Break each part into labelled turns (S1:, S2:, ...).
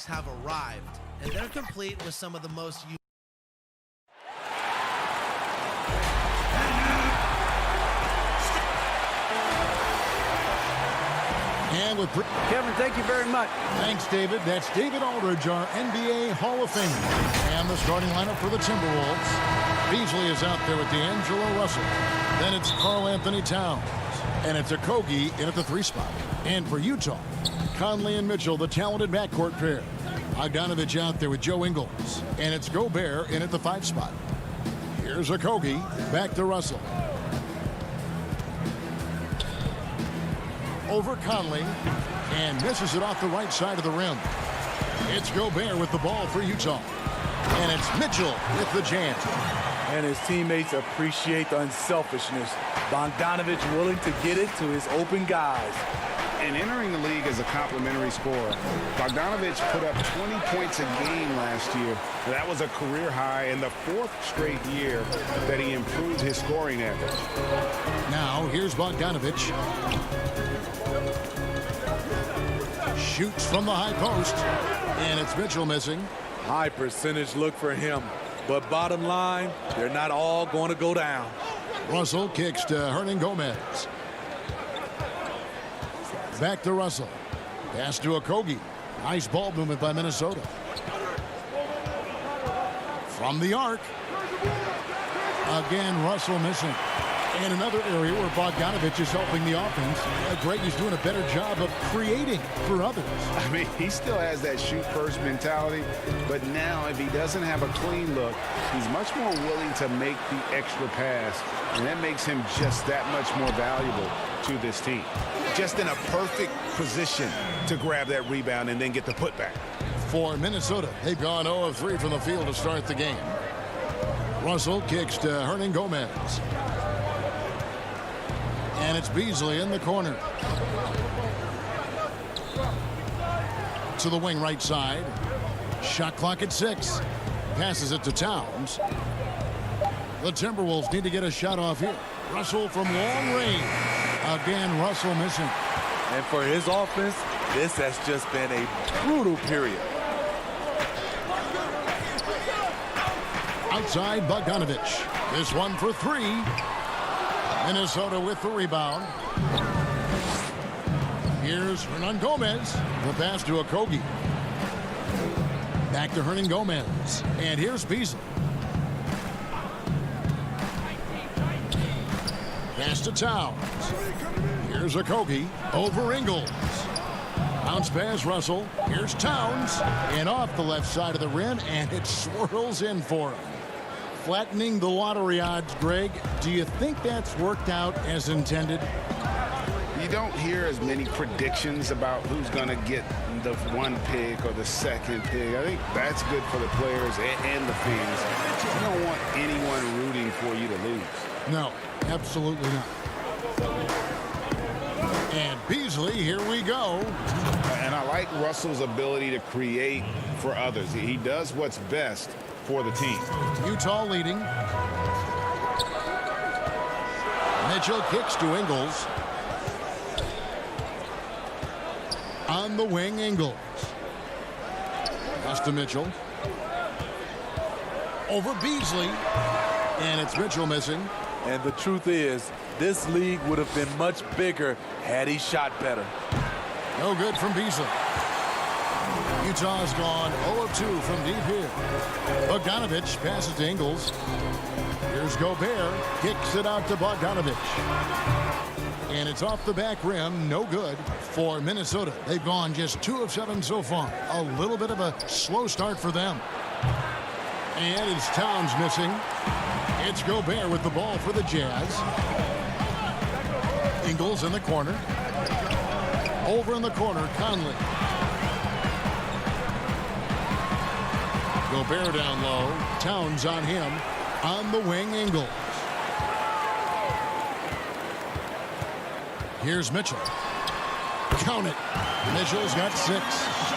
S1: Mavericks have arrived, and they're complete with some of the most
S2: And with
S3: Kevin, thank you very much.
S2: Thanks, David. That's David Aldridge, our NBA Hall of Famer. And the starting lineup for the Timberwolves. Beasley is out there with D'Angelo Russell. Then it's Karl Anthony Towns. And it's Okogie in at the 3 spot. And for Utah, Conley and Mitchell, the talented backcourt pair. Bogdanovich out there with Joe Ingles. And it's Gobert in at the 5 spot. Here's Okogie. Back to Russell. Over Conley. And misses it off the right side of the rim. It's Gobert with the ball for Utah. And it's Mitchell with the jam.
S4: And his teammates appreciate the unselfishness. Bogdanovich willing to get it to his open guys.
S5: And entering the league as a complimentary scorer, Bogdanovich put up 20 points a game last year. That was a career high in the 4th straight year that he improved his scoring average.
S2: Now here's Bogdanovich. Shoots from the high post. And it's Mitchell missing.
S4: High percentage look for him. But bottom line, they're not all going to go down.
S2: Russell kicks to Hernangomez. Back to Russell. Pass to Okogie. Nice ball movement by Minnesota. From the arc. Again, Russell missing. And another area where Bogdanovich is helping the offense. Greg is doing a better job of creating for others.
S5: I mean, he still has that shoot-first mentality, but now if he doesn't have a clean look, he's much more willing to make the extra pass, and that makes him just that much more valuable to this team. Just in a perfect position to grab that rebound and then get the putback.
S2: For Minnesota, they've gone 0 of 3 from the field to start the game. Russell kicks to Hernangomez. And it's Beasley in the corner. To the wing right side. Shot clock at 6. Passes it to Towns. The Timberwolves need to get a shot off here. Russell from long range. Again, Russell missing.
S4: And for his offense, this has just been a brutal period.
S2: Outside Bogdanovich. This one for 3. Minnesota with the rebound. Here's Hernangomez. The pass to Okogie. Back to Hernangomez. And here's Beasley. Pass to Towns. Here's Okogie. Over Ingles. Bounce pass Russell. Here's Towns. And off the left side of the rim. And it swirls in for him. Flattening the lottery odds, Greg. Do you think that's worked out as intended?
S5: You don't hear as many predictions about who's going to get the 1 pick or the 2nd pick. I think that's good for the players and the fans. You don't want anyone rooting for you to lose.
S2: No, absolutely not. And Beasley, here we go.
S5: And I like Russell's ability to create for others. He does what's best for the team.
S2: Utah leading. Mitchell kicks to Ingles. On the wing, Ingles. Pass to Mitchell. Over Beasley. And it's Mitchell missing.
S4: And the truth is, this league would have been much bigger had he shot better.
S2: No good from Beasley. Utah's gone 0 of 2 from deep here. Bogdanovich passes to Ingles. Here's Gobert. Kicks it out to Bogdanovich. And it's off the back rim. No good for Minnesota. They've gone just 2 of 7 so far. A little bit of a slow start for them. And it's Towns missing. It's Gobert with the ball for the Jazz. Ingles in the corner. Over in the corner, Conley. Gobert down low. Towns on him. On the wing, Ingles. Here's Mitchell. Count it. Mitchell's got 6.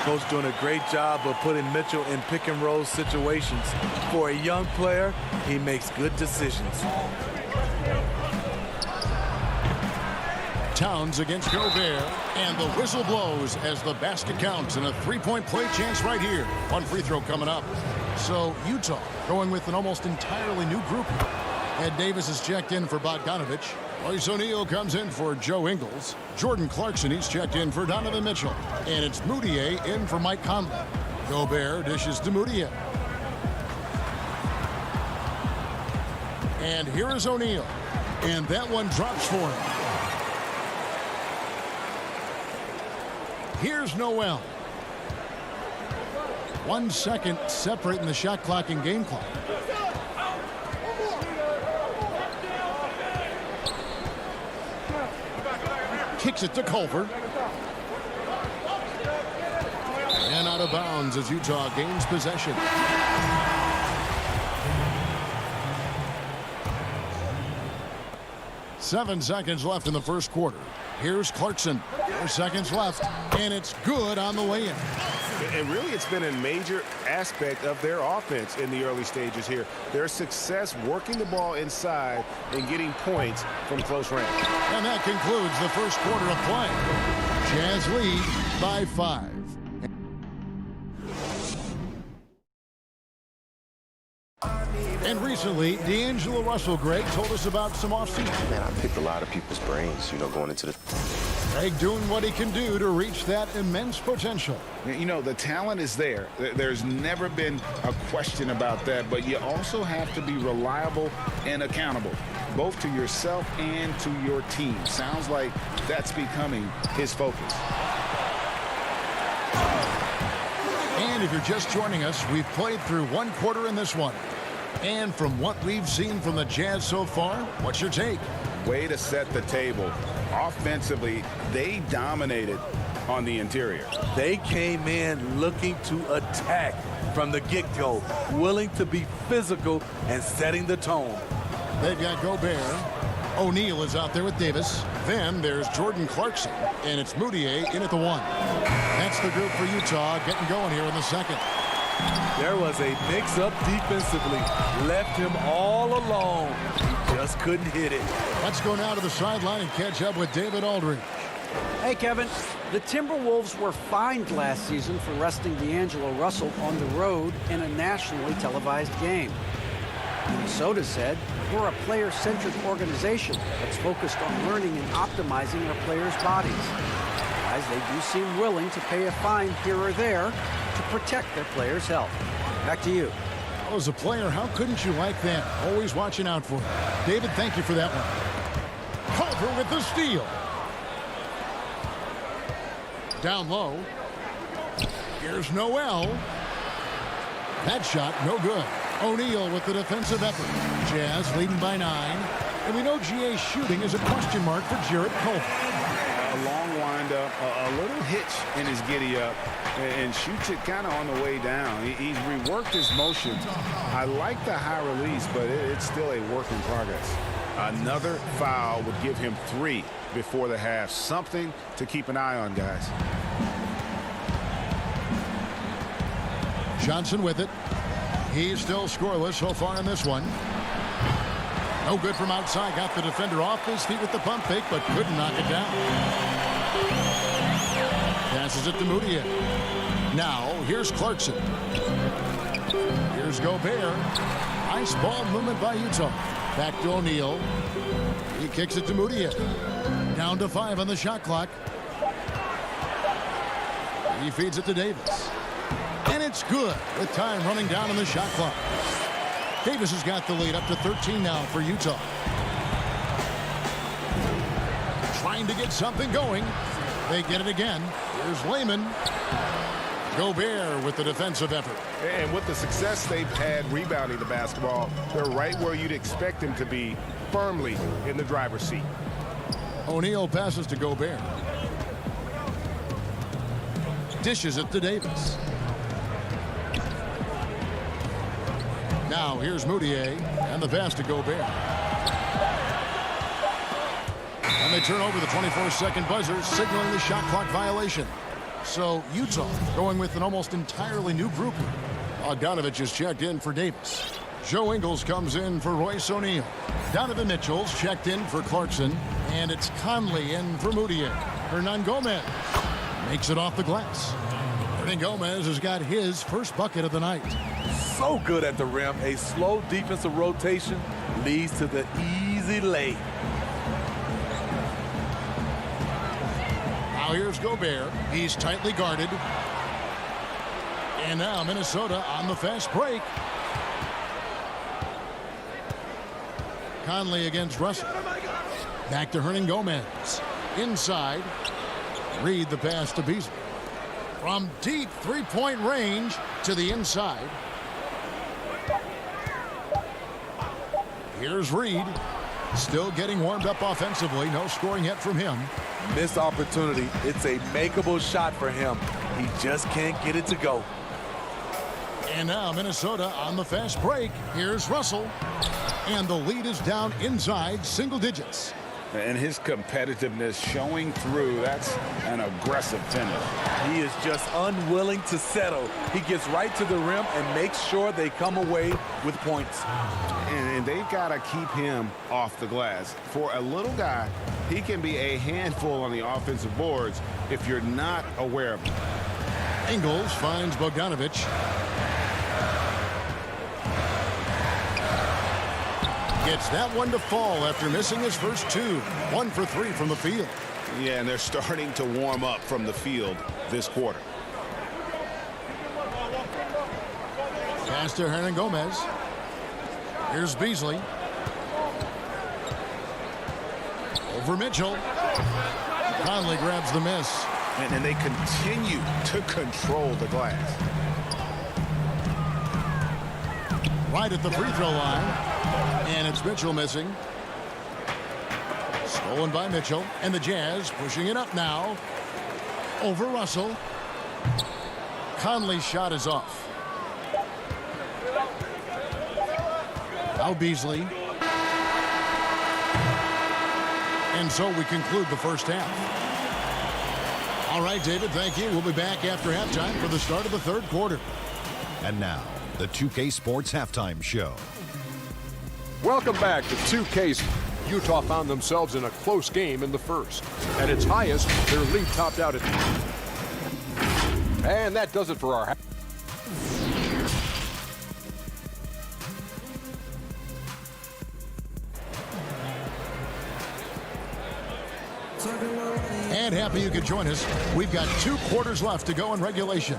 S4: Coach doing a great job of putting Mitchell in pick and roll situations. For a young player, he makes good decisions.
S2: Towns against Gobert, and the whistle blows as the basket counts, and a three-point play chance right here. One free throw coming up. So Utah going with an almost entirely new group. Ed Davis is checked in for Bogdanovich. Royce O'Neal comes in for Joe Ingles. Jordan Clarkson, he's checked in for Donovan Mitchell. And it's Moutier in for Mike Conley. Gobert dishes to Moutier. And here is O'Neal. And that one drops for him. Here's Noel. 1 second separating the shot clock and game clock. Kicks it to Culver. And out of bounds as Utah gains possession. Seven seconds left in the first quarter. Here's Clarkson. 4 seconds left, and it's good on the way in.
S3: And really, it's been a major aspect of their offense in the early stages here. Their success working the ball inside and getting points from close range.
S2: And that concludes the first quarter of play. Jazz lead by 5. And recently, D'Angelo Russell, Greg, told us about some offseason.
S6: Man, I picked a lot of people's brains, going into the...
S2: Greg doing what he can do to reach that immense potential.
S5: You know, the talent is there. There's never been a question about that, but you also have to be reliable and accountable, both to yourself and to your team. Sounds like that's becoming his focus.
S2: And if you're just joining us, we've played through one quarter in this one. And from what we've seen from the Jazz so far, what's your take?
S5: Way to set the table. Offensively, they dominated on the interior.
S4: They came in looking to attack from the get-go, willing to be physical and setting the tone.
S2: They've got Gobert. O'Neal is out there with Davis. Then there's Jordan Clarkson, and it's Moutier in at the 1. That's the group for Utah getting going here in the second.
S4: There was a mix-up defensively. Left him all alone. He just couldn't hit it.
S2: Let's go now to the sideline and catch up with David Aldridge.
S7: Hey, Kevin. The Timberwolves were fined last season for resting D'Angelo Russell on the road in a nationally televised game. Minnesota said, we're a player-centric organization that's focused on learning and optimizing our players' bodies. Guys, they do seem willing to pay a fine here or there to protect their players' health. Back to you.
S2: Oh, as a player, how couldn't you like that? Always watching out for him. David, thank you for that one. Culver with the steal. Down low. Here's Noel. That shot, no good. O'Neal with the defensive effort. Jazz leading by 9. And we know GA's shooting is a question mark for Jarrett Culver.
S5: A long windup, a little hitch in his giddy-up, and shoots it kind of on the way down. He's reworked his motion. I like the high release, but it's still a work in progress. Another foul would give him 3 before the half. Something to keep an eye on, guys.
S2: Johnson with it. He's still scoreless so far in this one. No good from outside. Got the defender off his feet with the pump fake, but couldn't knock it down. Passes it to Moutier. Now, here's Clarkson. Here's Gobert. Nice ball movement by Utah. Back to O'Neal. He kicks it to Moutier. Down to 5 on the shot clock. He feeds it to Davis. And it's good with time running down on the shot clock. Davis has got the lead up to 13 now for Utah. Trying to get something going. They get it again. Here's Layman. Gobert with the defensive effort.
S5: And with the success they've had rebounding the basketball, they're right where you'd expect them to be, firmly in the driver's seat.
S2: O'Neal passes to Gobert. Dishes it to Davis. Now here's Moutier and the pass to Gobert. And they turn over the 24-second buzzer, signaling the shot clock violation. So Utah going with an almost entirely new group. Bogdanovich is checked in for Davis. Joe Ingles comes in for Royce O'Neal. Donovan Mitchell's checked in for Clarkson. And it's Conley in for Moutier. Hernan Gomez makes it off the glass. Hernan Gomez has got his first bucket of the night.
S4: So good at the rim. A slow defensive rotation leads to the easy lay.
S2: Now here's Gobert. He's tightly guarded. And now Minnesota on the fast break. Conley against Russell. Back to Hernan Gomez. Inside. Reed the pass to Beasley. From deep three-point range to the inside. Here's Reed. Still getting warmed up offensively. No scoring yet from him.
S4: Missed opportunity. It's a makeable shot for him. He just can't get it to go.
S2: And now Minnesota on the fast break. Here's Russell. And the lead is down inside single digits.
S5: And his competitiveness showing through. That's an aggressive finish.
S4: He is just unwilling to settle. He gets right to the rim and makes sure they come away with points.
S5: And they've got to keep him off the glass. For a little guy, he can be a handful on the offensive boards if you're not aware of him.
S2: Ingles finds Bogdanovich. Gets that one to fall after missing his first two. 1 for 3 from the field.
S5: Yeah, and they're starting to warm up from the field this quarter.
S2: Pass to Hernan Gomez. Here's Beasley. Over Mitchell. Conley grabs the miss.
S5: And they continue to control the glass.
S2: Right at the free throw line. And it's Mitchell missing. Stolen by Mitchell. And the Jazz pushing it up now. Over Russell. Conley's shot is off. Now Beasley. And so we conclude the first half. All right, David, thank you. We'll be back after halftime for the start of the third quarter.
S8: And now, the 2K Sports Halftime Show.
S9: Welcome back to 2K. Utah found themselves in a close game in the first. At its highest, their lead topped out at... And that does it for our...
S2: And happy you could join us. We've got 2 quarters left to go in regulation.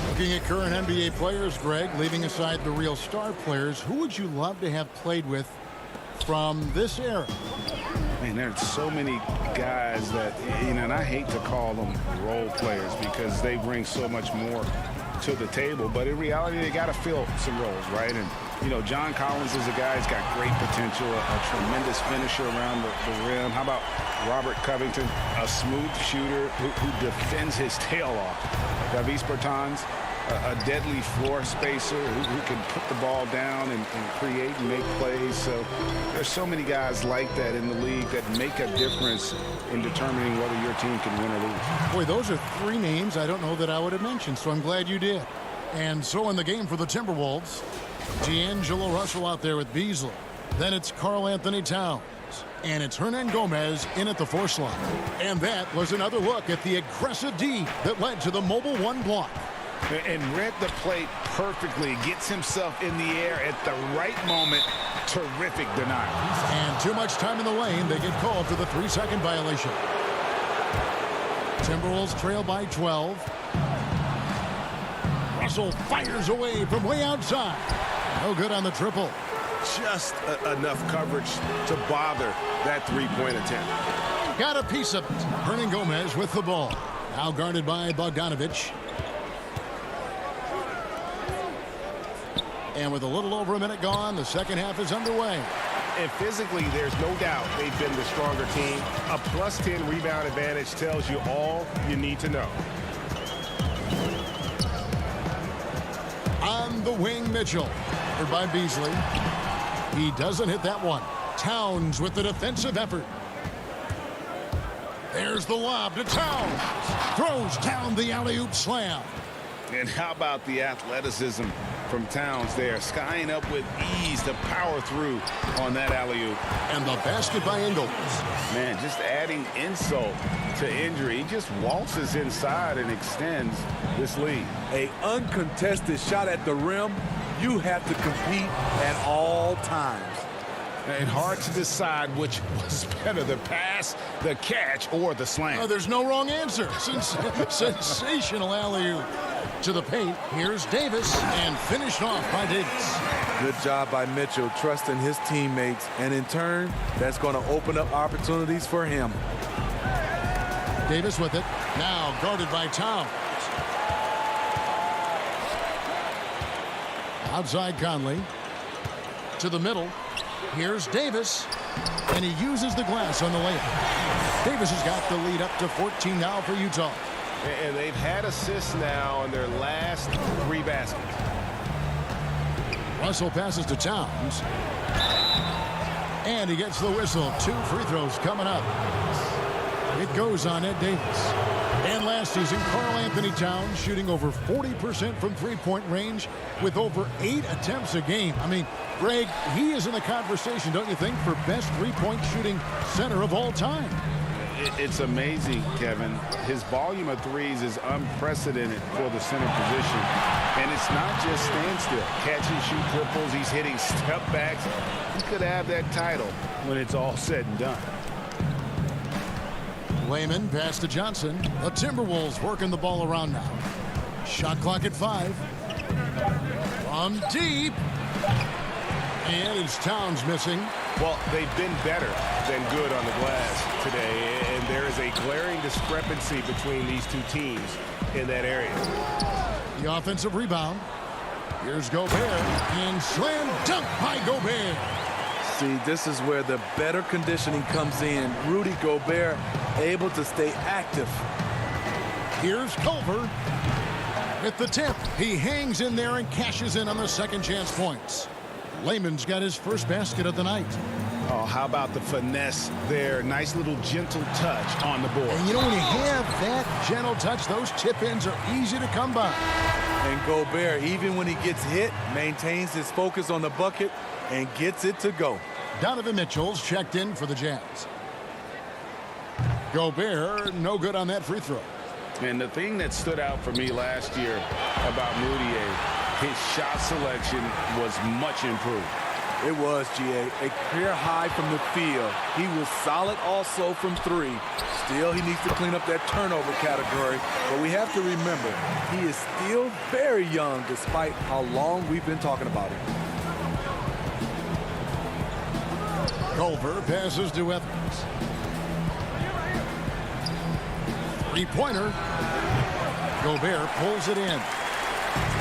S2: Looking at current NBA players, Greg, leaving aside the real star players, who would you love to have played with from this era?
S5: Man, there's so many guys that, you know, and I hate to call them role players because they bring so much more to the table. But in reality, they got to fill some roles, right? And, you know, John Collins is a guy who's got great potential, a tremendous finisher around the rim. How about Robert Covington, a smooth shooter who defends his tail off? Davis Bertans, a deadly floor spacer who can put the ball down and create and make plays. So there's so many guys like that in the league that make a difference in determining whether your team can win or lose.
S2: Boy, those are 3 names I don't know that I would have mentioned, so I'm glad you did. And so in the game for the Timberwolves, D'Angelo Russell out there with Beasley. Then it's Karl Anthony Towns. And it's Hernan Gomez in at the 4 slot. And that was another look at the aggressive D that led to the mobile 1 block.
S5: And read the plate perfectly. Gets himself in the air at the right moment. Terrific denial.
S2: And too much time in the lane. They get called for the 3-second violation. Timberwolves trail by 12. Russell fires away from way outside. No good on the triple.
S3: Just enough coverage to bother that 3-point attempt.
S2: Got a piece of it. Hernan Gomez with the ball. Now guarded by Bogdanovich. And with a little over a minute gone, the second half is underway.
S3: And physically, there's no doubt they've been the stronger team. A +10 rebound advantage tells you all you need to know.
S2: On the wing, Mitchell. Covered by Beasley. He doesn't hit that one. Towns with the defensive effort. There's the lob to Towns. Throws down the alley-oop slam.
S5: And how about the athleticism from Towns there, skying up with ease to power through on that alley-oop.
S2: And the basket by Ingles.
S5: Man, just adding insult to injury. He just waltzes inside and extends this lead.
S4: An uncontested shot at the rim, you have to compete at all times.
S5: And hard to decide which was better, the pass, the catch, or the slam.
S2: Oh, there's no wrong answer. Sensational alley-oop to the paint. Here's Davis, and finished off by Davis.
S4: Good job by Mitchell, trusting his teammates, and in turn, that's going to open up opportunities for him.
S2: Davis with it, now guarded by Towns. Outside Conley, to the middle. Here's Davis, and he uses the glass on the layup. Davis has got the lead up to 14 now for Utah.
S3: And they've had assists now on their last 3 baskets.
S2: Russell passes to Towns. And he gets the whistle. 2 free throws coming up. It goes on Ed Davis. And last season, Karl Anthony Towns shooting over 40% from three-point range with over 8 attempts a game. I mean, Greg, he is in the conversation, don't you think, for best three-point shooting center of all time?
S5: It's amazing, Kevin. His volume of threes is unprecedented for the center position. And it's not just standstill. Catch and shoot triples. He's hitting step backs. He could have that title when it's all said and done.
S2: Layman pass to Johnson. The Timberwolves working the ball around now. Shot clock at 5. From deep. And it's Towns missing.
S3: Well, they've been better than good on the glass today, and there is a glaring discrepancy between these two teams in that area.
S2: The offensive rebound. Here's Gobert, and slam dunk by Gobert.
S4: See, this is where the better conditioning comes in. Rudy Gobert able to stay active.
S2: Here's Culver with the tip. He hangs in there and cashes in on the second chance points. Layman's got his first basket of the night.
S5: Oh, how about the finesse there? Nice little gentle touch on the board.
S2: And you know, when you have that gentle touch, those tip-ins are easy to come by.
S4: And Gobert, even when he gets hit, maintains his focus on the bucket and gets it to go.
S2: Donovan Mitchell's checked in for the Jazz. Gobert, no good on that free throw.
S5: And the thing that stood out for me last year about Moutier, his shot selection was much improved.
S4: It was, GA, a career high from the field. He was solid also from 3. Still, he needs to clean up that turnover category. But we have to remember, he is still very young despite how long we've been talking about him.
S2: Culver passes to Evans. Three-pointer. Gobert pulls it in.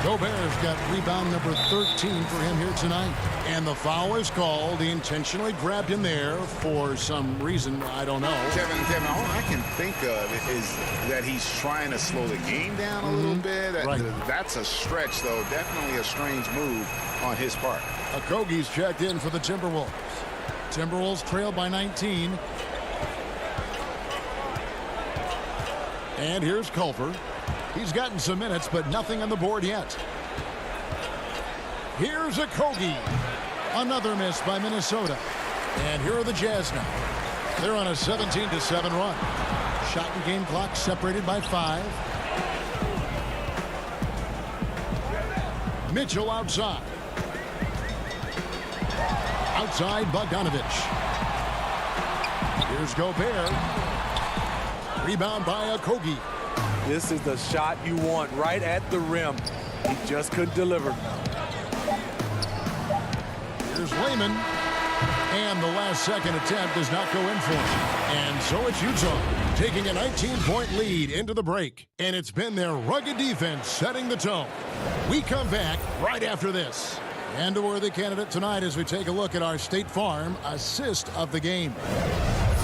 S2: Gobert's got rebound number 13 for him here tonight. And the foul is called. He intentionally grabbed him there for some reason, I don't know.
S5: Kevin, all I can think of is that he's trying to slow the game down a little bit.
S2: Right.
S5: That's a stretch, though. Definitely a strange move on his part.
S2: Okogie's checked in for the Timberwolves. Timberwolves trail by 19. And here's Culver. He's gotten some minutes, but nothing on the board yet. Here's Okogie. Another miss by Minnesota. And here are the Jazz now. They're on a 17-7 run. Shot and game clock separated by 5. Mitchell outside. Outside Bogdanovich. Here's Gobert. Rebound by Okogie.
S4: This is the shot you want right at the rim. He just couldn't deliver.
S2: Here's Layman. And the last second attempt does not go in for him. And so it's Utah taking a 19-point lead into the break. And it's been their rugged defense setting the tone. We come back right after this. And a worthy candidate tonight as we take a look at our State Farm assist of the game.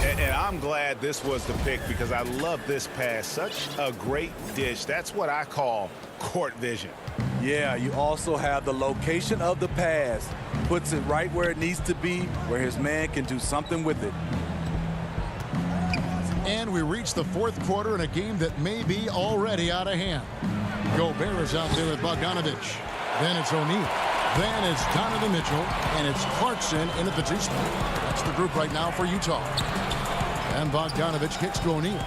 S3: And I'm glad this was the pick because I love this pass. Such a great dish. That's what I call court vision.
S4: Yeah, you also have the location of the pass. Puts it right where it needs to be, where his man can do something with it.
S2: And we reach the fourth quarter in a game that may be already out of hand. Gobert is out there with Bogdanovich. Then it's O'Neal. Then it's Donovan Mitchell. And it's Clarkson in at the two-spot. That's the group right now for Utah. And Bogdanovich kicks to O'Neal.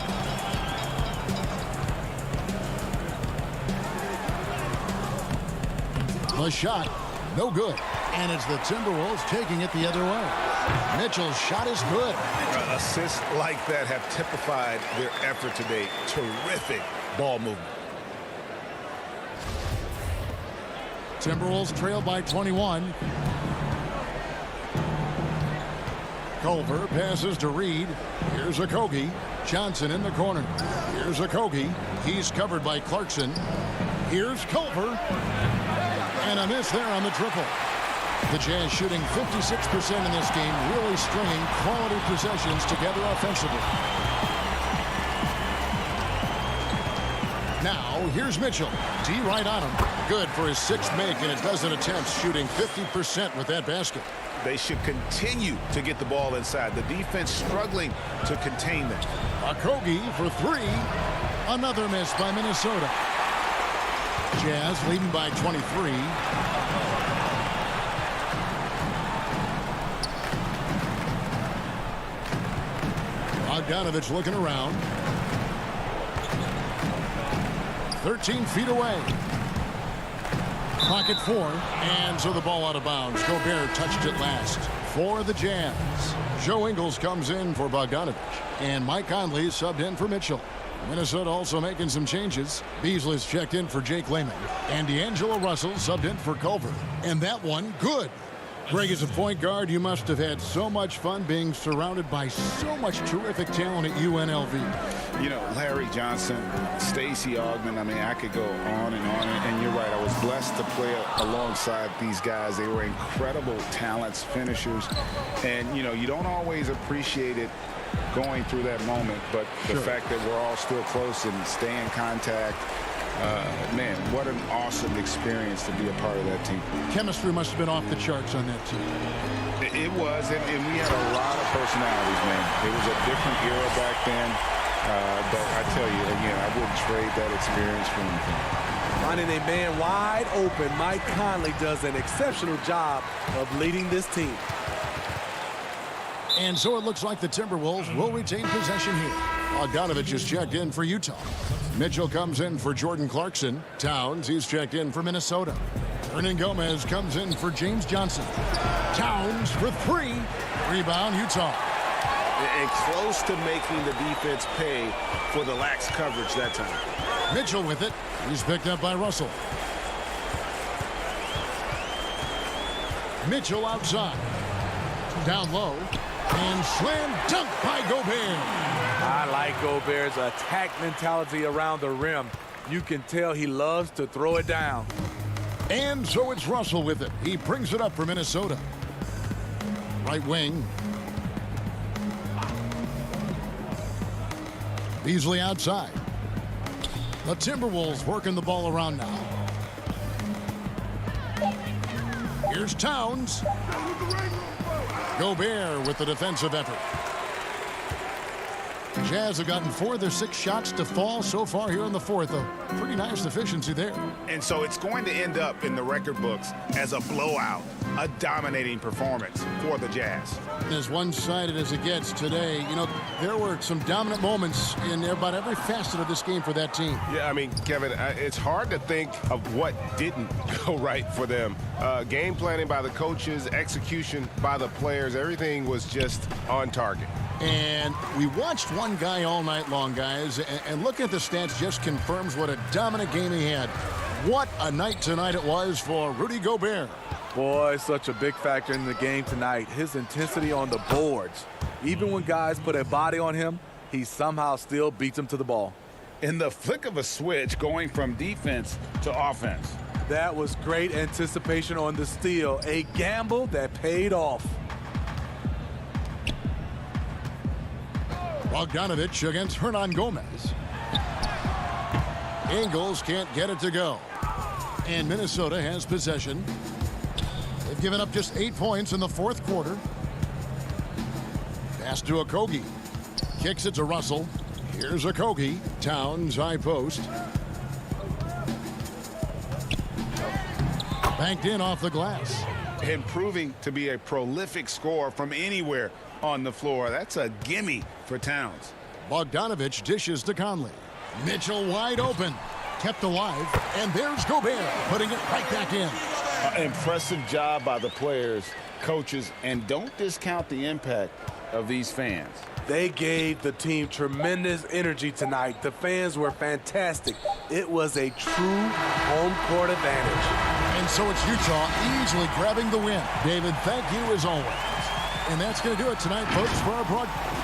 S2: The shot, no good. And it's the Timberwolves taking it the other way. Mitchell's shot is good.
S3: Assists like that have typified their effort today. Terrific ball movement.
S2: Timberwolves trail by 21. Culver passes to Reed. Here's Okogie. Johnson in the corner. Here's Okogie. He's covered by Clarkson. Here's Culver. And a miss there on the triple. The Jazz shooting 56% in this game, really stringing quality possessions together offensively. Now, here's Mitchell. D right on him. Good for his sixth make in a dozen attempts, shooting 50% with that basket.
S3: They should continue to get the ball inside. The defense struggling to contain them.
S2: Okogie for three. Another miss by Minnesota. Jazz leading by 23. Bogdanovich looking around. 13 feet away. Clock at 4. And so the ball out of bounds. Gobert touched it last for the Jazz. Joe Ingles comes in for Bogdanovich. And Mike Conley subbed in for Mitchell. Minnesota also making some changes. Beasley's checked in for Jake Layman. And D'Angelo Russell subbed in for Culver. And that one, good. Greg, as a point guard, you must have had so much fun being surrounded by so much terrific talent at UNLV.
S5: You know, Larry Johnson, Stacey Augmon, I mean, I could go on and on. And you're right, I was blessed to play alongside these guys. They were incredible talents, finishers. And, you know, you don't always appreciate it going through that moment, but the fact that we're all still close and stay in contact, man, what an awesome experience to be a part of that team.
S2: Chemistry must have been off the charts on that team.
S5: It was, and we had a lot of personalities, man. It was a different era back then, but I tell you, again, I wouldn't trade that experience for anything.
S4: Finding a man wide open, Mike Conley does an exceptional job of leading this team.
S2: And so it looks like the Timberwolves will retain possession here. Bogdanovich is checked in for Utah. Mitchell comes in for Jordan Clarkson. Towns, he's checked in for Minnesota. Hernan Gomez comes in for James Johnson. Towns for three. Rebound, Utah.
S3: And close to making the defense pay for the lax coverage that time.
S2: Mitchell with it. He's picked up by Russell. Mitchell outside. Down low. And slam dunk by Gobert.
S4: I like Gobert's attack mentality around the rim. You can tell he loves to throw it down.
S2: And so it's Russell with it. He brings it up for Minnesota. Right wing. Beasley outside. The Timberwolves working the ball around now. Here's Towns. Gobert with the defensive effort. Jazz have gotten 4 of their 6 shots to fall so far here in the fourth. A pretty nice efficiency there.
S3: And so it's going to end up in the record books as a blowout, a dominating performance for the Jazz.
S2: As one-sided as it gets today, you know, there were some dominant moments in about every facet of this game for that team.
S3: Yeah, I mean, Kevin, it's hard to think of what didn't go right for them. Game planning by the coaches, execution by the players, everything was just on target.
S2: And we watched one guy all night long, guys, and looking at the stats just confirms what a dominant game he had. What a night tonight it was for Rudy Gobert.
S4: Boy, such a big factor in the game tonight. His intensity on the boards. Even when guys put a body on him, he somehow still beats them to the ball.
S5: In the flick of a switch, going from defense to offense.
S4: That was great anticipation on the steal. A gamble that paid off.
S2: Bogdanovich against Hernan Gomez. Ingles can't get it to go. And Minnesota has possession. They've given up just 8 points in the fourth quarter. Pass to Okogie. Kicks it to Russell. Here's Okogie. Towns high post. Banked in off the glass.
S5: And proving to be a prolific scorer from anywhere on the floor. That's a gimme for Towns.
S2: Bogdanovich dishes to Conley. Mitchell wide open. Kept alive. And there's Gobert putting it right back in.
S5: Impressive job by the players, coaches, and don't discount the impact of these fans.
S4: They gave the team tremendous energy tonight. The fans were fantastic. It was a true home court advantage.
S2: And so it's Utah easily grabbing the win. David, thank you as always. And that's going to do it tonight, folks, for our broadcast.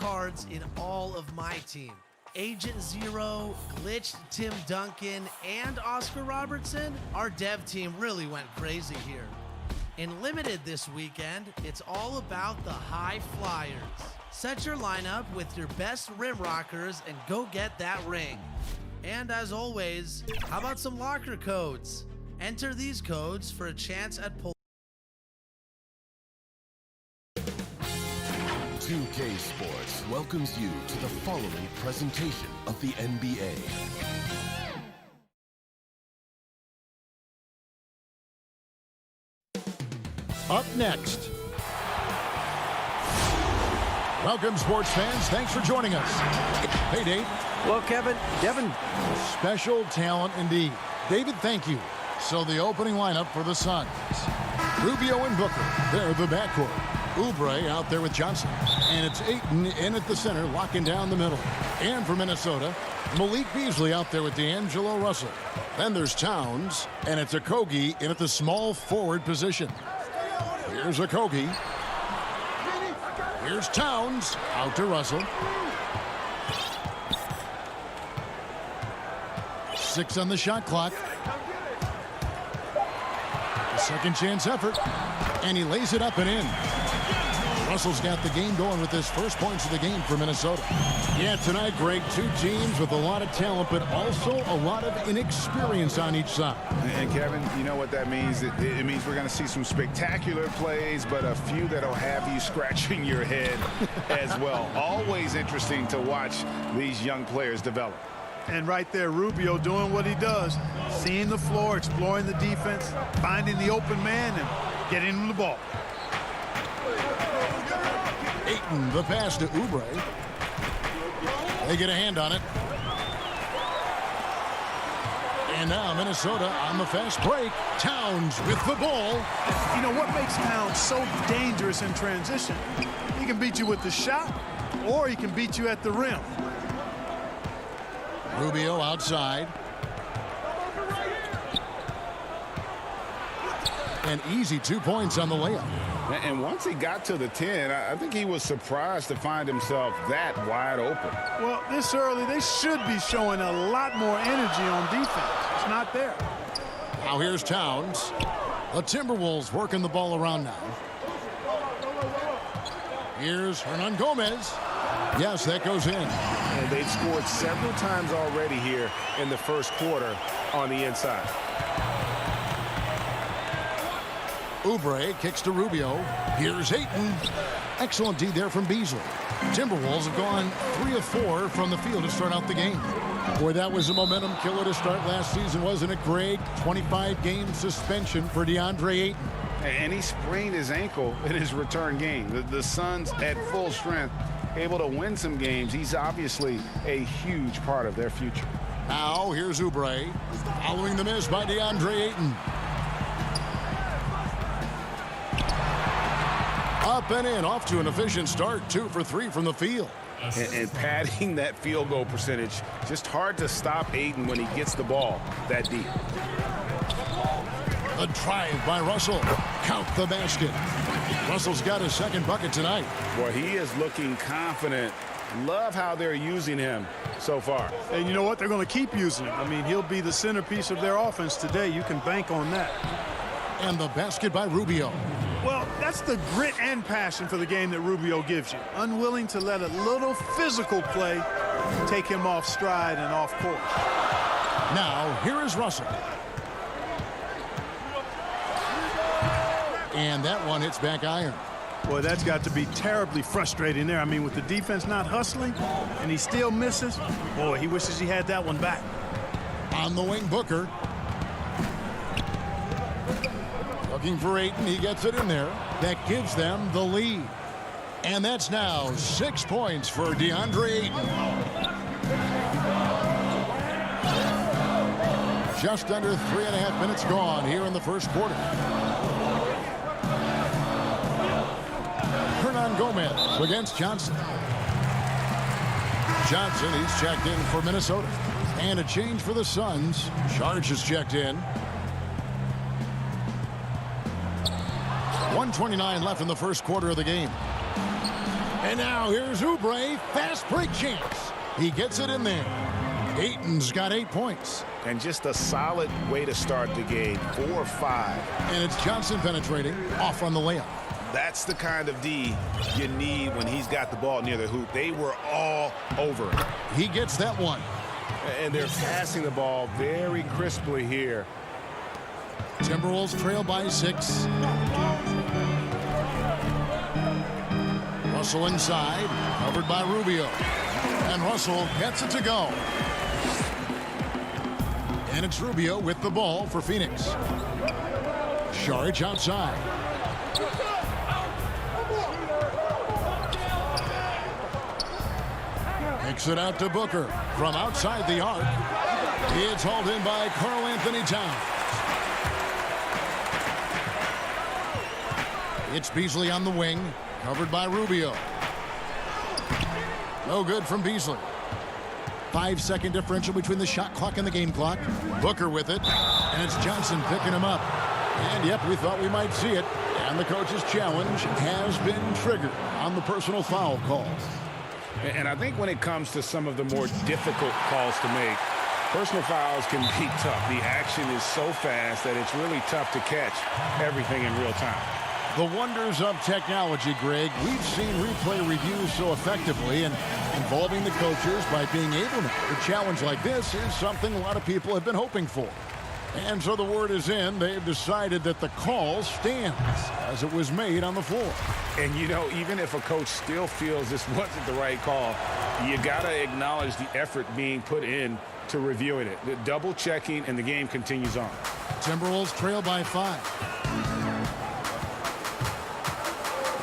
S1: cards in all of my team. Agent Zero, Glitched Tim Duncan, and Oscar Robertson, our dev team really went crazy here. In Limited this weekend, it's all about the high flyers. Set your lineup with your best rim rockers and go get that ring. And as always, how about some locker codes? Enter these codes for a chance at pull.
S10: 2K Sports welcomes you to the following presentation of the NBA.
S2: Up next. Welcome, sports fans. Thanks for joining us. Hey, Dave.
S7: Well, Devin.
S2: Special talent indeed. David, thank you. So the opening lineup for the Suns. Rubio and Booker. They're the backcourt. Oubre out there with Johnson. And it's Ayton in at the center, locking down the middle. And for Minnesota, Malik Beasley out there with D'Angelo Russell. Then there's Towns, and it's Okogie in at the small forward position. Here's Okogie. Here's Towns, out to Russell. 6 on the shot clock. A second chance effort, and he lays it up and in. Russell's got the game going with his first points of the game for Minnesota. Yeah, tonight, Greg, two teams with a lot of talent, but also a lot of inexperience on each side.
S5: And Kevin, you know what that means? It means we're going to see some spectacular plays, but a few that'll have you scratching your head as well. Always interesting to watch these young players develop.
S11: And right there, Rubio doing what he does, seeing the floor, exploring the defense, finding the open man, and getting him the ball.
S2: Ayton, the pass to Oubre. They get a hand on it. And now Minnesota on the fast break. Towns with the ball.
S11: You know what makes Towns so dangerous in transition? He can beat you with the shot, or he can beat you at the rim.
S2: Rubio outside. An easy 2 points on the layup.
S5: And once he got to the 10, I think he was surprised to find himself that wide open.
S11: Well, this early, they should be showing a lot more energy on defense. It's not there.
S2: Now here's Towns. The Timberwolves working the ball around now. Here's Hernan Gomez. Yes, that goes in.
S3: And they've scored several times already here in the first quarter on the inside.
S2: Oubre kicks to Rubio. Here's Ayton. Excellent D there from Beasley. Timberwolves have gone 3 of 4 from the field to start out the game. Boy, that was a momentum killer to start last season, wasn't it, Greg? 25-game suspension for DeAndre Ayton.
S5: And he sprained his ankle in his return game. The Suns at full strength, able to win some games. He's obviously a huge part of their future.
S2: Now here's Oubre. Following the miss by DeAndre Ayton. Up and in, off to an efficient start. 2 for 3 from the field.
S3: And padding that field goal percentage, just hard to stop Ayton when he gets the ball that deep.
S2: A drive by Russell. Count the basket. Russell's got his second bucket tonight.
S5: Boy, he is looking confident. Love how they're using him so far.
S11: And you know what? They're going to keep using him. I mean, he'll be the centerpiece of their offense today. You can bank on that.
S2: And the basket by Rubio.
S11: Well, that's the grit and passion for the game that Rubio gives you. Unwilling to let a little physical play take him off stride and off course.
S2: Now, here is Russell. And that one hits back iron.
S11: Boy, that's got to be terribly frustrating there. I mean, with the defense not hustling and he still misses, boy, he wishes he had that one back.
S2: On the wing, Booker. Looking for Ayton. He gets it in there. That gives them the lead. And that's now 6 points for DeAndre Ayton. Just under 3.5 minutes gone here in the first quarter. Hernan Gomez against Johnson. Johnson, he's checked in for Minnesota. And a change for the Suns. Charge is checked in. 1:29 left in the first quarter of the game. And now here's Oubre. Fast break chance. He gets it in there. Ayton's got 8 points.
S5: And just a solid way to start the game. 4 of 5.
S2: And it's Johnson penetrating. Off on the layup.
S5: That's the kind of D you need when he's got the ball near the hoop. They were all over it.
S2: He gets that one.
S5: And they're passing the ball very crisply here.
S2: Timberwolves trail by 6. Russell inside, covered by Rubio. And Russell gets it to go. And it's Rubio with the ball for Phoenix. Saric outside. Kicks it out to Booker from outside the arc. It's hauled in by Karl-Anthony Towns. It's Beasley on the wing, covered by Rubio. No good from Beasley. 5-second differential between the shot clock and the game clock. Booker with it, and it's Johnson picking him up. And yep, we thought we might see it. And the coach's challenge has been triggered on the personal foul call.
S5: And I think when it comes to some of the more difficult calls to make, personal fouls can be tough. The action is so fast that it's really tough to catch everything in real time.
S2: The wonders of technology, Greg. We've seen replay reviews so effectively, and involving the coaches by being able to a challenge like this is something a lot of people have been hoping for. And so the word is in. They've decided that the call stands as it was made on the floor.
S5: And, you know, even if a coach still feels this wasn't the right call, you got to acknowledge the effort being put in to reviewing it. The double checking, and the game continues on.
S2: Timberwolves trail by 5.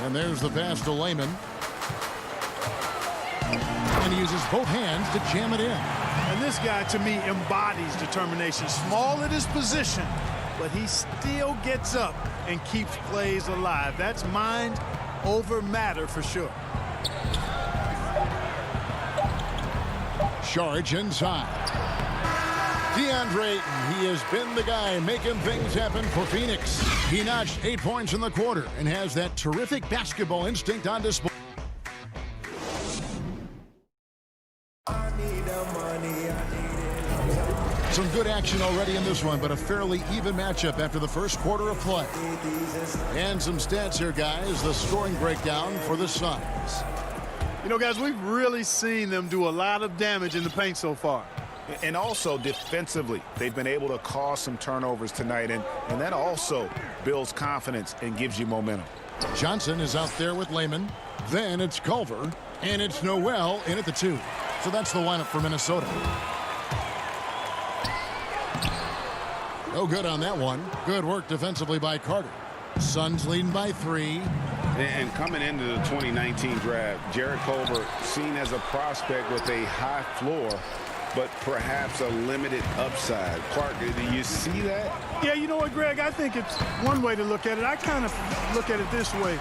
S2: And there's the pass to Layman. And he uses both hands to jam it in.
S11: And this guy, to me, embodies determination. Small at his position, but he still gets up and keeps plays alive. That's mind over matter for sure.
S2: Saric inside. DeAndre Ayton, he has been the guy making things happen for Phoenix. He notched 8 points in the quarter and has that terrific basketball instinct on display. Some good action already in this one, but a fairly even matchup after the first quarter of play. And some stats here, guys. The scoring breakdown for the Suns.
S11: You know, guys, we've really seen them do a lot of damage in the paint so far.
S5: And also defensively, they've been able to cause some turnovers tonight, and that also builds confidence and gives you momentum.
S2: Johnson is out there with Layman. Then it's Culver, and it's Noel in at the 2. So that's the lineup for Minnesota. No good on that one. Good work defensively by Carter. Suns leading by 3.
S5: And coming into the 2019 draft, Jarrett Culver seen as a prospect with a high floor, but perhaps a limited upside. Clark, do you see that?
S11: Yeah, you know what, Greg? I think it's one way to look at it. I kind of look at it this way.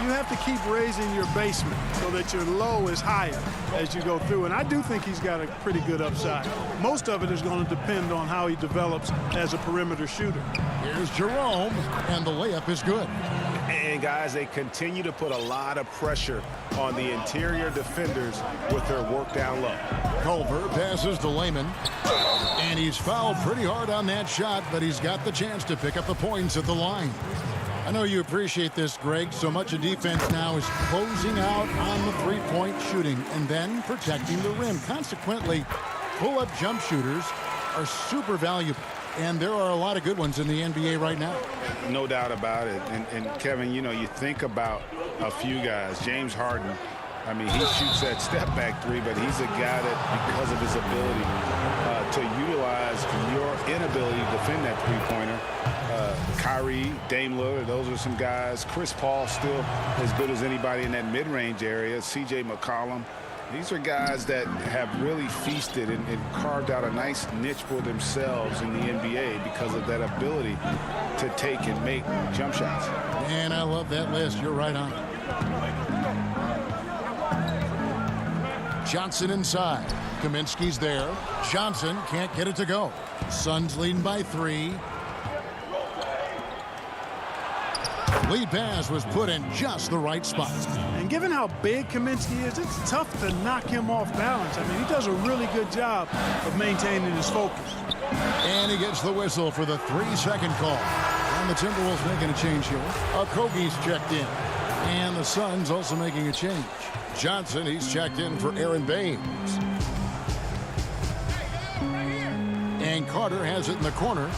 S11: You have to keep raising your basement so that your low is higher as you go through. And I do think he's got a pretty good upside. Most of it is going to depend on how he develops as a perimeter shooter.
S2: Here's Jerome, and the layup is good.
S5: And, guys, they continue to put a lot of pressure on the interior defenders with their work down low.
S2: Culver passes to Layman, and he's fouled pretty hard on that shot, but he's got the chance to pick up the points at the line. I know you appreciate this, Greg. So much of defense now is closing out on the three-point shooting and then protecting the rim. Consequently, pull-up jump shooters are super valuable. And there are a lot of good ones in the NBA right now.
S5: No doubt about it. And Kevin, you know, you think about a few guys. James Harden, I mean, he shoots that step-back 3, but he's a guy that, because of his ability to utilize your inability to defend that three-pointer. Kyrie, Dame Lillard, those are some guys. Chris Paul still as good as anybody in that mid-range area. C.J. McCollum. These are guys that have really feasted and carved out a nice niche for themselves in the NBA because of that ability to take and make jump shots.
S2: And I love that list. You're right on it. Johnson inside. Kaminsky's there. Johnson can't get it to go. Suns leading by 3. Lead pass was put in just the right spot.
S11: And given how big Kaminsky is, it's tough to knock him off balance. I mean, he does a really good job of maintaining his focus.
S2: And he gets the whistle for the 3-second call. And the Timberwolves making a change here. Okogie's checked in. And the Suns also making a change. Johnson, he's checked in for Aaron Baines. And Carter has it in the corner.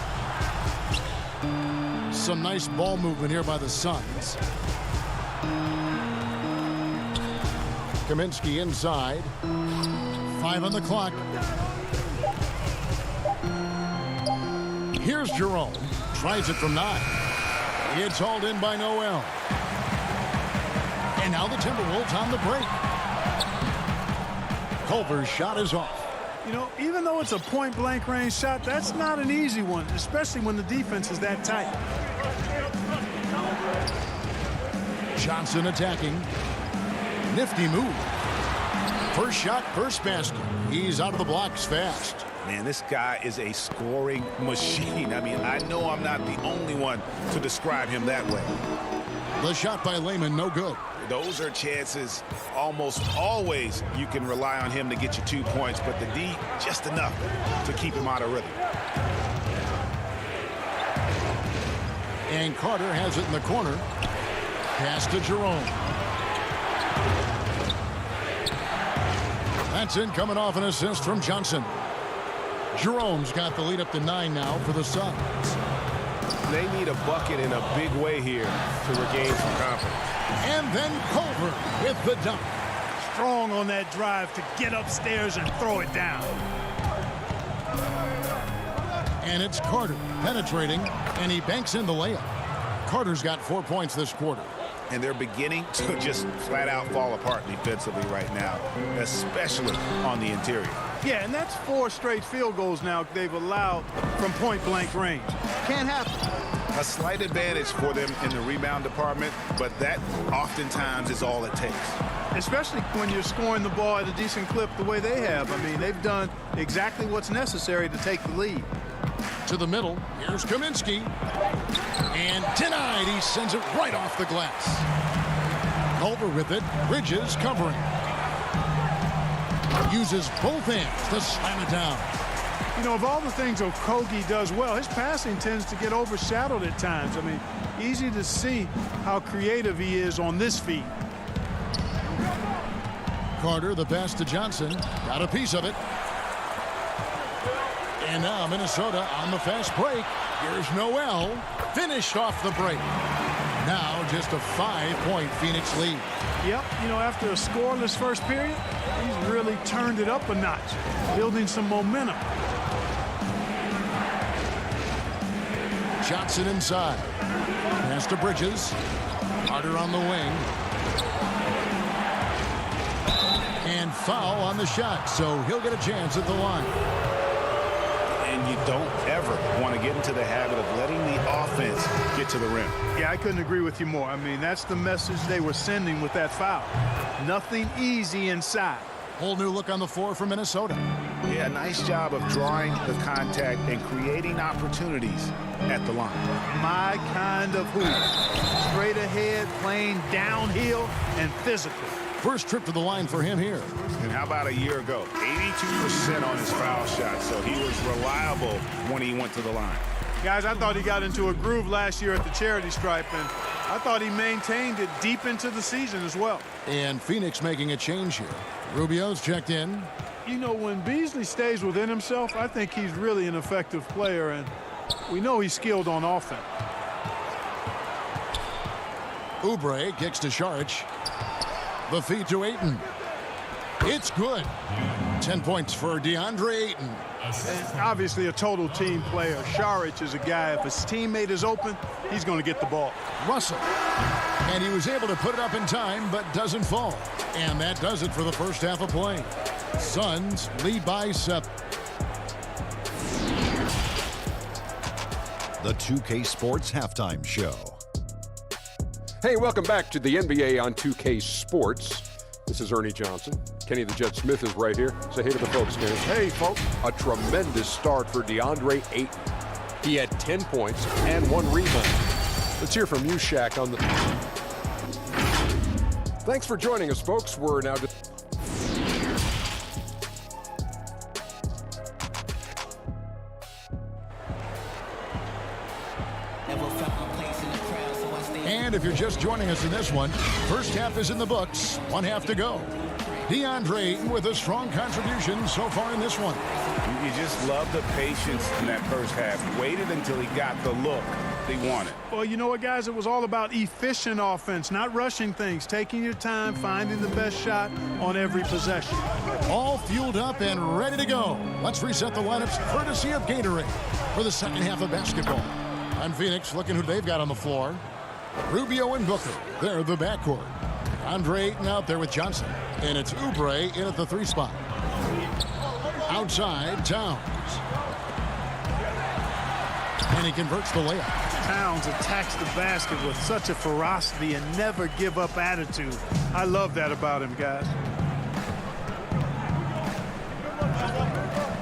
S2: Some nice ball movement here by the Suns. Kaminsky inside. 5 on the clock. Here's Jerome. Tries it from 9. It's hauled in by Noel. And now the Timberwolves on the break. Culver's shot is off.
S11: You know, even though it's a point-blank range shot, that's not an easy one, especially when the defense is that tight.
S2: Johnson attacking. Nifty move. First shot, first basket. He's out of the blocks fast.
S5: Man, this guy is a scoring machine. I mean, I know I'm not the only one to describe him that way.
S2: The shot by Lehman, no good.
S5: Those are chances almost always you can rely on him to get you 2 points, but the D just enough to keep him out of rhythm.
S2: And Carter has it in the corner. Pass to Jerome. That's in, coming off an assist from Johnson. Jerome's got the lead up to 9 now for the Suns.
S3: They need a bucket in a big way here to regain some confidence.
S2: And then Culver with the dunk.
S11: Strong on that drive to get upstairs and throw it down.
S2: And it's Carter penetrating, and he banks in the layup. Carter's got 4 points this quarter.
S5: And they're beginning to just flat out fall apart defensively right now, especially on the interior.
S11: Yeah, and that's 4 straight field goals now they've allowed from point-blank range. Can't happen.
S5: A slight advantage for them in the rebound department, but that oftentimes is all it takes.
S11: Especially when you're scoring the ball at a decent clip the way they have. I mean, they've done exactly what's necessary to take the lead.
S2: To the middle, here's Kaminsky. And denied, he sends it right off the glass. Culver with it, Bridges covering. Uses both hands to slam it down.
S11: You know, of all the things Okogie does well, his passing tends to get overshadowed at times. I mean, easy to see how creative he is on this feed.
S2: Carter, the pass to Johnson. Got a piece of it. And now Minnesota on the fast break. Here's Noel. Finished off the break. Now just a 5-point Phoenix lead.
S11: Yep, you know, after a scoreless first period, he's really turned it up a notch, building some momentum.
S2: Johnson inside. Pass to Bridges. Carter on the wing. And foul on the shot, so he'll get a chance at the line.
S5: And you don't ever want to get into the habit of letting the offense get to the rim.
S11: Yeah, I couldn't agree with you more. I mean, that's the message they were sending with that foul. Nothing easy inside.
S2: Whole new look on the floor for Minnesota.
S5: Yeah, nice job of drawing the contact and creating opportunities at the line.
S11: My kind of hoop. Straight ahead, playing downhill, and physical.
S2: First trip to the line for him here.
S5: And how about a year ago? 82% on his foul shot, so he was reliable when he went to the line.
S11: Guys, I thought he got into a groove last year at the charity stripe, and I thought he maintained it deep into the season as well.
S2: And Phoenix making a change here. Rubio's checked in.
S11: You know, when Beasley stays within himself, I think he's really an effective player, and we know he's skilled on offense.
S2: Oubre kicks to Saric. The feed to Ayton. It's good. 10 points for DeAndre Ayton.
S11: And obviously a total team player. Saric is a guy, if his teammate is open, he's going to get the ball.
S2: Russell. And he was able to put it up in time, but doesn't fall. And that does it for the first half of play. Suns lead by 7.
S8: The 2K Sports Halftime Show.
S9: Hey, welcome back to the NBA on 2K Sports. This is Ernie Johnson. Kenny the Jet Smith is right here. Say hey to the folks, Kenny.
S11: Hey, folks.
S9: A tremendous start for DeAndre Ayton. He had 10 points and 1 rebound. Let's hear from you, Shaq, on the... Thanks for joining us, folks. We're now...
S2: And if you're just joining us in this one, first half is in the books. 1 half to go. DeAndre Ayton with a strong contribution so far in this one.
S5: You just love the patience in that first half. Waited until he got the look they wanted.
S11: Well, you know what, guys? It was all about efficient offense, not rushing things, taking your time, finding the best shot on every possession.
S2: All fueled up and ready to go. Let's reset the lineups courtesy of Gatorade for the second half of basketball. I'm Phoenix, looking who they've got on the floor. Rubio and Booker, they're the backcourt. Andre Ayton out there with Johnson. And it's Oubre in at the 3 spot. Outside, Towns. And he converts the layup.
S11: Towns attacks the basket with such a ferocity and never give up attitude. I love that about him, guys.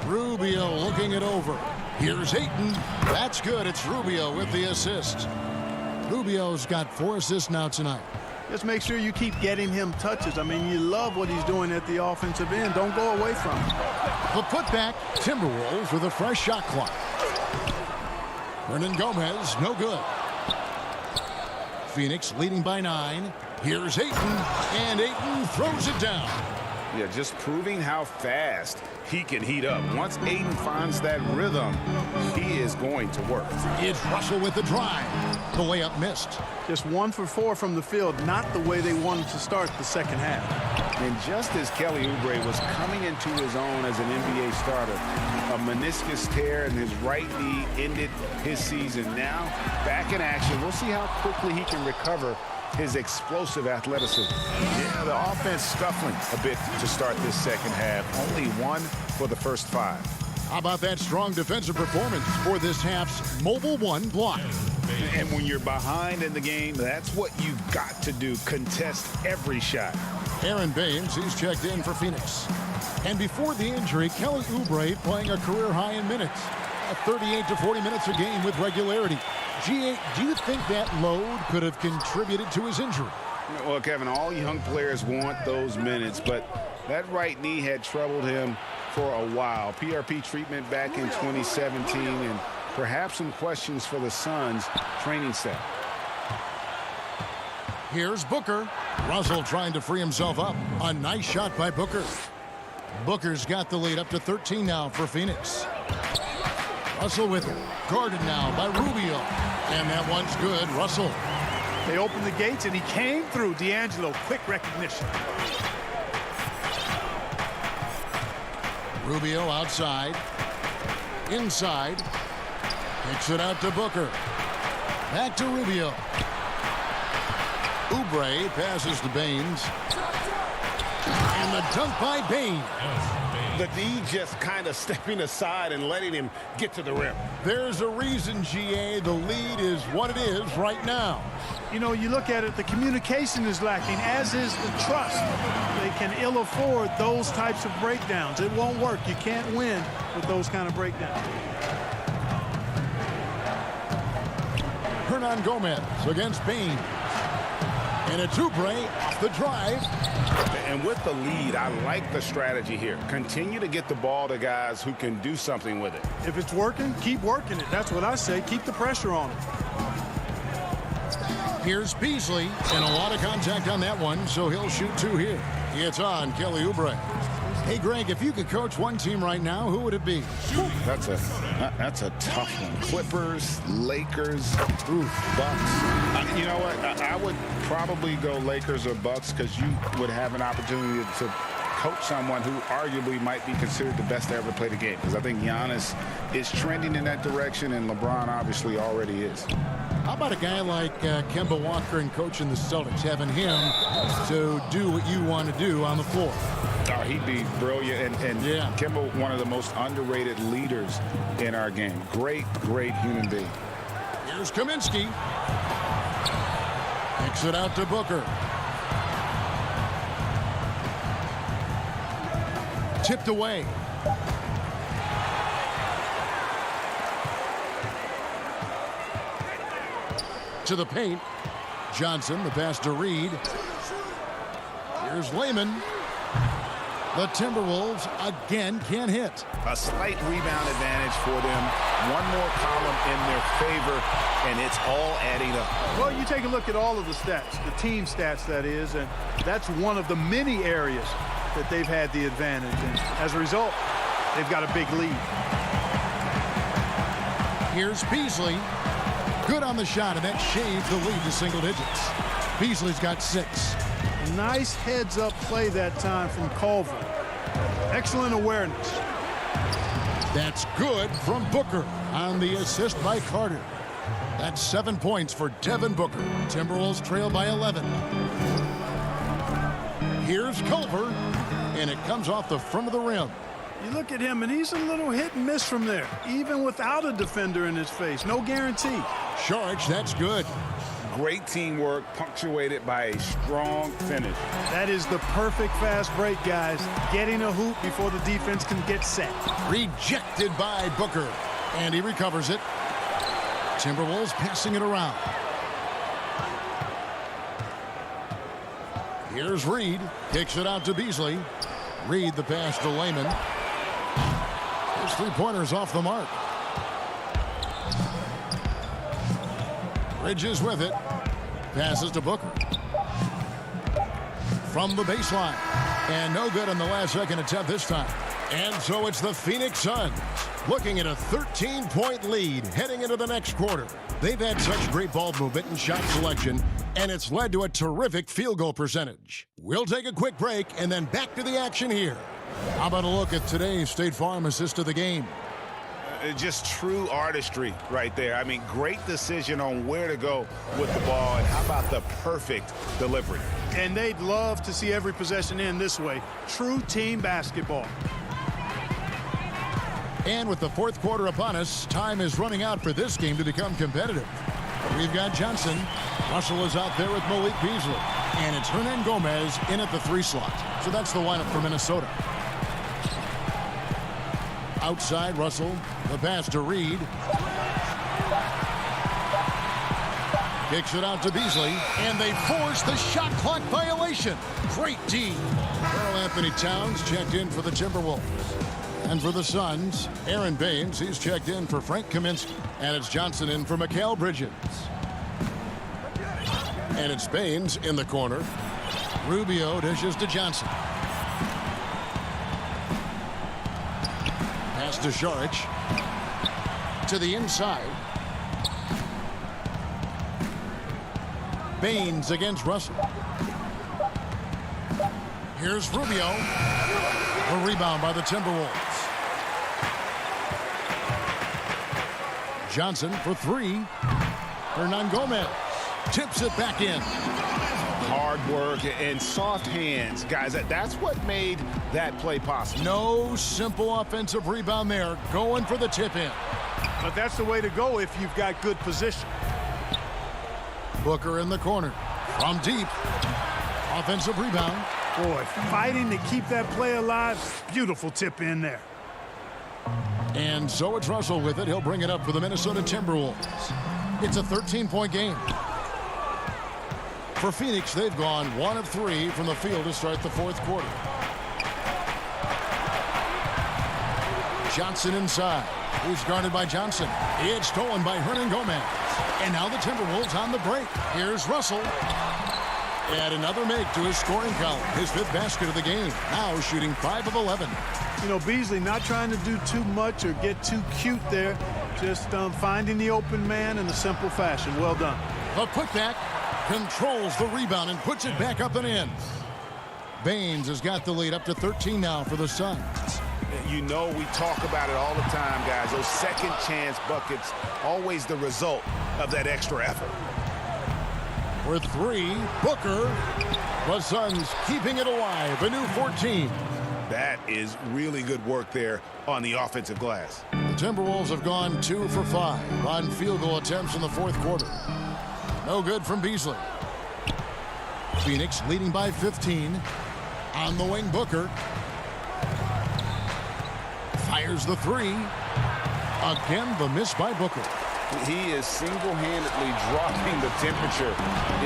S2: Rubio looking it over. Here's Ayton. That's good. It's Rubio with the assist. Rubio's got 4 assists now tonight.
S11: Just make sure you keep getting him touches. I mean, you love what he's doing at the offensive end. Don't go away from him.
S2: The putback, Timberwolves with a fresh shot clock. Hernan Gomez, no good. Phoenix leading by 9. Here's Ayton, and Ayton throws it down.
S5: Yeah, just proving how fast he can heat up. Once Ayton finds that rhythm, he is going to work.
S2: It's Russell with the drive. The layup missed.
S11: Just 1 for 4 from the field, not the way they wanted to start the second half.
S5: And just as Kelly Oubre was coming into his own as an NBA starter, a meniscus tear in his right knee ended his season. Now, back in action. We'll see how quickly he can recover his explosive athleticism. Yeah, the offense scuffling a bit to start this second half. Only 1 for the first 5.
S2: How about that strong defensive performance for this half's Mobile One block?
S5: And when you're behind in the game, that's what you've got to do. Contest every shot.
S2: Aaron Baines, he's checked in for Phoenix. And before the injury, Kelly Oubre playing a career high in minutes. 38 to 40 minutes a game with regularity. G8, do you think that load could have contributed to his injury?
S5: Well, Kevin, all young players want those minutes, but that right knee had troubled him for a while. PRP treatment back in 2017, and perhaps some questions for the Suns training staff.
S2: Here's Booker. Russell trying to free himself up. A nice shot by Booker. Booker's got the lead up to 13 now for Phoenix. Russell with it. Guarded now by Rubio. And that one's good. Russell.
S11: They opened the gates, and he came through. D'Angelo, quick recognition.
S2: Rubio outside. Inside. Kicks it out to Booker. Back to Rubio. Oubre passes to Baines. And the dunk by Baines.
S3: The D just kind of stepping aside and letting him get to the rim.
S2: There's a reason, GA. The lead is what it is right now.
S11: You know, you look at it, the communication is lacking, as is the trust. They can ill afford those types of breakdowns. It won't work. You can't win with those kind of breakdowns.
S2: Hernan Gomez against Baines. And it's Oubre off the drive.
S5: And with the lead, I like the strategy here. Continue to get the ball to guys who can do something with it.
S11: If it's working, keep working it. That's what I say. Keep the pressure on it.
S2: Here's Beasley, and a lot of contact on that one, so he'll shoot 2 here. It's on Kelly Oubre. Hey, Greg, if you could coach one team right now, who would it be?
S5: That's a tough one. Clippers, Lakers, Bucks. You know what? I would probably go Lakers or Bucks because you would have an opportunity to coach someone who arguably might be considered the best to ever play the game. Because I think Giannis is trending in that direction, and LeBron obviously already is.
S2: How about a guy like Kemba Walker and coaching the Celtics, having him to do what you want to do on the floor?
S5: Oh, he'd be brilliant. And yeah. Kemba, one of the most underrated leaders in our game. Great, great human being.
S2: Here's Kaminsky. Kicks it out to Booker. Tipped away. To the paint. Johnson, the pass to Reed. Here's Lehman. The Timberwolves again can't hit.
S5: A slight rebound advantage for them. One more column in their favor, and it's all adding up.
S11: Well, you take a look at all of the stats, the team stats, that is, and that's one of the many areas that they've had the advantage. And as a result, they've got a big lead.
S2: Here's Beasley. Good on the shot, and that shaves the lead to single digits. Beasley's got 6.
S11: Nice heads-up play that time from Culver. Excellent awareness.
S2: That's good from Booker on the assist by Carter. That's 7 points for Devin Booker. Timberwolves trail by 11. Here's Culver, and it comes off the front of the rim.
S11: You look at him, and he's a little hit and miss from there, even without a defender in his face. No guarantee.
S2: Sharge, that's good.
S5: Great teamwork, punctuated by a strong finish.
S11: That is the perfect fast break, guys. Getting a hoop before the defense can get set.
S2: Rejected by Booker, and he recovers it. Timberwolves passing it around. Here's Reed. Kicks it out to Beasley. Reed the pass to Lehman. His three-pointers off the mark. Bridges with it. Passes to Booker. From the baseline. And no good on the last second attempt this time. And so it's the Phoenix Suns looking at a 13-point lead heading into the next quarter. They've had such great ball movement and shot selection, and it's led to a terrific field goal percentage. We'll take a quick break and then back to the action here. How about a look at today's State Farm assist of the game?
S5: Just true artistry right there. I mean, great decision on where to go with the ball, and how about the perfect delivery?
S11: And they'd love to see every possession end this way. True team basketball.
S2: And with the fourth quarter upon us, time is running out for this game to become competitive. We've got Johnson. Russell is out there with Malik Beasley. And it's Hernan Gomez in at the 3 slot. So that's the lineup for Minnesota. Outside, Russell. The pass to Reed. Kicks it out to Beasley. And they force the shot clock violation. Great D. Karl Anthony Towns checked in for the Timberwolves. And for the Suns, Aaron Baines, he's checked in for Frank Kaminsky. And it's Johnson in for Mikal Bridges. And it's Baines in the corner. Rubio dishes to Johnson. Pass to Saric. To the inside. Baines against Russell. Here's Rubio. A rebound by the Timberwolves. Johnson for 3. Hernan Gomez tips it back in.
S5: Hard work and soft hands. Guys, that's what made that play possible.
S2: No simple offensive rebound there. Going for the tip in.
S11: But that's the way to go if you've got good position.
S2: Booker in the corner. From deep. Offensive rebound.
S11: Boy, fighting to keep that play alive. Beautiful tip in there.
S2: And so it's Russell with it. He'll bring it up for the Minnesota Timberwolves. It's a 13-point game. For Phoenix, they've gone 1 of 3 from the field to start the fourth quarter. Johnson inside. He's guarded by Johnson. It's stolen by Hernan Gomez. And now the Timberwolves on the break. Here's Russell. Add another make to his scoring column. His 5th basket of the game. Now shooting 5 of 11.
S11: You know, Beasley not trying to do too much or get too cute there. Just finding the open man in a simple fashion. Well done.
S2: The putback controls the rebound and puts it back up and in. Baines has got the lead up to 13 now for the Suns.
S5: You know, we talk about it all the time, guys. Those second chance buckets, always the result of that extra effort.
S2: For 3, Booker. The Suns keeping it alive. A new 14.
S5: That is really good work there on the offensive glass.
S2: The Timberwolves have gone 2 for 5 on field goal attempts in the fourth quarter. No good from Beasley. Phoenix leading by 15. On the wing, Booker. Fires the 3. Again, the miss by Booker.
S5: He is single-handedly dropping the temperature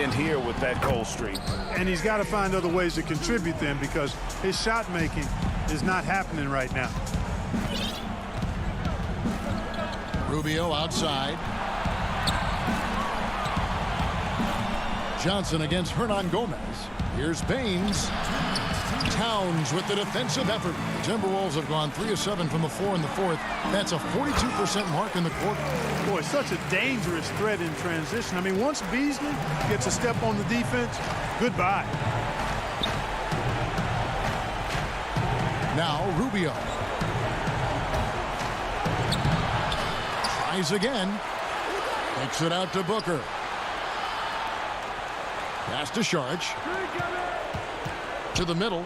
S5: in here with that cold streak.
S11: And he's got to find other ways to contribute then, because his shot making is not happening right now.
S2: Rubio outside. Johnson against Hernan Gomez. Here's Baines. Towns with the defensive effort. The Timberwolves have gone 3 of 7 from the floor in the fourth. That's a 42% mark in the quarter.
S11: Boy, such a dangerous threat in transition. I mean, once Beasley gets a step on the defense, goodbye.
S2: Now Rubio. Tries again. Takes it out to Booker. Pass to Sharch. To the middle.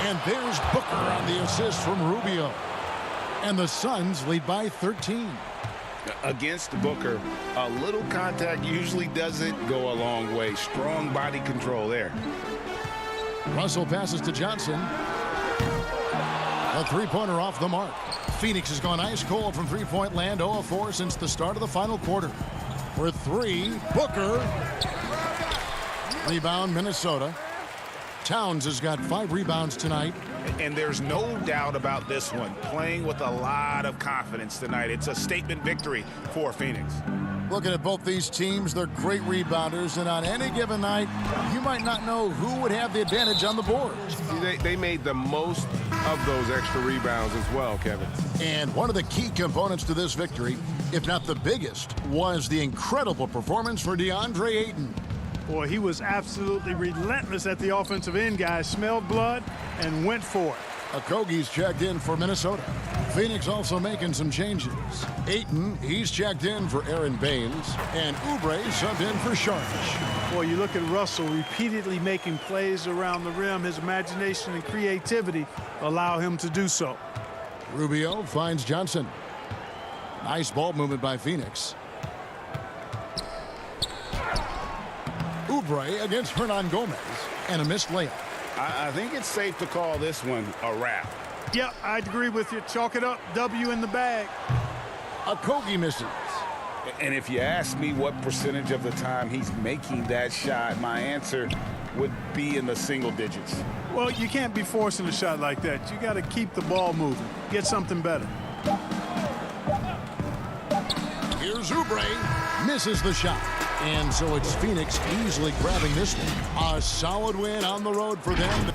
S2: And there's Booker on the assist from Rubio. And the Suns lead by 13.
S5: Against Booker, a little contact usually doesn't go a long way. Strong body control there.
S2: Russell passes to Johnson. A three-pointer off the mark. Phoenix has gone ice cold from three-point land, 0 of 4 since the start of the final quarter. For three, Booker. Rebound, Minnesota. Towns has got 5 rebounds tonight.
S5: And there's no doubt about this one. Playing with a lot of confidence tonight. It's a statement victory for Phoenix.
S2: Looking at both these teams, they're great rebounders, and on any given night, you might not know who would have the advantage on the board.
S3: They made the most of those extra rebounds as well, Kevin.
S2: And one of the key components to this victory, if not the biggest, was the incredible performance for DeAndre Ayton.
S11: Boy, he was absolutely relentless at the offensive end, guys. Smelled blood and went for it.
S2: Okogie's checked in for Minnesota. Phoenix also making some changes. Ayton, he's checked in for Aaron Baines. And Oubre subbed in for Sharch.
S11: Boy, you look at Russell repeatedly making plays around the rim. His imagination and creativity allow him to do so.
S2: Rubio finds Johnson. Nice ball movement by Phoenix. Oubre against Hernan Gomez. And a missed layup.
S5: I think it's safe to call this one a wrap.
S11: Yep, I'd agree with you. Chalk it up. W in the bag.
S2: Okogie misses.
S5: And if you ask me what percentage of the time he's making that shot, my answer would be in the single digits.
S11: Well, you can't be forcing a shot like that. You got to keep the ball moving. Get something better.
S2: Here's Oubre. Misses the shot. And so it's Phoenix easily grabbing this one. A solid win on the road for them.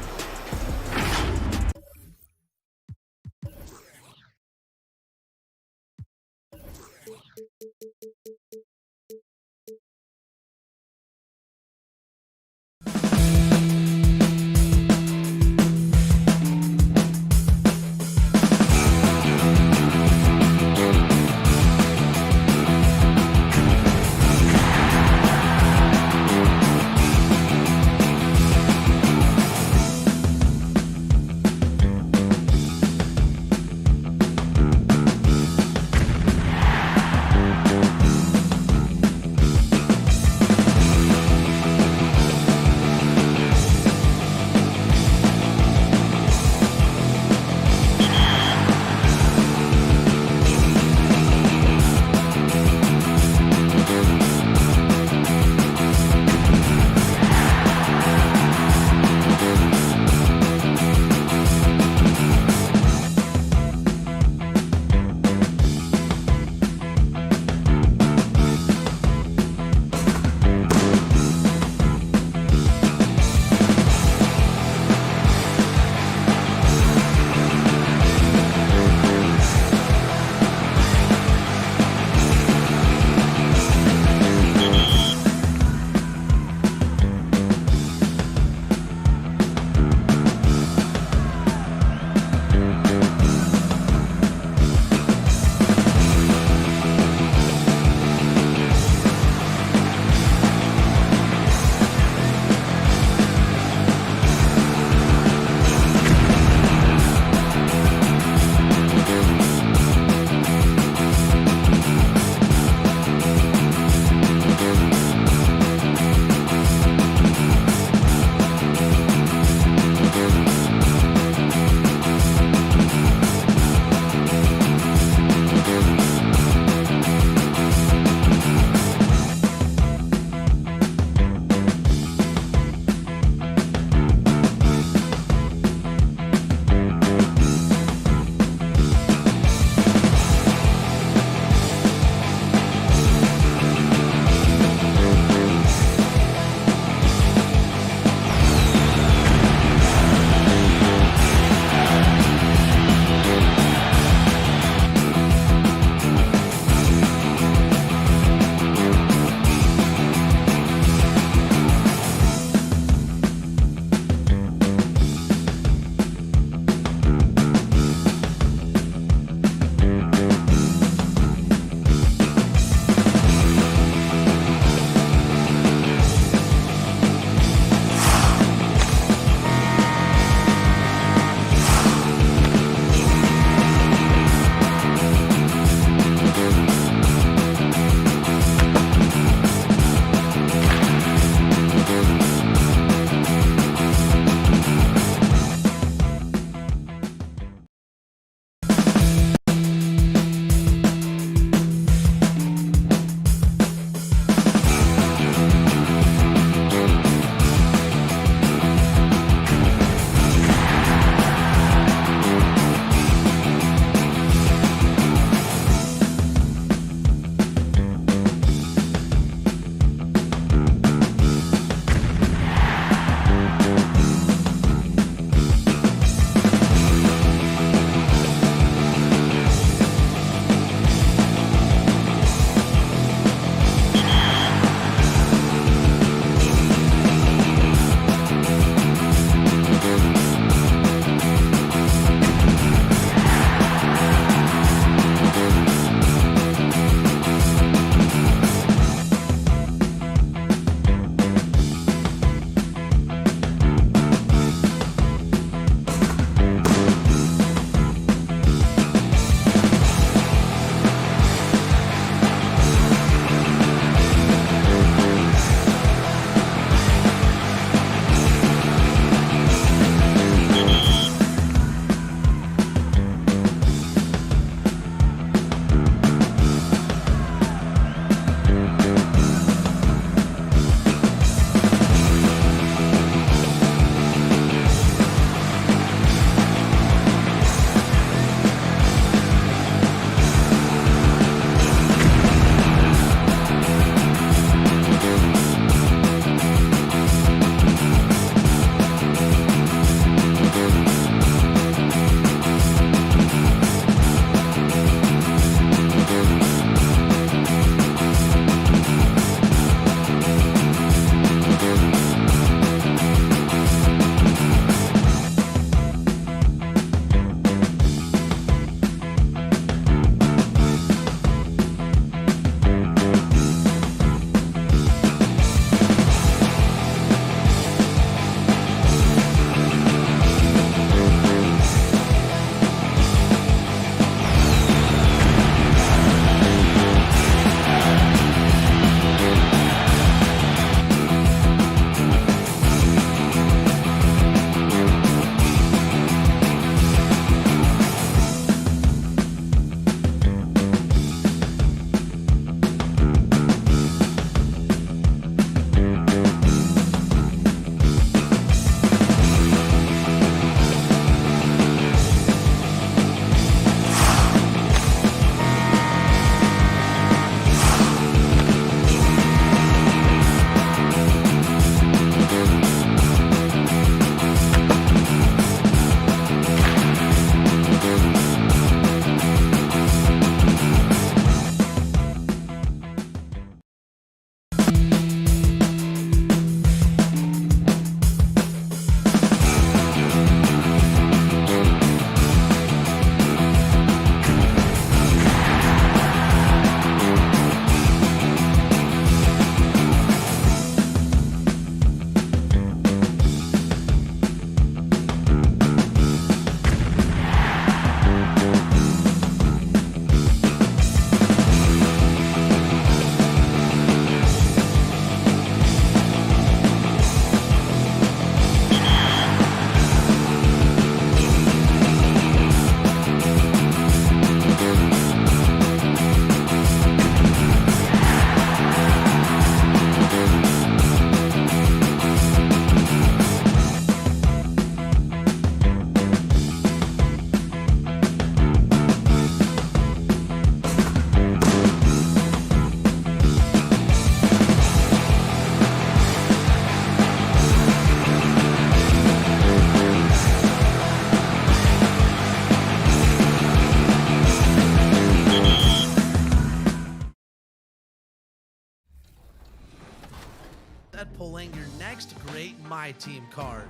S1: next great My Team card.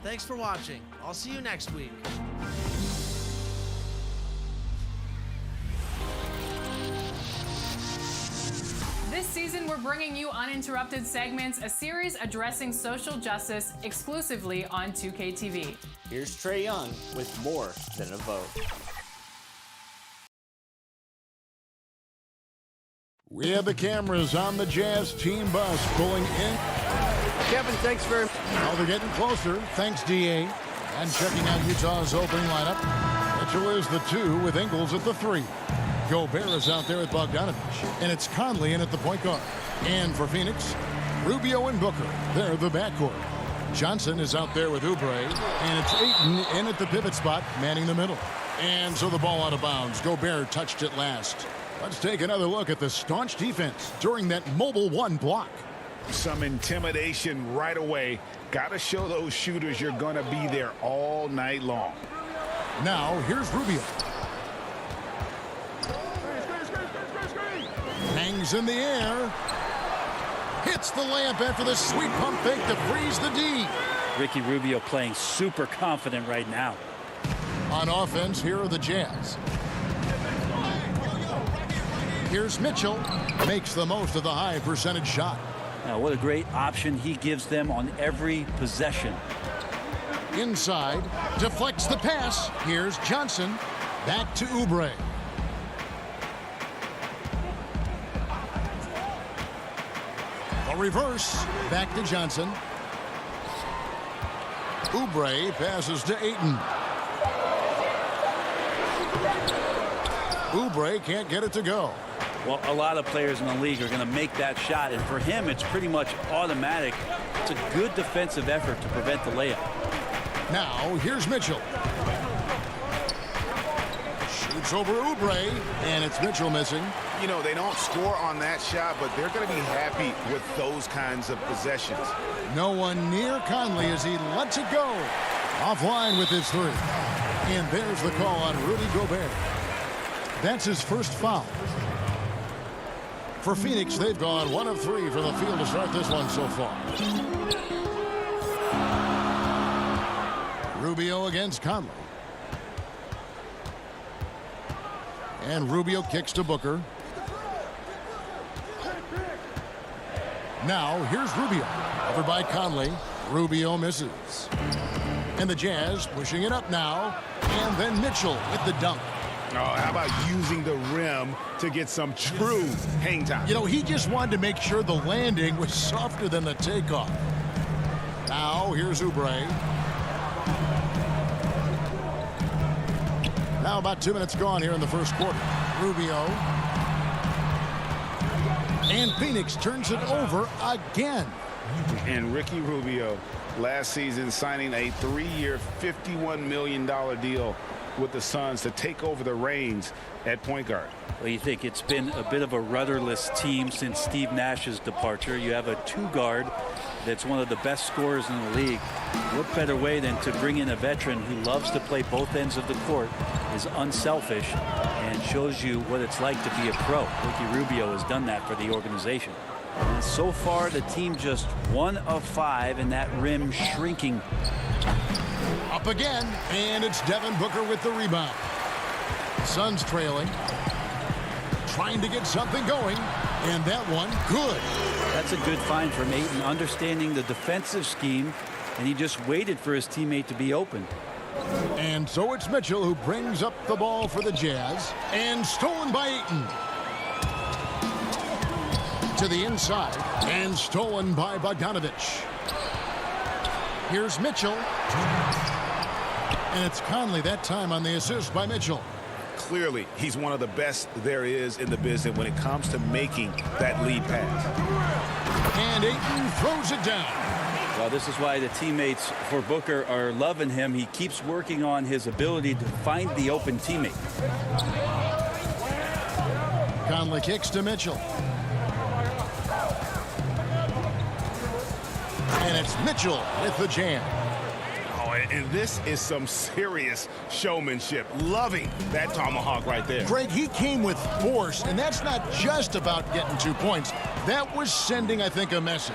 S1: Thanks for watching. I'll see you next week.
S12: This season, we're bringing you Uninterrupted Segments, a series addressing social justice exclusively on 2K TV.
S13: Here's Trae Young with More Than a Vote.
S2: We have the cameras on the Jazz team bus pulling in.
S7: Kevin, thanks very much.
S2: Now they're getting closer. Thanks, DA. And checking out Utah's opening lineup. Mitchell is the 2 with Ingles at the 3. Gobert is out there with Bogdanovich. And it's Conley in at the point guard. And for Phoenix, Rubio and Booker. They're the backcourt. Johnson is out there with Oubre. And it's Ayton in at the pivot spot, manning the middle. And so the ball out of bounds. Gobert touched it last. Let's take another look at the staunch defense during that mobile 1 block.
S5: Some intimidation right away. Got to show those shooters you're going to be there all night long.
S2: Now, here's Rubio. Hangs in the air. Hits the layup after the sweet pump fake to freeze the D.
S14: Ricky Rubio playing super confident right now.
S2: On offense, here are the Jazz. Here's Mitchell. Makes the most of the high percentage shot.
S14: Now, what a great option he gives them on every possession.
S2: Inside, deflects the pass. Here's Johnson. Back to Oubre. A reverse. Back to Johnson. Oubre passes to Ayton. Oubre can't get it to go.
S14: Well, a lot of players in the league are going to make that shot, and for him, it's pretty much automatic. It's a good defensive effort to prevent the layup.
S2: Now, here's Mitchell. Shoots over Oubre, and it's Mitchell missing.
S5: You know, they don't score on that shot, but they're going to be happy with those kinds of possessions.
S2: No one near Conley as he lets it go. Offline with his 3. And there's the call on Rudy Gobert. That's his first foul. For Phoenix, they've gone 1 of 3 from the field to start this one so far. Rubio against Conley. And Rubio kicks to Booker. Now, here's Rubio. Over by Conley. Rubio misses. And the Jazz pushing it up now. And then Mitchell with the dunk.
S5: Oh, how about using the rim to get some true hang time?
S2: You know, he just wanted to make sure the landing was softer than the takeoff. Now, here's Oubre. Now about 2 minutes gone here in the first quarter. Rubio. And Phoenix turns it over again.
S5: And Ricky Rubio, last season signing a 3-year, $51 million deal with the Suns to take over the reins at point guard.
S14: Well, you think it's been a bit of a rudderless team since Steve Nash's departure. You have a 2-guard that's one of the best scorers in the league. What better way than to bring in a veteran who loves to play both ends of the court, is unselfish, and shows you what it's like to be a pro. Ricky Rubio has done that for the organization. And so far, the team just 1 of 5, and that rim shrinking.
S2: Up again, and it's Devin Booker with the rebound. Suns trailing. Trying to get something going, and that one, good.
S14: That's a good find from Ayton, understanding the defensive scheme, and he just waited for his teammate to be open.
S2: And so it's Mitchell who brings up the ball for the Jazz, and stolen by Ayton. To the inside, and stolen by Bogdanovich. Here's Mitchell. And it's Conley that time on the assist by Mitchell.
S5: Clearly, he's one of the best there is in the business when it comes to making that lead pass.
S2: And Ayton throws it down.
S14: Well, this is why the teammates for Booker are loving him. He keeps working on his ability to find the open teammate.
S2: Conley kicks to Mitchell. And it's Mitchell with the jam.
S5: Oh, and this is some serious showmanship. Loving that tomahawk right there.
S2: Greg, he came with force, and that's not just about getting 2 points. That was sending, I think, a message.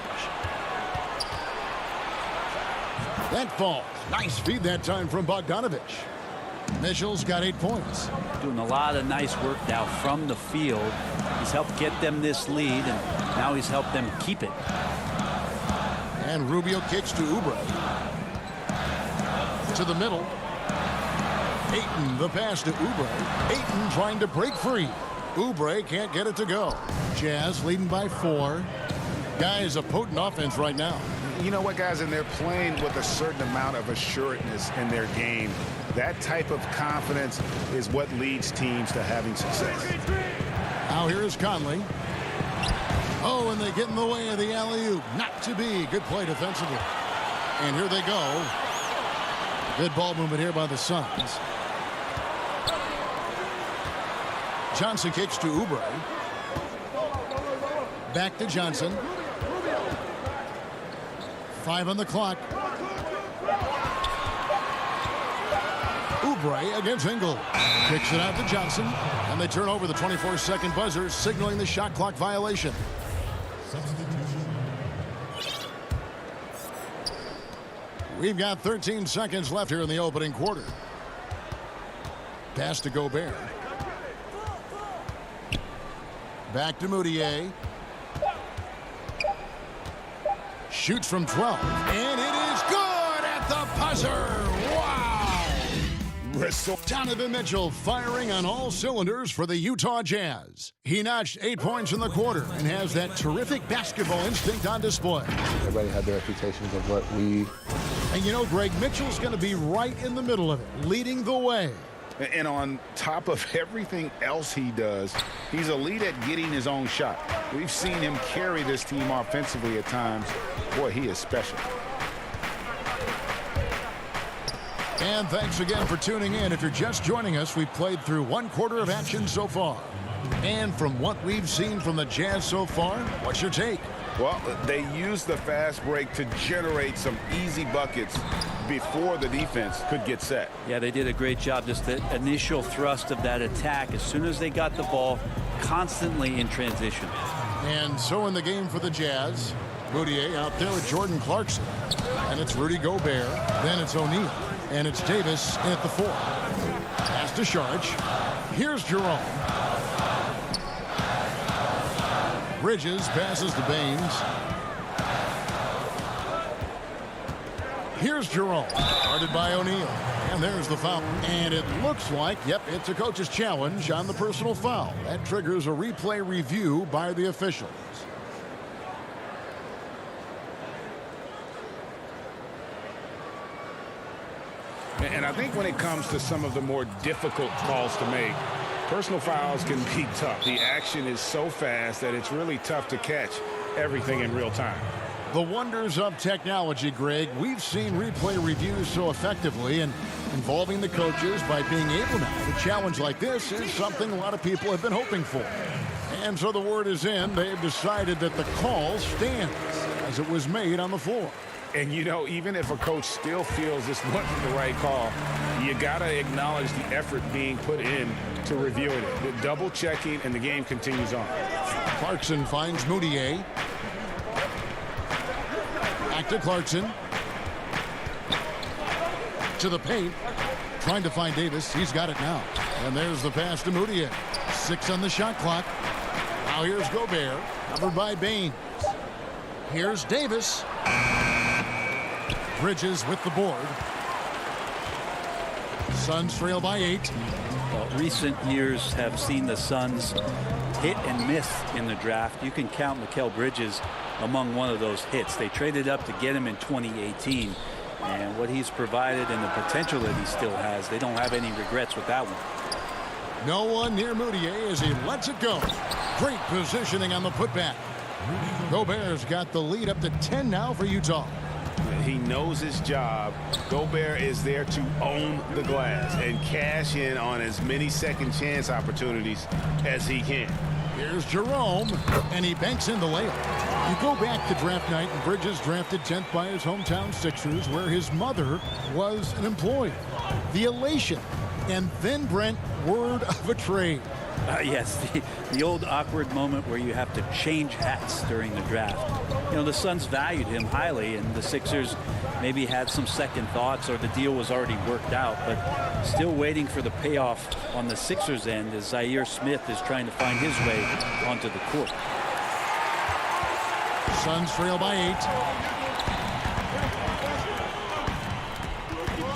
S2: That falls. Nice feed that time from Bogdanovich. Mitchell's got 8 points.
S14: Doing a lot of nice work now from the field. He's helped get them this lead, and now he's helped them keep it.
S2: And Rubio kicks to Oubre. To the middle. Ayton, the pass to Oubre. Ayton trying to break free. Oubre can't get it to go. Jazz leading by 4. Guys, a potent offense right now.
S5: You know what, guys, and they're playing with a certain amount of assuredness in their game. That type of confidence is what leads teams to having success.
S2: Now here is Conley. Oh, and they get in the way of the alley-oop. Not to be. Good play defensively. And here they go. Good ball movement here by the Suns. Johnson kicks to Oubre. Back to Johnson. 5 on the clock. Oubre against Engel. Kicks it out to Johnson. And they turn over the 24-second buzzer, signaling the shot clock violation. We've got 13 seconds left here in the opening quarter. Pass to Gobert. Back to Moutier. Shoots from 12. And it is good at the buzzer. Wow. Donovan Mitchell firing on all cylinders for the Utah Jazz. He notched 8 points in the quarter and has that terrific basketball instinct on display.
S15: Everybody had their reputations of what we...
S2: And you know, Greg, Mitchell's going to be right in the middle of it, leading the way.
S5: And on top of everything else he does, he's elite at getting his own shot. We've seen him carry this team offensively at times. Boy, he is special.
S2: And thanks again for tuning in. If you're just joining us, we've played through 1 quarter of action so far. And from what we've seen from the Jazz so far, what's your take?
S5: Well, they used the fast break to generate some easy buckets before the defense could get set.
S14: Yeah, they did a great job. Just the initial thrust of that attack, as soon as they got the ball, constantly in transition.
S2: And so in the game for the Jazz, Moutier out there with Jordan Clarkson. And it's Rudy Gobert. Then it's O'Neal. And it's Davis at the 4. Pass to Sharge. Here's Jerome. Bridges passes to Baines. Here's Jerome. Guarded by O'Neal. And there's the foul. And it looks like, yep, it's a coach's challenge on the personal foul. That triggers a replay review by the officials.
S5: And I think when it comes to some of the more difficult calls to make, personal fouls can be tough. The action is so fast that it's really tough to catch everything in real time.
S2: The wonders of technology, Greg. We've seen replay reviews so effectively, and involving the coaches by being able now to challenge like this is something a lot of people have been hoping for. And so the word is in. They've decided that the call stands as it was made on the floor.
S5: And, you know, even if a coach still feels this wasn't the right call, you got to acknowledge the effort being put in to reviewing it. The double checking, and the game continues on.
S2: Clarkson finds Moutier. Back to Clarkson. To the paint. Trying to find Davis. He's got it now. And there's the pass to Moutier. 6 on the shot clock. Now here's Gobert. Covered by Baines. Here's Davis. Bridges with the board. Suns trail by 8.
S14: Well, recent years have seen the Suns hit and miss in the draft. You can count Mikal Bridges among one of those hits. They traded up to get him in 2018. And what he's provided and the potential that he still has, they don't have any regrets with that one.
S2: No one near Moutier as he lets it go. Great positioning on the putback. Gobert's got the lead up to 10 now for Utah.
S5: He knows his job. Gobert is there to own the glass and cash in on as many second chance opportunities as he can.
S2: Here's Jerome, and he banks in the layup. You go back to draft night, and Bridges drafted 10th by his hometown Sixers, where his mother was an employee. The elation. And then, Brent, word of a trade.
S14: Yes, the old awkward moment where you have to change hats during the draft. You know, the Suns valued him highly, and the Sixers maybe had some second thoughts or the deal was already worked out, but still waiting for the payoff on the Sixers end as Zaire Smith is trying to find his way onto the court.
S2: Suns trail by 8.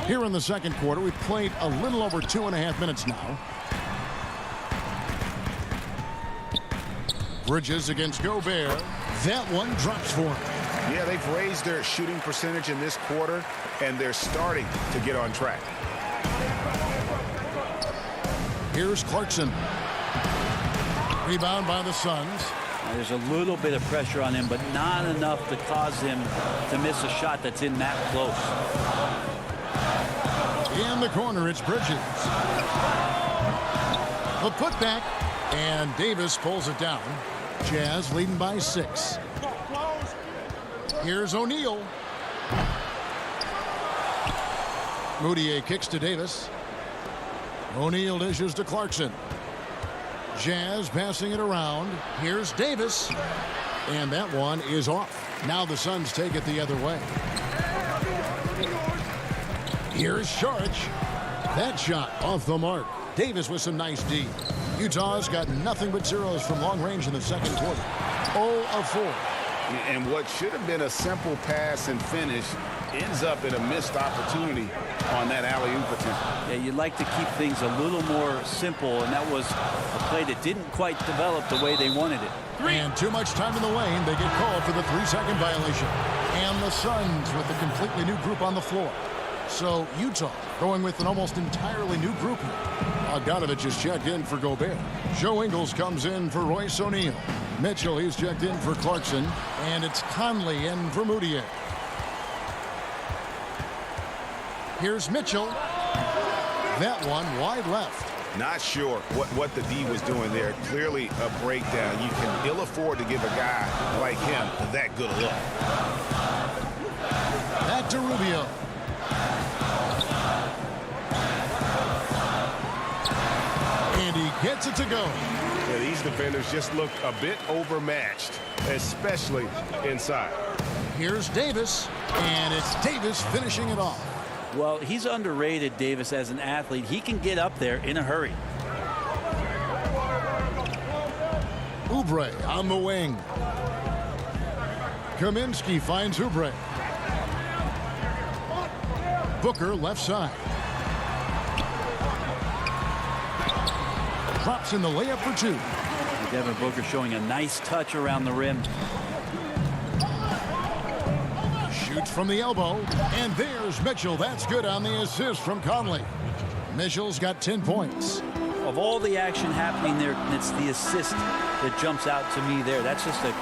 S2: Here in the second quarter, we've played a little over 2.5 minutes now. Bridges against Gobert. That one drops for him.
S5: Yeah, they've raised their shooting percentage in this quarter, and they're starting to get on track.
S2: Here's Clarkson. Rebound by the Suns.
S14: There's a little bit of pressure on him, but not enough to cause him to miss a shot that's in that close.
S2: In the corner, it's Bridges. A putback, and Davis pulls it down. Jazz leading by 6. Here's O'Neal. Moutier kicks to Davis. O'Neal dishes to Clarkson. Jazz passing it around. Here's Davis. And that one is off. Now the Suns take it the other way. Here's Saric. That shot off the mark. Davis with some nice D. Utah's got nothing but zeros from long range in the second quarter. 0 of 4.
S5: And what should have been a simple pass and finish ends up in a missed opportunity on that alley-oop attempt.
S14: Yeah, you'd like to keep things a little more simple, and that was a play that didn't quite develop the way they wanted it.
S2: And too much time in the lane. They get called for the 3-second violation. And the Suns with a completely new group on the floor. So Utah going with an almost entirely new group here. Bogdanovich is checked in for Gobert. Joe Ingles comes in for Royce O'Neal. Mitchell, he's checked in for Clarkson. And it's Conley in for Moutier. Here's Mitchell. That one wide left.
S5: Not sure what the D was doing there. Clearly a breakdown. You can ill afford to give a guy like him that good a look.
S2: Back to Rubio. And he gets it to go.
S3: Yeah, these defenders just look a bit overmatched, especially inside.
S2: Here's Davis, and it's Davis finishing it off.
S14: Well, he's underrated, Davis, as an athlete. He can get up there in a hurry.
S2: Oubre on the wing. Kaminsky finds Oubre. Booker left side. Drops in the layup for 2.
S14: Devin Booker showing a nice touch around the rim.
S2: Shoots from the elbow, and there's Mitchell. That's good on the assist from Conley. Mitchell's got 10 points.
S14: Of all the action happening there, it's the assist that jumps out to me there. That's just a...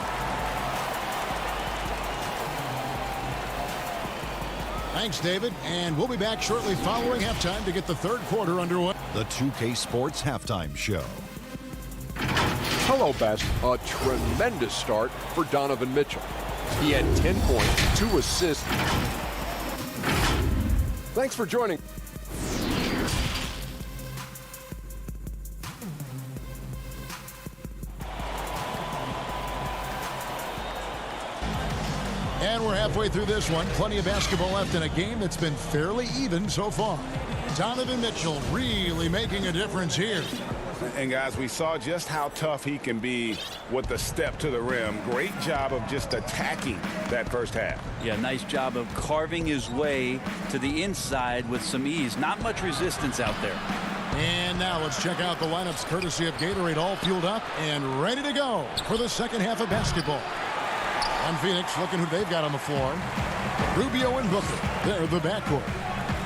S2: Thanks, David, and we'll be back shortly following halftime to get the third quarter underway.
S8: The 2K Sports Halftime Show.
S9: Hello, Best. A tremendous start for Donovan Mitchell. He had 10 points, 2 assists. Thanks for joining.
S2: And we're halfway through this one. Plenty of basketball left in a game that's been fairly even so far. Donovan Mitchell really making a difference here.
S5: And guys, we saw just how tough he can be with the step to the rim. Great job of just attacking that first half.
S14: Yeah, nice job of carving his way to the inside with some ease. Not much resistance out there.
S2: And now let's check out the lineups courtesy of Gatorade, all fueled up and ready to go for the second half of basketball. On Phoenix, looking who they've got on the floor. Rubio and Booker, they're the backcourt.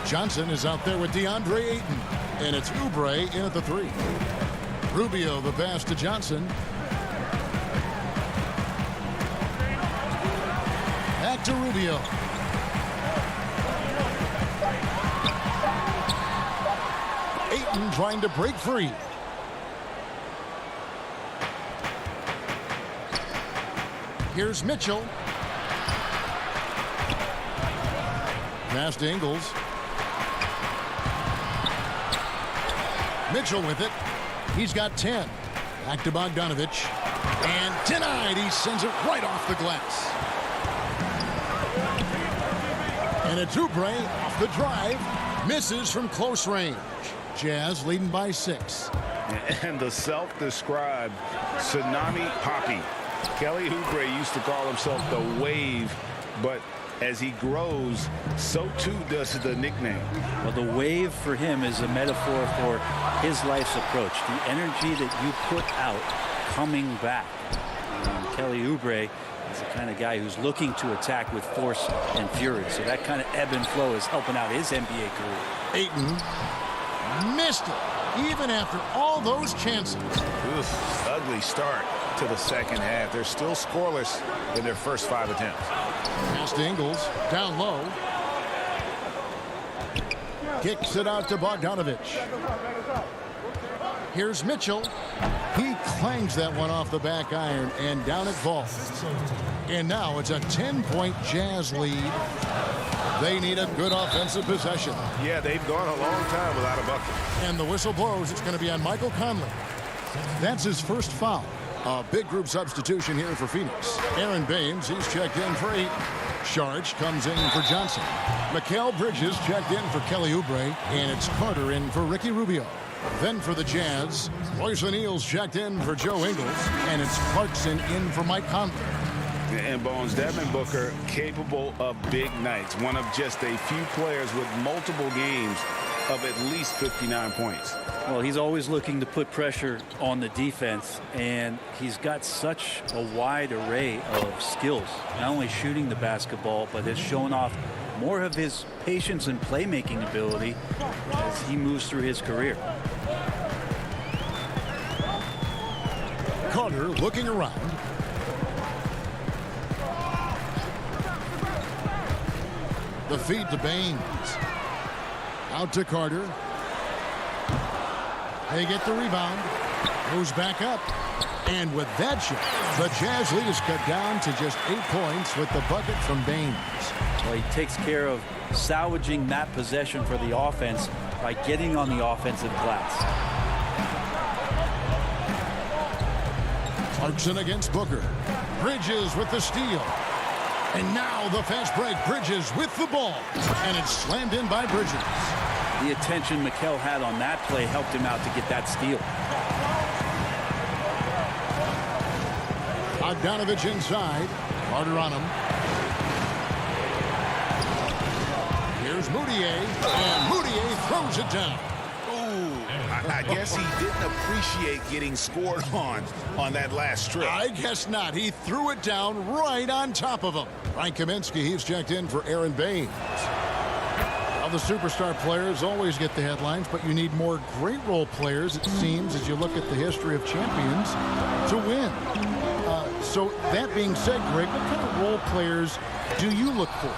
S2: Johnson is out there with DeAndre Ayton, and it's Oubre in at the 3. Rubio the pass to Johnson. Back to Rubio. Ayton trying to break free. Here's Mitchell. Pass to Ingles. Mitchell with it. He's got 10. Back to Bogdanovich. And denied. He sends it right off the glass. And it's Oubre off the drive. Misses from close range. Jazz leading by 6.
S5: And the self-described Tsunami Poppy. Kelly Oubre used to call himself the Wave, but as he grows, so too does the nickname.
S14: Well, the wave for him is a metaphor for his life's approach. The energy that you put out coming back. And Kelly Oubre is the kind of guy who's looking to attack with force and fury. So that kind of ebb and flow is helping out his NBA career.
S2: Ayton missed it, even after all those chances.
S5: Oof, ugly start to the second half. They're still scoreless in their first 5 attempts.
S2: Pass to Ingles, down low. Kicks it out to Bogdanovich. Here's Mitchell. He clangs that one off the back iron, and down it falls. And now it's a 10-point Jazz lead. They need a good offensive possession.
S3: Yeah, they've gone a long time without a bucket.
S2: And the whistle blows. It's going to be on Michael Conley. That's his first foul. A big group substitution here for Phoenix. Aaron Baines, he's checked in for 8. Sharch comes in for Johnson. Mikal Bridges checked in for Kelly Oubre. And it's Carter in for Ricky Rubio. Then for the Jazz, Royce O'Neal's checked in for Joe Ingles. And it's Clarkson in for Mike Conley.
S5: And Bones, Devin Booker capable of big nights. One of just a few players with multiple games of at least 59 points.
S14: Well, he's always looking to put pressure on the defense, and he's got such a wide array of skills. Not only shooting the basketball, but has shown off more of his patience and playmaking ability as he moves through his career.
S2: Carter looking around. The feed to Baines. Out to Carter. They get the rebound. Moves back up. And with that shot, the Jazz lead is cut down to just 8 points with the bucket from Baines.
S14: Well, he takes care of salvaging that possession for the offense by getting on the offensive glass.
S2: Clarkson against Booker. Bridges with the steal. And now the fast break. Bridges with the ball. And it's slammed in by Bridges.
S14: The attention Mikal had on that play helped him out to get that steal.
S2: Bogdanovich inside. Carter on him. Here's Moutier. And Moutier throws it down.
S5: I guess he didn't appreciate getting scored on that last strip.
S2: I guess not. He threw it down right on top of him. Frank Kaminsky, he's checked in for Aaron Baines. Well, the superstar players always get the headlines, but you need more great role players, it seems, as you look at the history of champions, to win. So that being said, Greg, what kind of role players do you look for?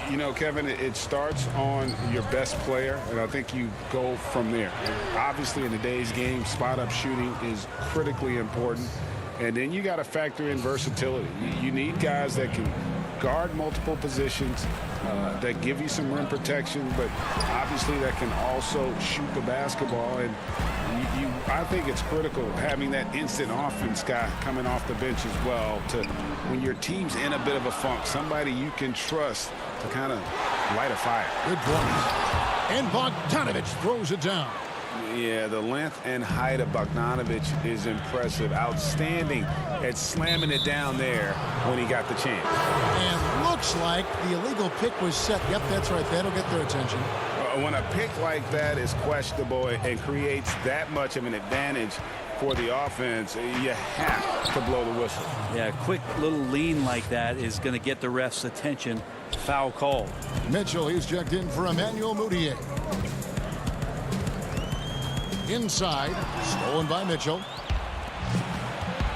S5: You know, Kevin, it starts on your best player, and I think you go from there. Obviously, in today's game, spot-up shooting is critically important. And then you got to factor in versatility. You need guys that can guard multiple positions, that give you some rim protection, but obviously that can also shoot the basketball. And I think it's critical having that instant offense guy coming off the bench as well to when your team's in a bit of a funk, somebody you can trust to kind of light a fire.
S2: Good point. And Bogdanovich throws it down.
S5: Yeah, the length and height of Bogdanovich is impressive. Outstanding at slamming it down there when he got the chance.
S2: And looks like the illegal pick was set. Yep, that's right. That'll get their attention.
S5: When a pick like that is questionable and creates that much of an advantage for the offense, you have to blow the whistle.
S14: Yeah, a quick little lean like that is going to get the ref's attention. Foul call.
S2: Mitchell, he's checked in for Emmanuel Moutier. Inside, stolen by Mitchell.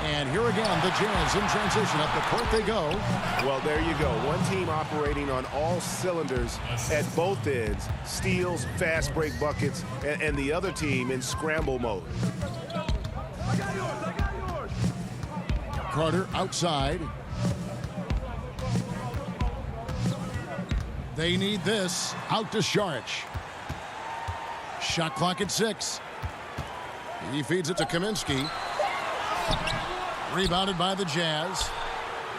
S2: And here again, the Jazz in transition. Up the court they go.
S3: Well, there you go. One team operating on all cylinders at both ends. Steals, fast break buckets, and the other team in scramble mode.
S2: Carter outside. They need this. Out to Saric. Shot clock at 6. He feeds it to Kaminsky. Rebounded by the Jazz.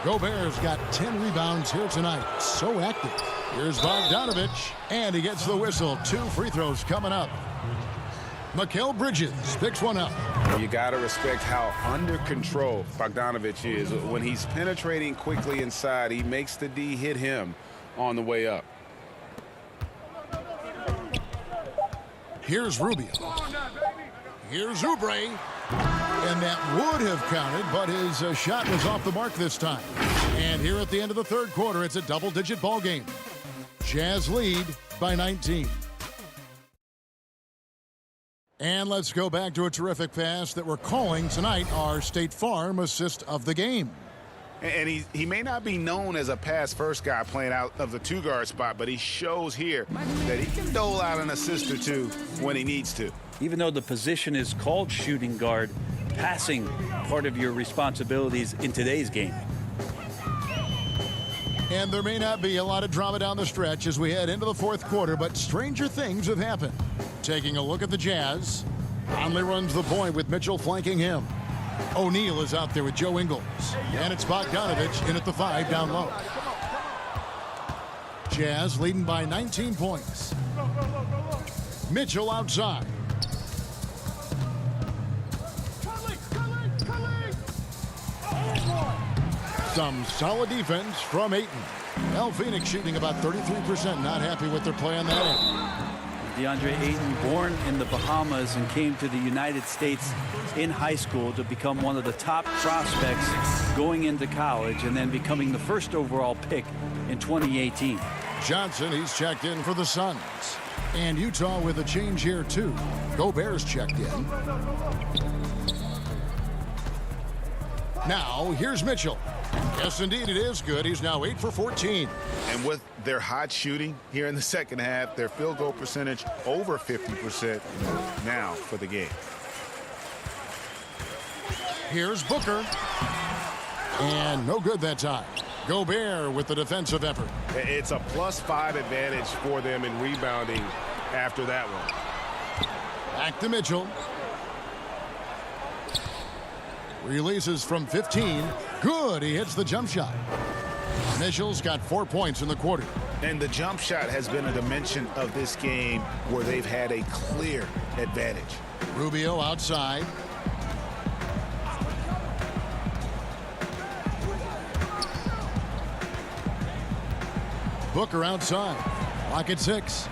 S2: Gobert's got 10 rebounds here tonight. So active. Here's Bogdanovich, and he gets the whistle. 2 free throws coming up. Mikal Bridges picks one up.
S5: You got to respect how under control Bogdanovich is. When he's penetrating quickly inside, he makes the D hit him on the way up.
S2: Here's Rubio. Here's Oubre. And that would have counted, but his shot was off the mark this time. And here at the end of the third quarter, it's a double-digit ball game. Jazz lead by 19. And let's go back to a terrific pass that we're calling tonight our State Farm assist of the game.
S5: And he may not be known as a pass-first guy playing out of the 2-guard spot, but he shows here that he can dole out an assist or two when he needs to.
S14: Even though the position is called shooting guard, passing part of your responsibilities in today's game.
S2: And there may not be a lot of drama down the stretch as we head into the fourth quarter, but stranger things have happened. Taking a look at the Jazz, Conley runs the point with Mitchell flanking him. O'Neal is out there with Joe Ingles. And it's Bogdanovich in at the 5 down low. Jazz leading by 19 points. Mitchell outside. Some solid defense from Ayton. Well, Phoenix shooting about 33%. Not happy with their play on that end.
S14: DeAndre Ayton, born in the Bahamas and came to the United States in high school to become one of the top prospects going into college and then becoming the first overall pick in 2018.
S2: Johnson, he's checked in for the Suns. And Utah with a change here, too. Gobert's checked in. Now, here's Mitchell. Yes, indeed, it is good. He's now 8 for 14.
S5: And with their hot shooting here in the second half, their field goal percentage over 50% now for the game.
S2: Here's Booker. And no good that time. Gobert with the defensive effort.
S3: It's a +5 advantage for them in rebounding after that one.
S2: Back to Mitchell. Releases from 15. Good. He hits the jump shot. Mitchell's got 4 points in the quarter.
S5: And the jump shot has been a dimension of this game where they've had a clear advantage.
S2: Rubio outside. Booker outside. Lock at 6.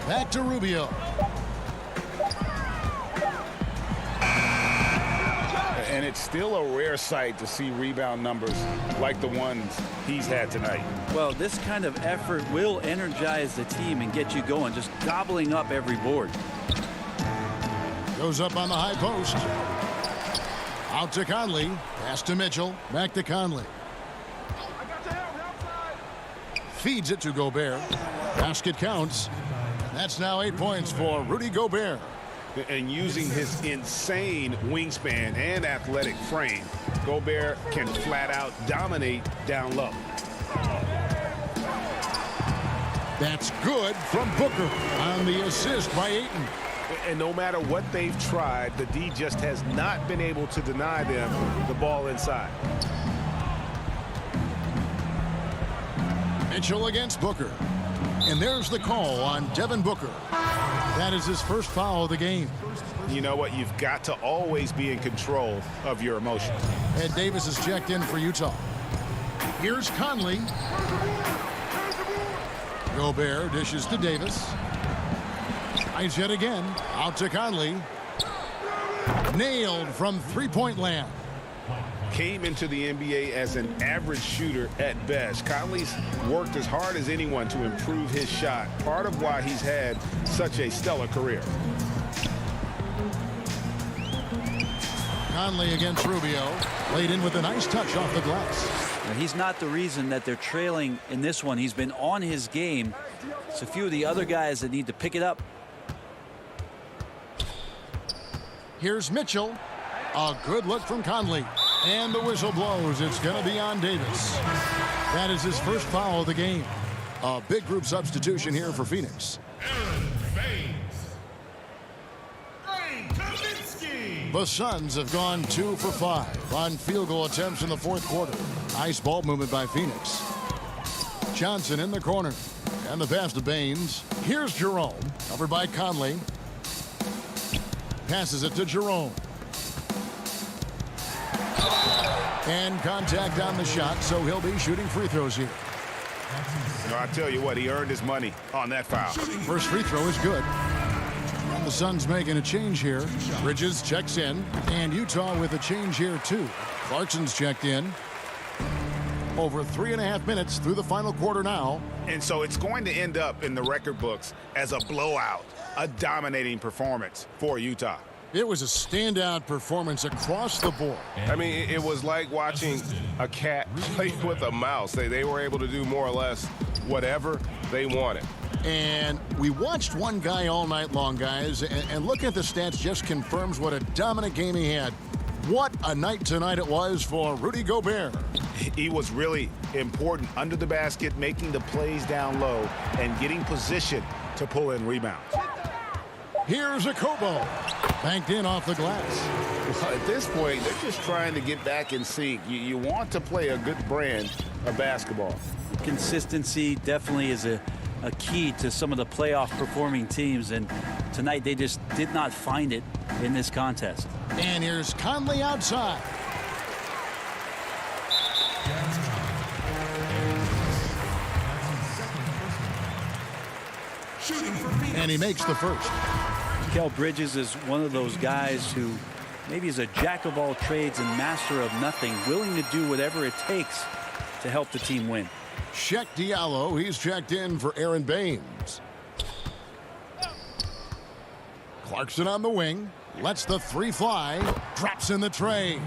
S2: Back to Rubio.
S5: And it's still a rare sight to see rebound numbers like the ones he's had tonight.
S14: Well, this kind of effort will energize the team and get you going, just gobbling up every board.
S2: Goes up on the high post. Out to Conley. Pass to Mitchell. Back to Conley. Feeds it to Gobert. Basket counts. That's now 8 points for Rudy Gobert.
S5: And using his insane wingspan and athletic frame, Gobert can flat out dominate down low.
S2: That's good from Booker on the assist by Ayton.
S3: And no matter what they've tried, the D just has not been able to deny them the ball inside.
S2: Mitchell against Booker. And there's the call on Devin Booker. That is his first foul of the game.
S5: You know what? You've got to always be in control of your emotions.
S2: Ed Davis is checked in for Utah. Here's Conley. Gobert dishes to Davis. Nice hit again. Out to Conley. Nailed from three-point land.
S5: Came into the NBA as an average shooter at best. Conley's worked as hard as anyone to improve his shot. Part of why he's had such a stellar career.
S2: Conley against Rubio. Laid in with a nice touch off the glass.
S14: Now, he's not the reason that they're trailing in this one. He's been on his game. It's a few of the other guys that need to pick it up.
S2: Here's Mitchell. A good look from Conley. And the whistle blows. It's going to be on Davis. That is his first foul of the game. A big group substitution here for Phoenix. The Suns have gone 2 for 5 on field goal attempts in the fourth quarter. Nice ball movement by Phoenix. Johnson in the corner. And the pass to Baines. Here's Jerome. Covered by Conley. Passes it to Jerome. And contact on the shot, so he'll be shooting free throws here.
S5: I tell you what, he earned his money on that foul.
S2: First free throw is good. And the Suns making a change here. Bridges checks in. And Utah with a change here, too. Clarkson's checked in. Over 3.5 minutes through the final quarter now.
S5: And so it's going to end up in the record books as a blowout, a dominating performance for Utah.
S2: It was a standout performance across the board.
S3: I mean, it was like watching a cat play with a mouse. They were able to do more or less whatever they wanted.
S2: And we watched one guy all night long, guys, and looking at the stats just confirms what a dominant game he had. What a night tonight it was for Rudy Gobert.
S5: He was really important under the basket, making the plays down low and getting position to pull in rebounds.
S2: Here's a Kobo. Banked in off the glass.
S5: Well, at this point, they're just trying to get back in sync. You want to play a good brand of basketball.
S14: Consistency definitely is a key to some of the playoff performing teams, and tonight they just did not find it in this contest.
S2: And here's Conley outside. And he makes the first.
S14: Mikal Bridges is one of those guys who maybe is a jack of all trades and master of nothing, willing to do whatever it takes to help the team win.
S2: Check Diallo. He's checked in for Aaron Baines. Clarkson on the wing. Lets the three fly. Drops in the tray.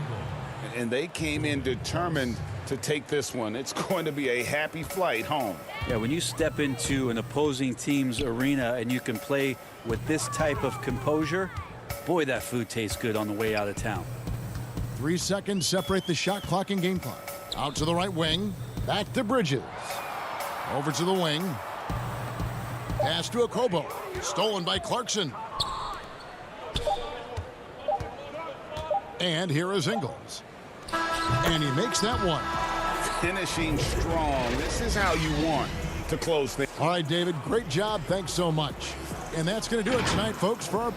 S5: And they came in determined to take this one. It's going to be a happy flight home.
S14: Yeah, when you step into an opposing team's arena and you can play with this type of composure, boy, that food tastes good on the way out of town.
S2: 3 seconds separate the shot clock and game clock. Out to the right wing. Back to Bridges. Over to the wing. Pass to Okobo. Stolen by Clarkson. And here is Ingles. And he makes that one.
S5: Finishing strong. This is how you want to close things.
S2: All right, David, great job. Thanks so much. And that's going to do it tonight, folks, for our...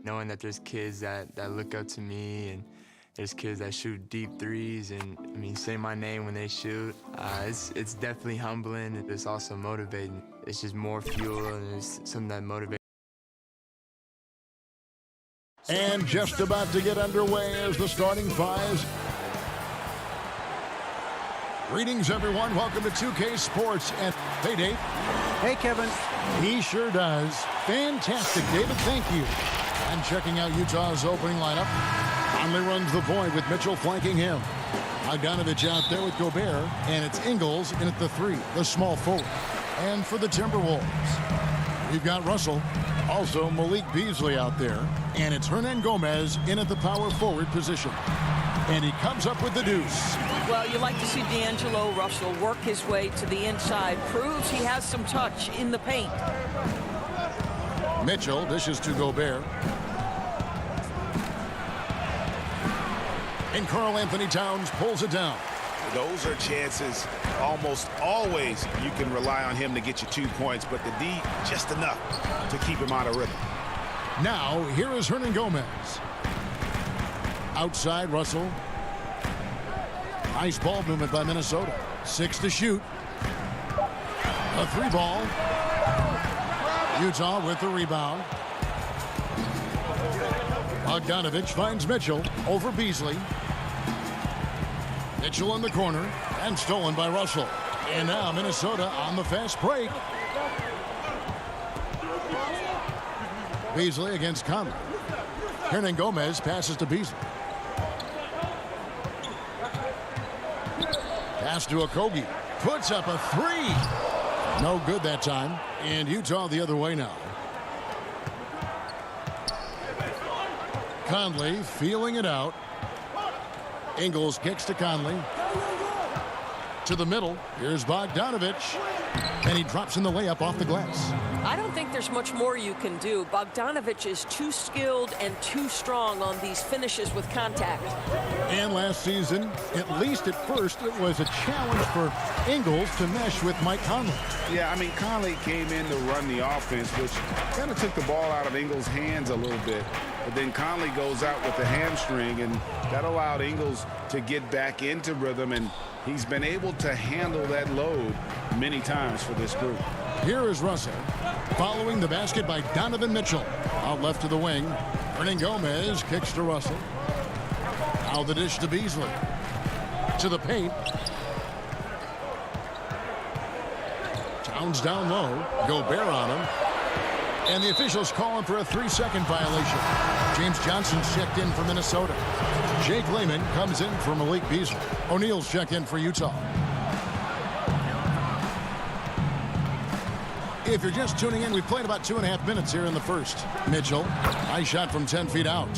S16: knowing that there's kids that look up to me, and there's kids that shoot deep threes and, I mean, say my name when they shoot. It's definitely humbling, and it's also motivating. It's just more fuel, and it's something that motivates.
S2: And just about to get underway as the starting fives. Greetings, everyone. Welcome to 2K Sports. And hey, Dave.
S7: Hey, Kevin.
S2: He sure does. Fantastic, David. Thank you. And checking out Utah's opening lineup. Conley runs the point with Mitchell flanking him. Bogdanovich out there with Gobert. And it's Ingles in at the 3, the small forward. And for the Timberwolves, we've got Russell. Also Malik Beasley out there. And it's Hernan Gomez in at the power forward position. And he comes up with the deuce.
S17: Well, you like to see D'Angelo Russell work his way to the inside. Proves he has some touch in the paint.
S2: Mitchell dishes to Gobert. And Karl Anthony Towns pulls it down.
S5: Those are chances almost always you can rely on him to get you 2 points, but the D just enough to keep him out of rhythm.
S2: Now, here is Hernan Gomez. Outside, Russell. Nice ball movement by Minnesota. 6 to shoot. A 3 ball. Utah with the rebound. Bogdanovich finds Mitchell over Beasley. Mitchell in the corner and stolen by Russell. And now Minnesota on the fast break. Beasley against Conley. Hernan Gomez passes to Beasley. Pass to Okogie. Puts up a 3. No good that time. And Utah the other way now. Conley feeling it out. Ingles kicks to Conley. To the middle. Here's Bogdanovich. And he drops in the layup off the glass.
S17: I don't think there's much more you can do. Bogdanovich is too skilled and too strong on these finishes with contact.
S2: And last season, at least at first, it was a challenge for Ingles to mesh with Mike Conley.
S5: Yeah, I mean, Conley came in to run the offense, which kind of took the ball out of Ingles' hands a little bit. But then Conley goes out with the hamstring, and that allowed Ingles to get back into rhythm, and he's been able to handle that load many times for this group.
S2: Here is Russell, following the basket by Donovan Mitchell. Out left to the wing. Hernan Gomez kicks to Russell. Now the dish to Beasley. To the paint. Towns down low. Gobert on him. And the officials calling for a 3-second violation. James Johnson's checked in for Minnesota. Jake Layman comes in for Malik Beasley. O'Neal's checked in for Utah. If you're just tuning in, we've played about 2.5 minutes here in the first. Mitchell, nice shot from 10 feet out.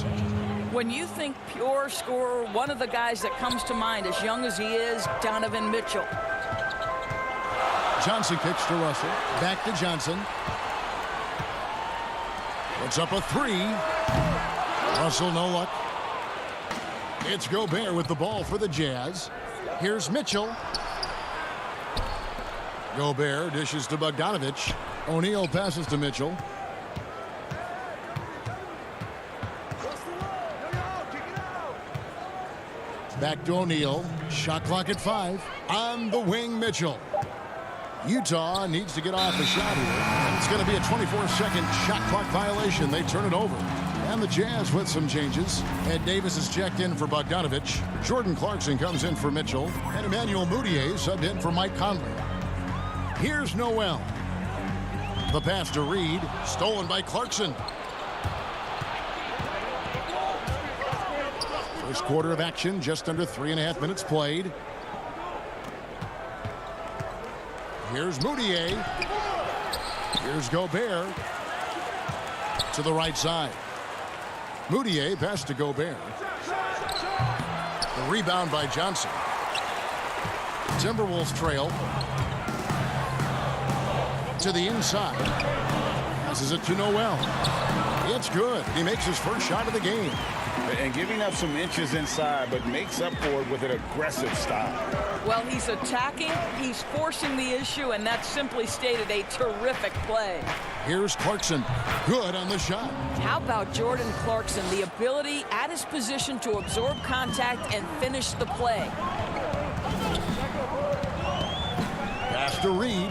S17: When you think pure scorer, one of the guys that comes to mind, as young as he is, Donovan Mitchell.
S2: Johnson kicks to Russell. Back to Johnson. Puts up a 3. Russell, no luck. It's Gobert with the ball for the Jazz. Here's Mitchell. Gobert dishes to Bogdanovich. O'Neal passes to Mitchell. Back to O'Neal. Shot clock at 5. On the wing, Mitchell. Utah needs to get off a shot here. And it's going to be a 24-second shot clock violation. They turn it over. And the Jazz with some changes. Ed Davis is checked in for Bogdanovich. Jordan Clarkson comes in for Mitchell. And Emmanuel Mudiay subbed in for Mike Conley. Here's Noel. The pass to Reed. Stolen by Clarkson. First quarter of action, just under 3.5 minutes played. Here's Mudiay. Here's Gobert. To the right side. Mudiay pass to Gobert. The rebound by Johnson. Timberwolves trail. To the inside. Passes it to Noel. It's good. He makes his first shot of the game.
S5: And giving up some inches inside, but makes up for it with an aggressive style.
S17: Well, he's attacking, he's forcing the issue, and that simply stated a terrific play.
S2: Here's Clarkson. Good on the shot.
S17: How about Jordan Clarkson? The ability at his position to absorb contact and finish the play.
S2: Pass to Reed.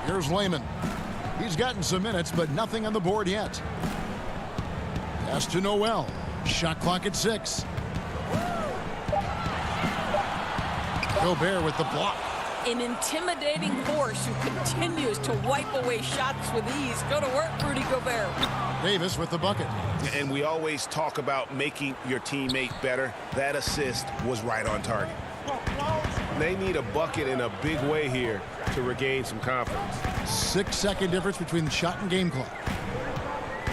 S2: Here's Lehman. He's gotten some minutes, but nothing on the board yet. Pass to Noel. Shot clock at 6. Gobert with the block.
S17: An intimidating force who continues to wipe away shots with ease. Go to work, Rudy Gobert.
S2: Davis with the bucket.
S5: And we always talk about making your teammate better. That assist was right on target.
S3: They need a bucket in a big way here to regain some confidence.
S2: 6-second difference between the shot and game clock.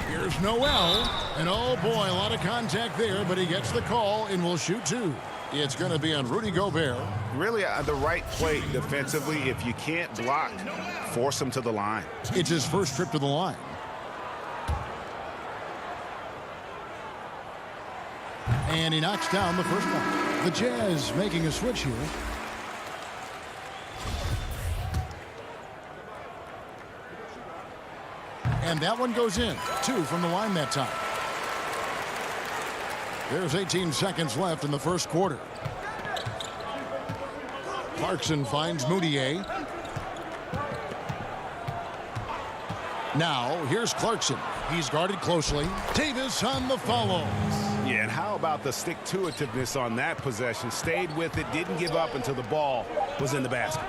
S2: Here's Noel. And oh boy, a lot of contact there, but he gets the call and will shoot 2. It's going to be on Rudy Gobert.
S5: Really the right play defensively. If you can't block, force him to the line.
S2: It's his first trip to the line. And he knocks down the first one. The Jazz making a switch here. And that one goes in. 2 from the line that time. There's 18 seconds left in the first quarter. Clarkson finds Moutier. Now, here's Clarkson. He's guarded closely. Davis on the follow.
S5: Yeah, and how about the stick-to-itiveness on that possession? Stayed with it, didn't give up until the ball was in the basket.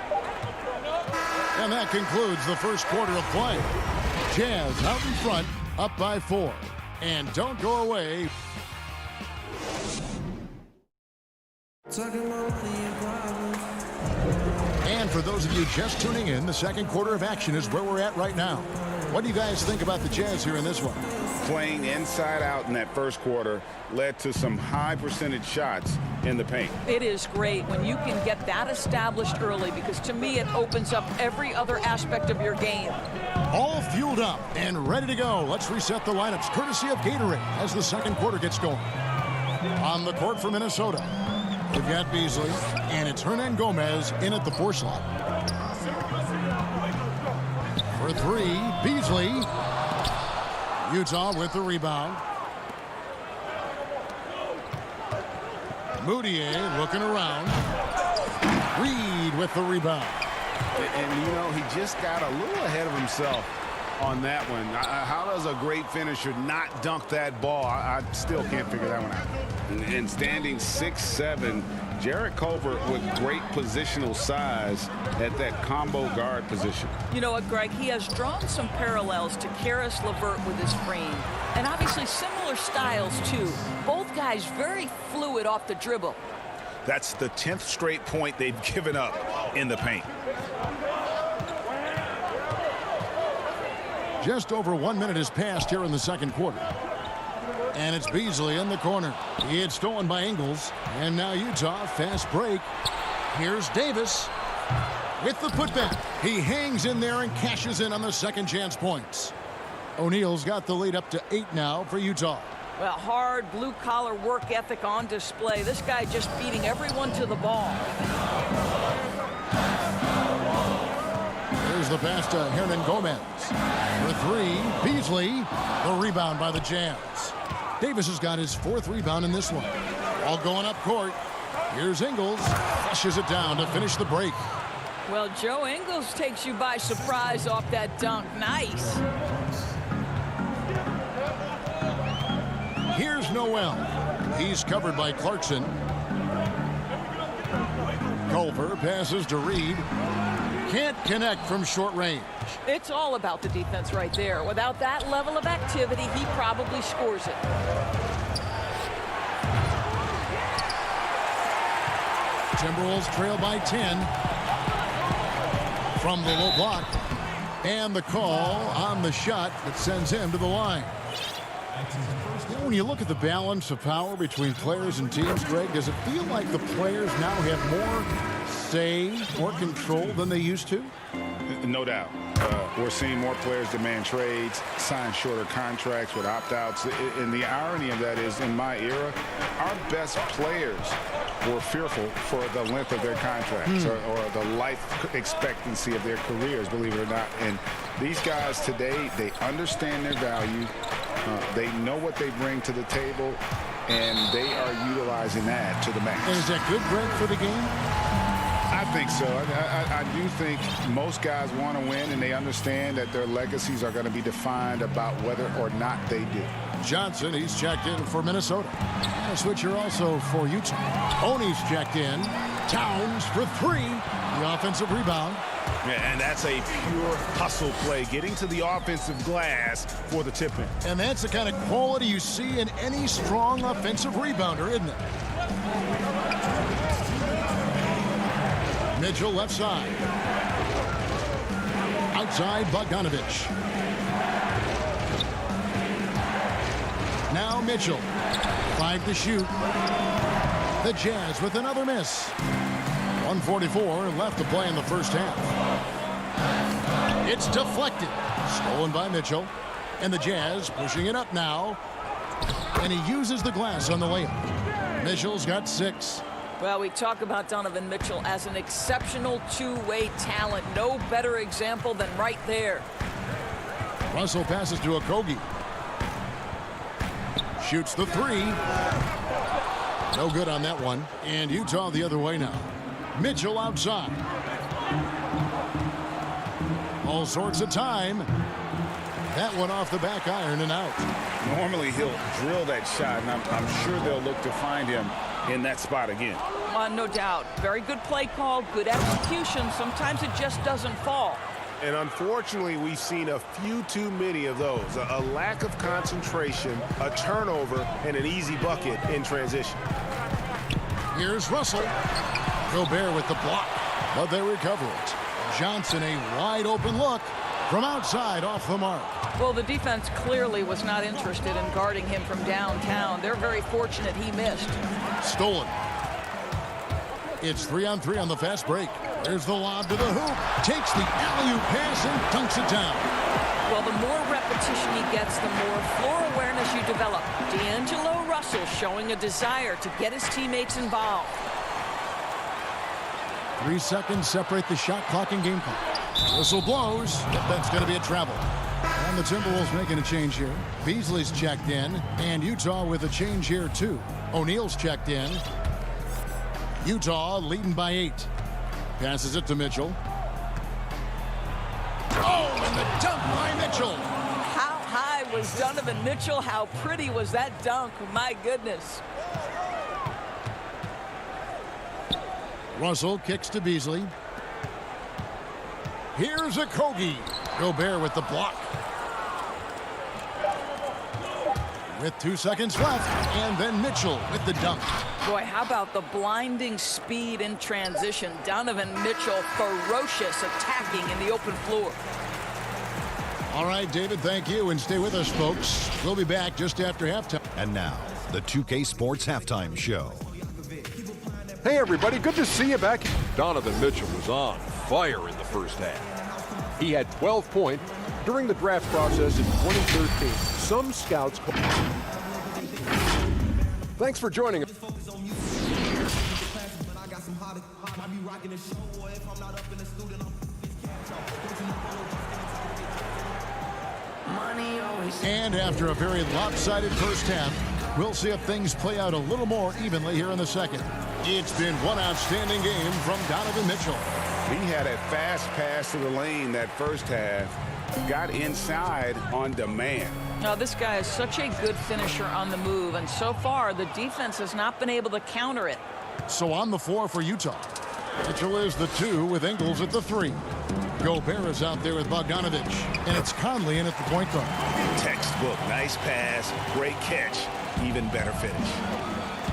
S2: And that concludes the first quarter of play. Jazz out in front, up by 4. And don't go away. And for those of you just tuning in, the second quarter of action is where we're at right now. What do you guys think about the Jazz here in this one?
S5: Playing inside out in that first quarter led to some high percentage shots in the paint.
S17: It is great when you can get that established early, because to me it opens up every other aspect of your game.
S2: All fueled up and ready to go. Let's reset the lineups courtesy of Gatorade as the second quarter gets going. On the court for Minnesota, we've got Beasley, and it's Hernan Gomez in at the 4 slot. For 3, Beasley. Utah with the rebound. Moutier looking around. Reed with the rebound.
S5: And you know, he just got a little ahead of himself on that one. How does a great finisher not dunk that ball? I still can't figure that one out. And standing 6'7", Jarrett Culver with great positional size at that combo guard position.
S17: You know what, Greg? He has drawn some parallels to Karis LeVert with his frame. And obviously similar styles, too. Both guys very fluid off the dribble.
S5: That's the 10th straight point they've given up in the paint.
S2: Just over 1 minute has passed here in the second quarter. And it's Beasley in the corner. He had stolen by Ingles. And now Utah, fast break. Here's Davis with the putback. He hangs in there and cashes in on the second chance points. O'Neal's got the lead up to 8 now for Utah.
S17: Well, hard blue-collar work ethic on display. This guy just beating everyone to the ball.
S2: Here's the pass to Hernan Gomez. For 3, Beasley. The rebound by the Jazz. Davis has got his 4th rebound in this one. All going up court. Here's Ingles. Flushes it down to finish the break.
S17: Well, Joe Ingles takes you by surprise off that dunk. Nice.
S2: Here's Noel. He's covered by Clarkson. Culver passes to Reed. Can't connect from short range.
S17: It's all about the defense right there. Without that level of activity, he probably scores it.
S2: Timberwolves trail by 10 from the low block. And the call on the shot that sends him to the line. When you look at the balance of power between players and teams, Greg, does it feel like the players now have more say, more control than they used to?
S5: No doubt. We're seeing more players demand trades, sign shorter contracts with opt-outs. And the irony of that is, in my era, our best players were fearful for the length of their contracts or the life expectancy of their careers, believe it or not. And these guys today, they understand their value. They know what they bring to the table, and they are utilizing that to the max.
S2: And is that good, Greg, for the game?
S5: I think so. I do think most guys want to win, and they understand that their legacies are going to be defined about whether or not they do.
S2: Johnson, he's checked in for Minnesota. And a switcher also for Utah. Oney's checked in. Towns for 3. The offensive rebound.
S3: Yeah, and that's a pure hustle play, getting to the offensive glass for the tip-in.
S2: And that's the kind of quality you see in any strong offensive rebounder, isn't it? Mitchell left side. Outside Bogdanovich. Now Mitchell. 5 to shoot. The Jazz with another miss. 1:44 left to play in the first half. It's deflected. Stolen by Mitchell. And the Jazz pushing it up now. And he uses the glass on the layup. Mitchell's got 6.
S17: Well, we talk about Donovan Mitchell as an exceptional two-way talent. No better example than right there.
S2: Russell passes to Okogie. Shoots the 3. No good on that one. And Utah the other way now. Mitchell outside. All sorts of time. That one off the back iron and out.
S5: Normally he'll drill that shot, and I'm sure they'll look to find him in that spot again.
S17: No doubt. Very good play call, good execution. Sometimes it just doesn't fall.
S3: And unfortunately, we've seen a few too many of those. A lack of concentration, a turnover, and an easy bucket in transition.
S2: Here's Russell. Gobert with the block, but they recover it. Johnson, a wide open look from outside off the mark.
S17: Well, the defense clearly was not interested in guarding him from downtown. They're very fortunate he missed.
S2: Stolen. It's 3-on-3 on the fast break. There's the lob to the hoop. Takes the alley-oop pass and dunks it down.
S17: Well, the more repetition he gets, the more floor awareness you develop. D'Angelo Russell showing a desire to get his teammates involved.
S2: 3 seconds separate the shot clock and game clock. Whistle blows. That's going to be a travel. And the Timberwolves making a change here. Beasley's checked in, and Utah with a change here too. O'Neal's checked in. Utah leading by 8. Passes it to Mitchell. Oh, and the dunk by Mitchell.
S17: How high was Donovan Mitchell? How pretty was that dunk? My goodness.
S2: Russell kicks to Beasley. Here's Okogie. Gobert with the block. With 2 seconds left, and then Mitchell with the dunk.
S17: Boy, how about the blinding speed in transition? Donovan Mitchell ferocious, attacking in the open floor.
S2: All right, David, thank you, and stay with us, folks. We'll be back just after halftime.
S8: And now, the 2K Sports Halftime Show.
S9: Hey, everybody, good to see you back. Donovan Mitchell was on fire in the first half. He had 12 points during the draft process in 2013. Some scouts call. Thanks for joining us.
S2: And after a very lopsided first half, we'll see if things play out a little more evenly here in the second. It's been one outstanding game from Donovan Mitchell.
S5: He had a fast pass to the lane that first half. Got inside on demand.
S17: Now, this guy is such a good finisher on the move, and so far the defense has not been able to counter it.
S2: So on the floor for Utah. Mitchell is the 2 with Ingles at the 3. Gobert is out there with Bogdanovich, and it's Conley in at the point guard.
S3: Textbook, nice pass, great catch, even better finish.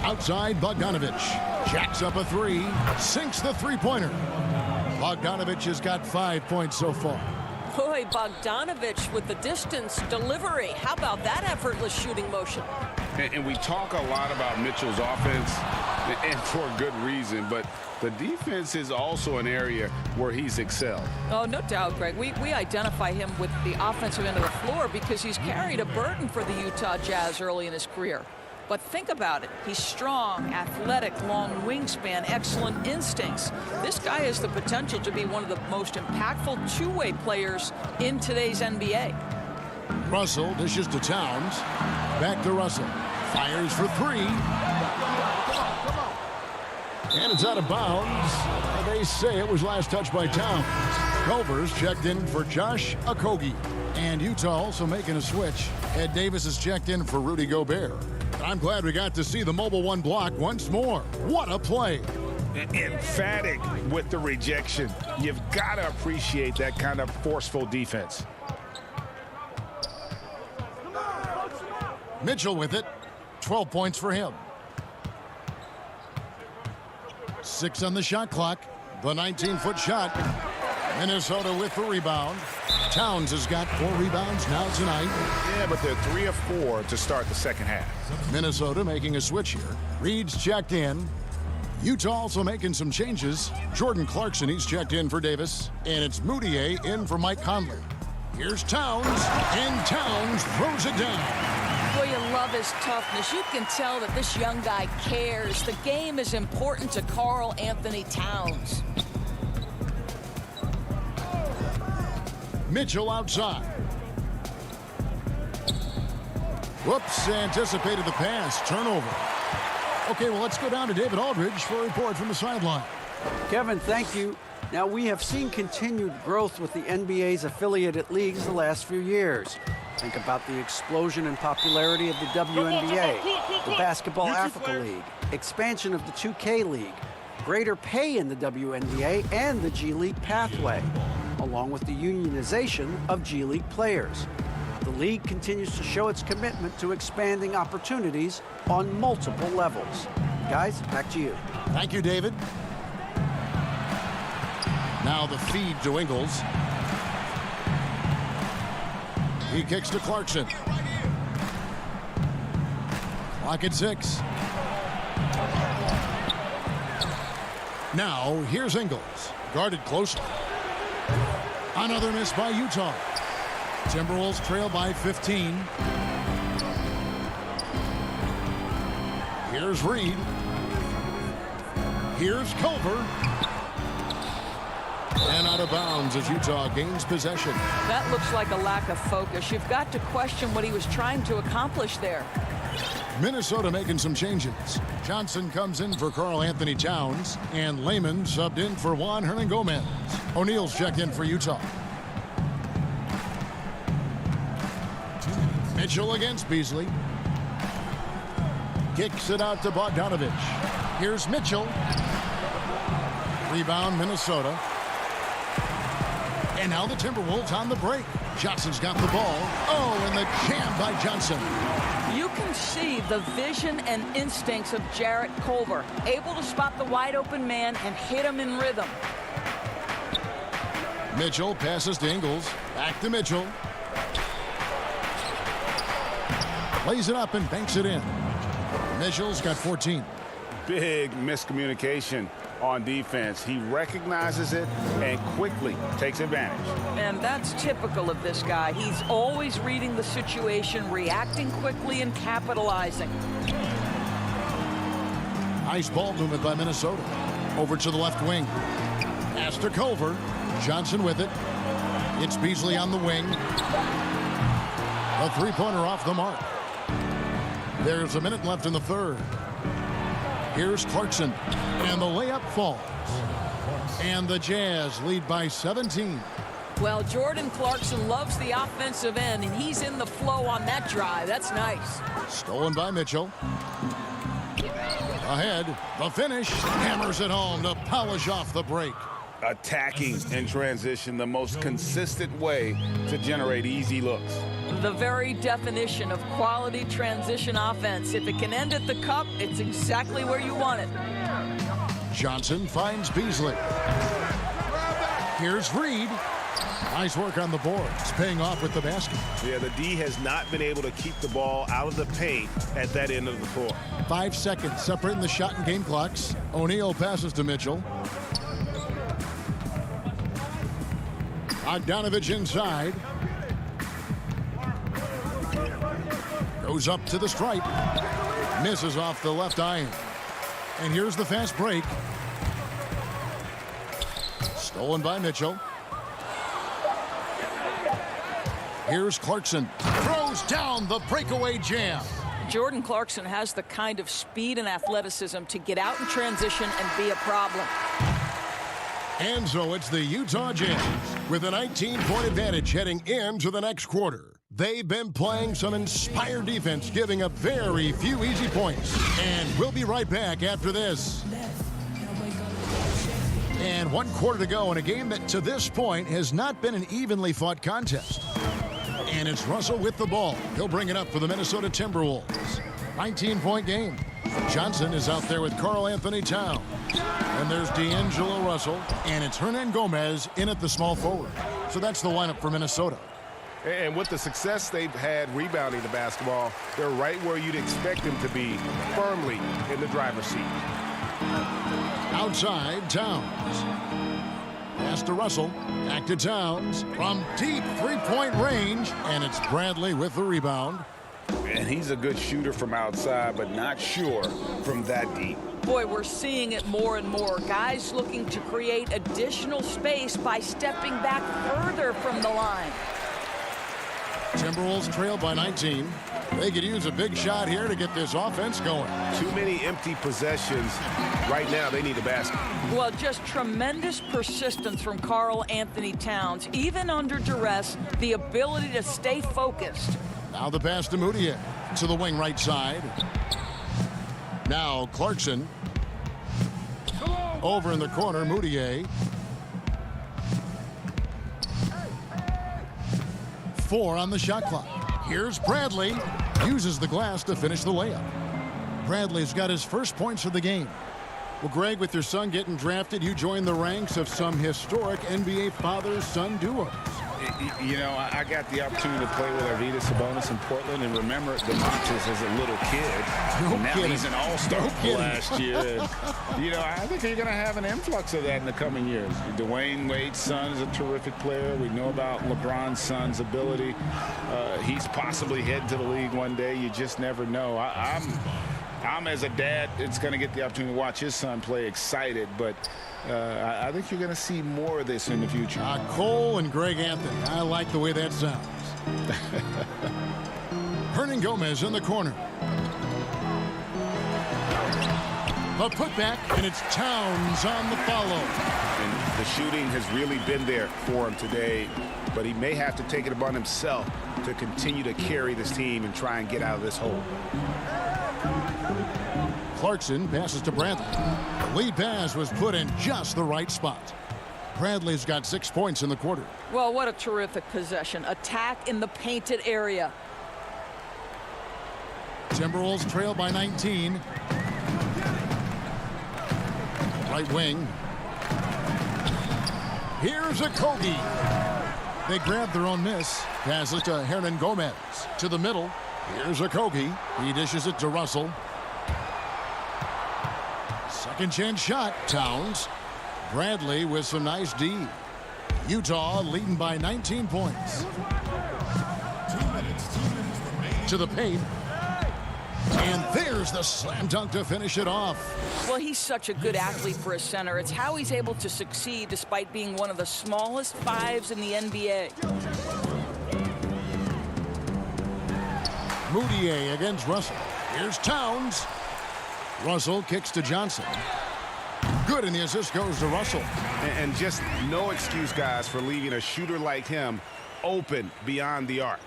S2: Outside Bogdanovich, jacks up a 3, sinks the three-pointer. Bogdanovich has got 5 points so far.
S17: Boy, Bogdanovich with the distance delivery. How about that effortless shooting motion?
S5: And we talk a lot about Mitchell's offense, and for good reason, but the defense is also an area where he's excelled.
S17: Oh, no doubt, Greg. We identify him with the offensive end of the floor because he's carried a burden for the Utah Jazz early in his career. But think about it. He's strong, athletic, long wingspan, excellent instincts. This guy has the potential to be one of the most impactful two-way players in today's NBA.
S2: Russell dishes to Towns. Back to Russell. Fires for three. And it's out of bounds. They say it was last touched by Towns. Culver's checked in for Josh Okogie. And Utah also making a switch. Ed Davis is checked in for Rudy Gobert. I'm glad we got to see the mobile one block once more. What a play.
S5: Emphatic with the rejection. You've got to appreciate that kind of forceful defense.
S2: Mitchell with it. 12 points for him. 6 on the shot clock. The 19-foot shot. Minnesota with the rebound. Towns has got 4 rebounds now tonight.
S5: Yeah, but they're 3 of 4 to start the second half.
S2: Minnesota making a switch here. Reed's checked in. Utah also making some changes. Jordan Clarkson, he's checked in for Davis. And it's Moutier in for Mike Conley. Here's Towns, and Towns throws it down.
S17: Boy, you love his toughness. You can tell that this young guy cares. The game is important to Karl Anthony Towns.
S2: Mitchell outside. Whoops, anticipated the pass. Turnover. Okay, well, let's go down to David Aldridge for a report from the sideline.
S7: Kevin, thank you. Now, we have seen continued growth with the NBA's affiliated leagues the last few years. Think about the explosion in popularity of the WNBA, the Basketball Africa League, expansion of the 2K League, greater pay in the WNBA and the G League pathway, along with the unionization of G League players. The league continues to show its commitment to expanding opportunities on multiple levels. Guys, back to you.
S2: Thank you, David. Now the feed to Ingles. He kicks to Clarkson. Clock at 6. Now here's Ingles. Guarded closely. Another miss by Utah. Timberwolves trail by 15. Here's Reed. Here's Culver. And out of bounds as Utah gains possession.
S17: That looks like a lack of focus. You've got to question what he was trying to accomplish there.
S2: Minnesota making some changes. Johnson comes in for Karl Anthony Towns, and Layman subbed in for Juan Hernangomez. O'Neal's checked in for Utah. Mitchell against Beasley. Kicks it out to Bogdanovich. Here's Mitchell. Rebound, Minnesota. And now the Timberwolves on the break. Johnson's got the ball. Oh, and the jam by Johnson.
S17: You can see the vision and instincts of Jarrett Culver, able to spot the wide open man and hit him in rhythm.
S2: Mitchell passes to Ingles. Back to Mitchell. Lays it up and banks it in. Mitchell's got 14.
S5: Big miscommunication on defense. He recognizes it and quickly takes advantage.
S17: And that's typical of this guy. He's always reading the situation, reacting quickly, and capitalizing.
S2: Nice ball movement by Minnesota. Over to the left wing. Pass to Culver. Johnson with it. It's Beasley on the wing. A three-pointer off the mark. There's a minute left in the third. Here's Clarkson. And the layup falls. And the Jazz lead by 17.
S17: Well, Jordan Clarkson loves the offensive end, and he's in the flow on that drive. That's nice.
S2: Stolen by Mitchell. Ahead, the finish. Hammers it home to polish off the break.
S5: Attacking in transition, the most consistent way to generate easy looks.
S17: The very definition of quality transition offense. If it can end at the cup, it's exactly where you want it.
S2: Johnson finds Beasley. Here's Reed. Nice work on the boards, paying off with the basket.
S3: Yeah, the D has not been able to keep the ball out of the paint at that end of the floor.
S2: 5 seconds separating the shot and game clocks. O'Neal passes to Mitchell. Bogdanovich inside. Goes up to the stripe. Misses off the left iron. And here's the fast break. Stolen by Mitchell. Here's Clarkson. Throws down the breakaway jam.
S17: Jordan Clarkson has the kind of speed and athleticism to get out in transition and be a problem.
S2: And so it's the Utah Jazz with a 19-point advantage heading into the next quarter. They've been playing some inspired defense, giving up very few easy points. And we'll be right back after this. And 1 quarter to go in a game that to this point has not been an evenly fought contest. And it's Russell with the ball. He'll bring it up for the Minnesota Timberwolves. 19-point game. Johnson is out there with Karl Anthony Towns. And there's D'Angelo Russell. And it's Hernan Gomez in at the small forward. So that's the lineup for Minnesota.
S3: And with the success they've had rebounding the basketball, they're right where you'd expect them to be, firmly in the driver's seat.
S2: Outside, Towns. Pass to Russell. Back to Towns. From deep three-point range. And it's Bradley with the rebound.
S5: And he's a good shooter from outside, but not sure from that deep.
S17: Boy, we're seeing it more and more. Guys looking to create additional space by stepping back further from the line.
S2: Timberwolves trail by 19. They could use a big shot here to get this offense going.
S3: Too many empty possessions. Right now, they need a basket.
S17: Well, just tremendous persistence from Karl Anthony Towns. Even under duress, the ability to stay focused.
S2: Now the pass to Moutier to the wing right side. Now Clarkson. Over in the corner, Moutier. 4 on the shot clock. Here's Bradley. Uses the glass to finish the layup. Bradley's got his first points of the game. Well, Greg, with your son getting drafted, you joined the ranks of some historic NBA father-son duos.
S5: You know, I got the opportunity to play with Arvydas Sabonis in Portland, and remember DeMontis as a little kid.
S2: No
S5: now
S2: kidding.
S5: He's an all-star last year. And, you know, I think you're going to have an influx of that in the coming years. Dwayne Wade's son is a terrific player. We know about LeBron's son's ability. He's possibly heading to the league one day. You just never know. I'm as a dad, it's going to get the opportunity to watch his son play, excited, but I think you're going to see more of this in the future.
S2: Cole and Greg Anthony. I like the way that sounds. Hernan Gomez in the corner. The putback, and it's Towns on the follow.
S3: And the shooting has really been there for him today, but he may have to take it upon himself to continue to carry this team and try and get out of this hole.
S2: Clarkson passes to Bradley. The lead pass was put in just the right spot. Bradley's got 6 points in the quarter.
S17: Well, what a terrific possession. Attack in the painted area.
S2: Timberwolves trail by 19. Right wing. Here's a Kogi. They grab their own miss. Passes to Hernan Gomez. To the middle. Here's a Kogi. He dishes it to Russell. Second chance shot. Towns. Bradley with some nice D. Utah leading by 19 points.
S10: 2 minutes remaining.
S2: To the paint. And there's the slam dunk to finish it off.
S17: Well, he's such a good athlete for a center. It's how he's able to succeed despite being one of the smallest fives in the NBA.
S2: Moutier against Russell. Here's Towns. Russell kicks to Johnson. Good, and the assist goes to Russell.
S3: And just no excuse, guys, for leaving a shooter like him open beyond the arc.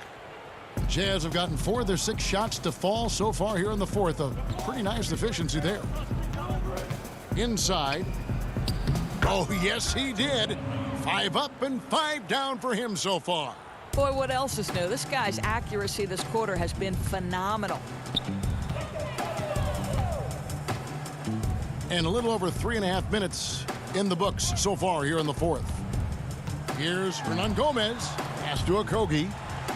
S2: Jazz have gotten 4 of their 6 shots to fall so far here in the fourth. A pretty nice efficiency there. Inside. Oh, yes, he did. 5 up and 5 down for him so far.
S17: Boy, what else is new? This guy's accuracy this quarter has been phenomenal.
S2: And a little over 3.5 minutes in the books so far here in the fourth. Here's Hernan Gomez. Pass to Okogie.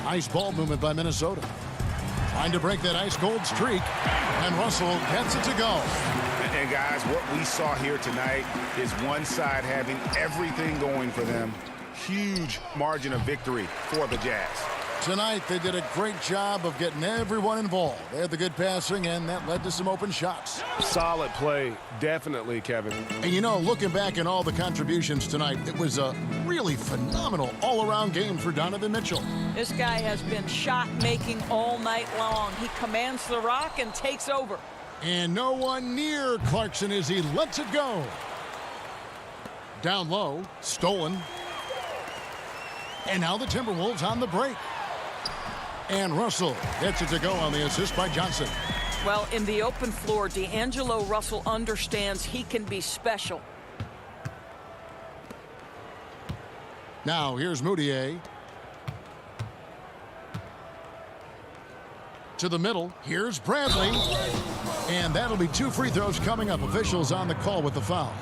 S2: Nice ball movement by Minnesota. Trying to break that ice-cold streak. And Russell gets it to go.
S5: And guys, what we saw here tonight is one side having everything going for them. Huge margin of victory for the Jazz.
S2: Tonight, they did a great job of getting everyone involved. They had the good passing, and that led to some open shots.
S3: Solid play, definitely, Kevin.
S2: And you know, looking back at all the contributions tonight, it was a really phenomenal all-around game for Donovan Mitchell.
S17: This guy has been shot-making all night long. He commands the rock and takes over.
S2: And no one near Clarkson as he lets it go. Down low, stolen. And now the Timberwolves on the break. And Russell gets it to go on the assist by Johnson.
S17: Well, in the open floor, D'Angelo Russell understands he can be special.
S2: Now here's Moutier. To the middle. Here's Bradley. And that'll be 2 free throws coming up. Officials on the call with the foul.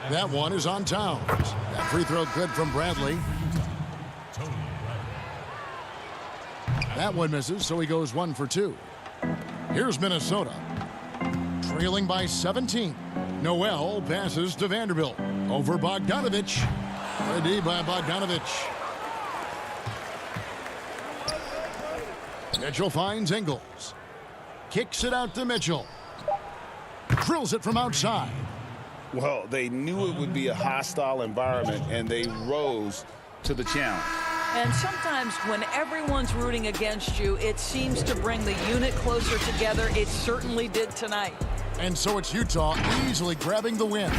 S2: That one is on Towns. That free throw good from Bradley. That one misses, so he goes 1 for 2. Here's Minnesota. Trailing by 17. Noel passes to Vanderbilt. Over Bogdanovich. Ready by Bogdanovich. Mitchell finds Ingles. Kicks it out to Mitchell. Drills it from outside.
S5: Well, they knew it would be a hostile environment, and they rose to the challenge.
S17: And sometimes when everyone's rooting against you, it seems to bring the unit closer together. It certainly did tonight.
S2: And so it's Utah easily grabbing the win.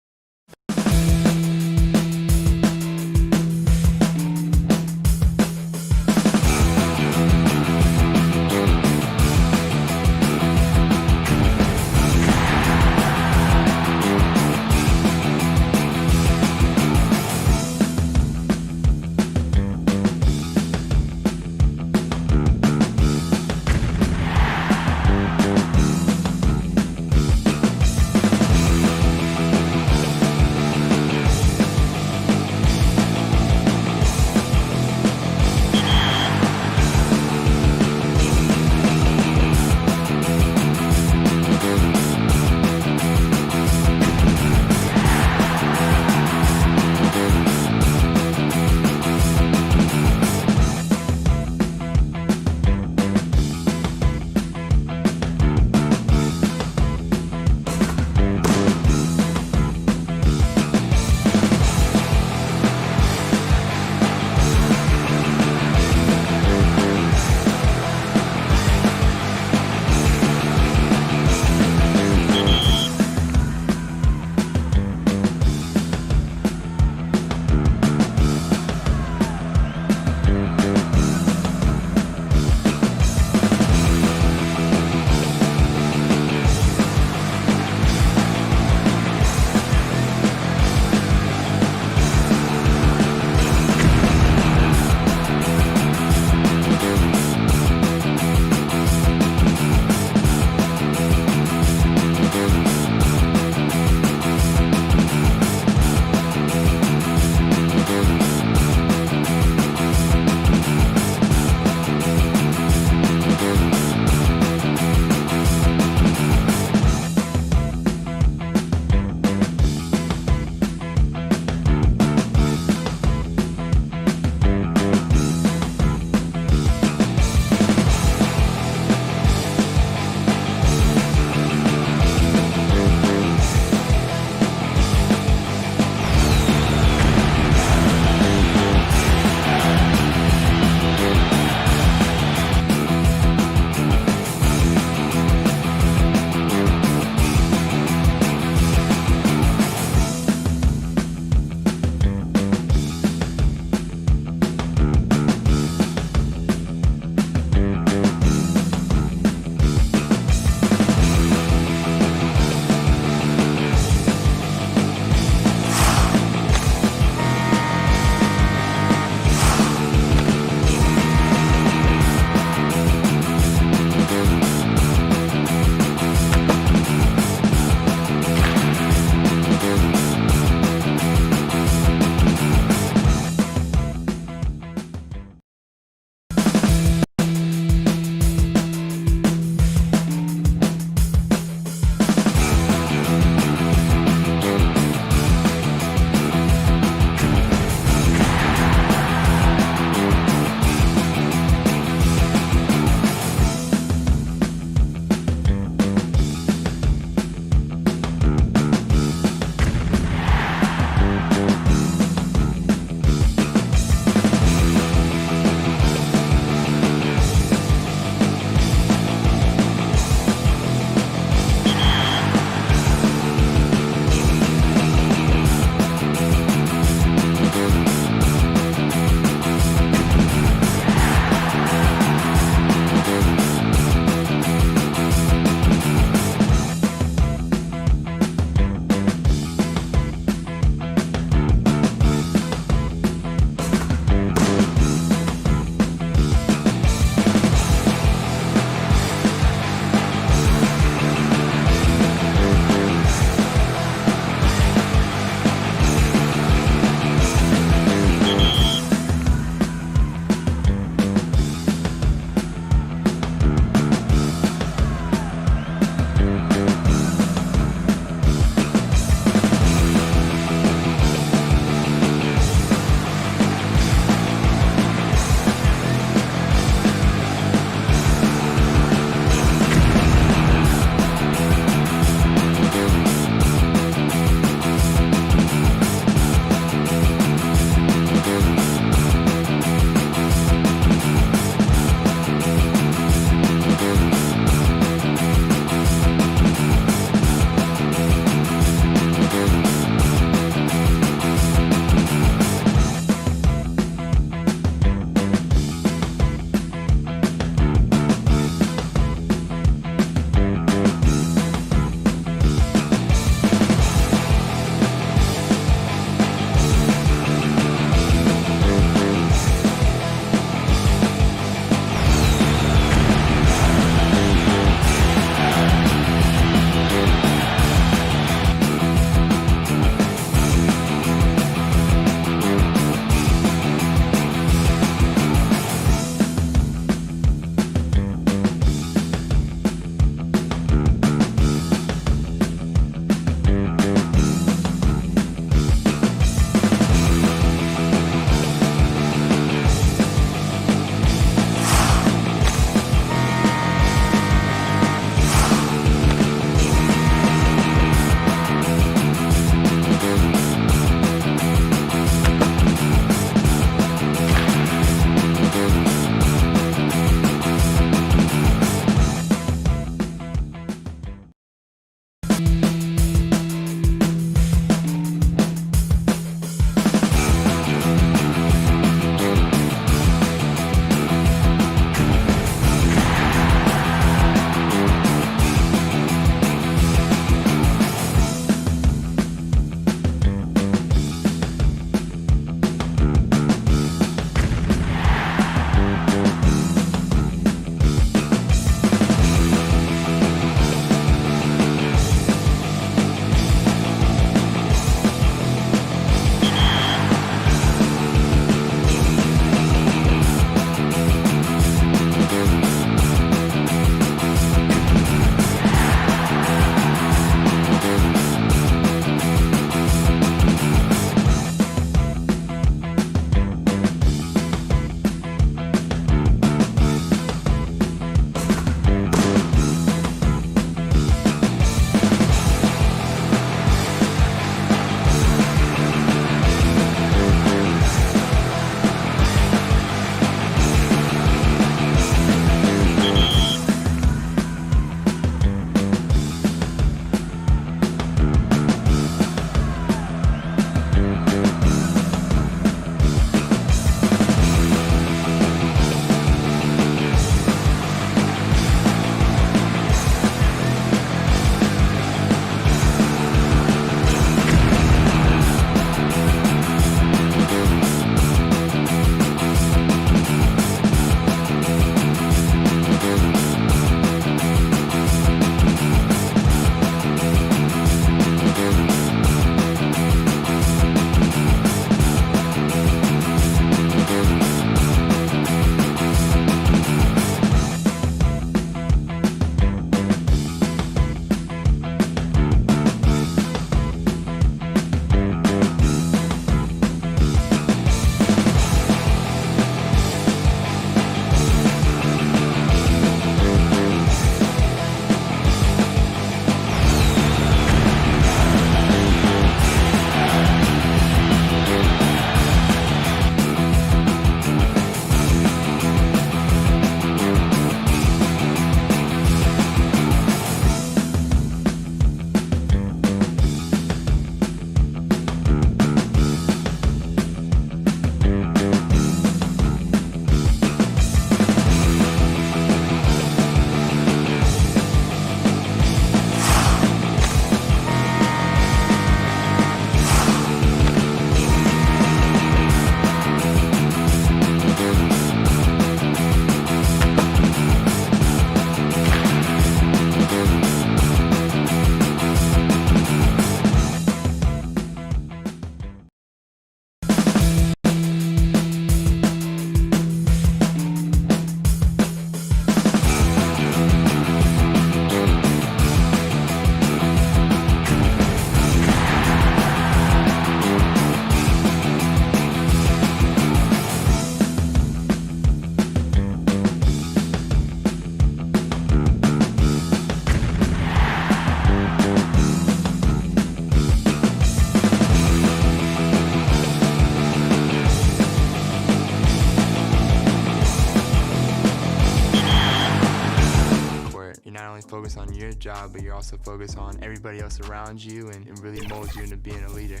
S16: only focused on your job, but you're also focused on everybody else around you, and it really molds you into being a leader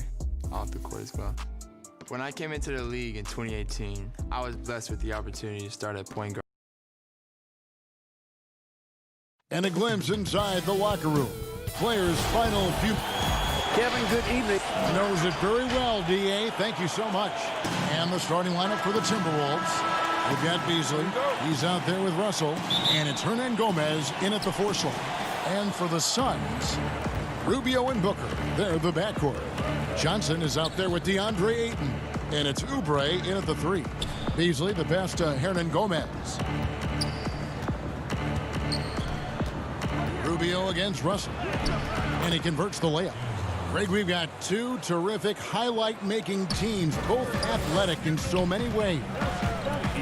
S16: off the court as well. When I came into the league in 2018, I was blessed with the opportunity to start at point guard.
S2: And a glimpse inside the locker room. Players' final few.
S7: Kevin, good evening.
S2: Knows it very well, D.A. Thank you so much. And the starting lineup for the Timberwolves. We've got Beasley. He's out there with Russell. And it's Hernan Gomez in at the 4 slot. And for the Suns, Rubio and Booker. They're the backcourt. Johnson is out there with DeAndre Ayton. And it's Oubre in at the 3. Beasley, the pass to Hernan Gomez. Rubio against Russell. And he converts the layup. Greg, we've got two terrific highlight-making teams, both athletic in so many ways.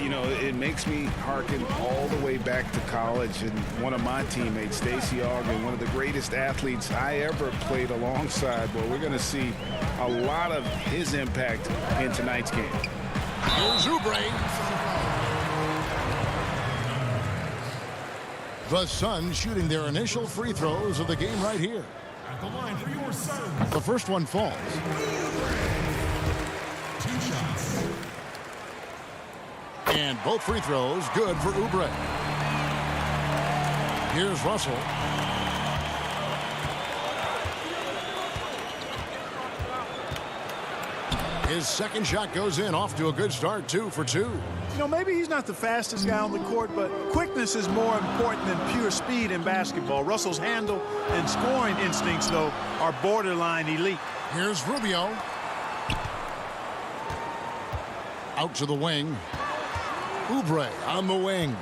S5: You know, it makes me hearken all the way back to college, and one of my teammates, Stacey Ogden, one of the greatest athletes I ever played alongside. Well, we're going to see a lot of his impact in tonight's game.
S2: Here's Oubre. The Suns shooting their initial free throws of the game right here.
S10: At the line for your Suns.
S2: The first one falls.
S10: 2 shots.
S2: And both free throws good for Oubre. Here's Russell. His second shot goes in, off to a good start, 2 for 2.
S11: You know, maybe he's not the fastest guy on the court, but quickness is more important than pure speed in basketball. Russell's handle and scoring instincts, though, are borderline elite.
S2: Here's Rubio. Out to the wing. Oubre on the wing.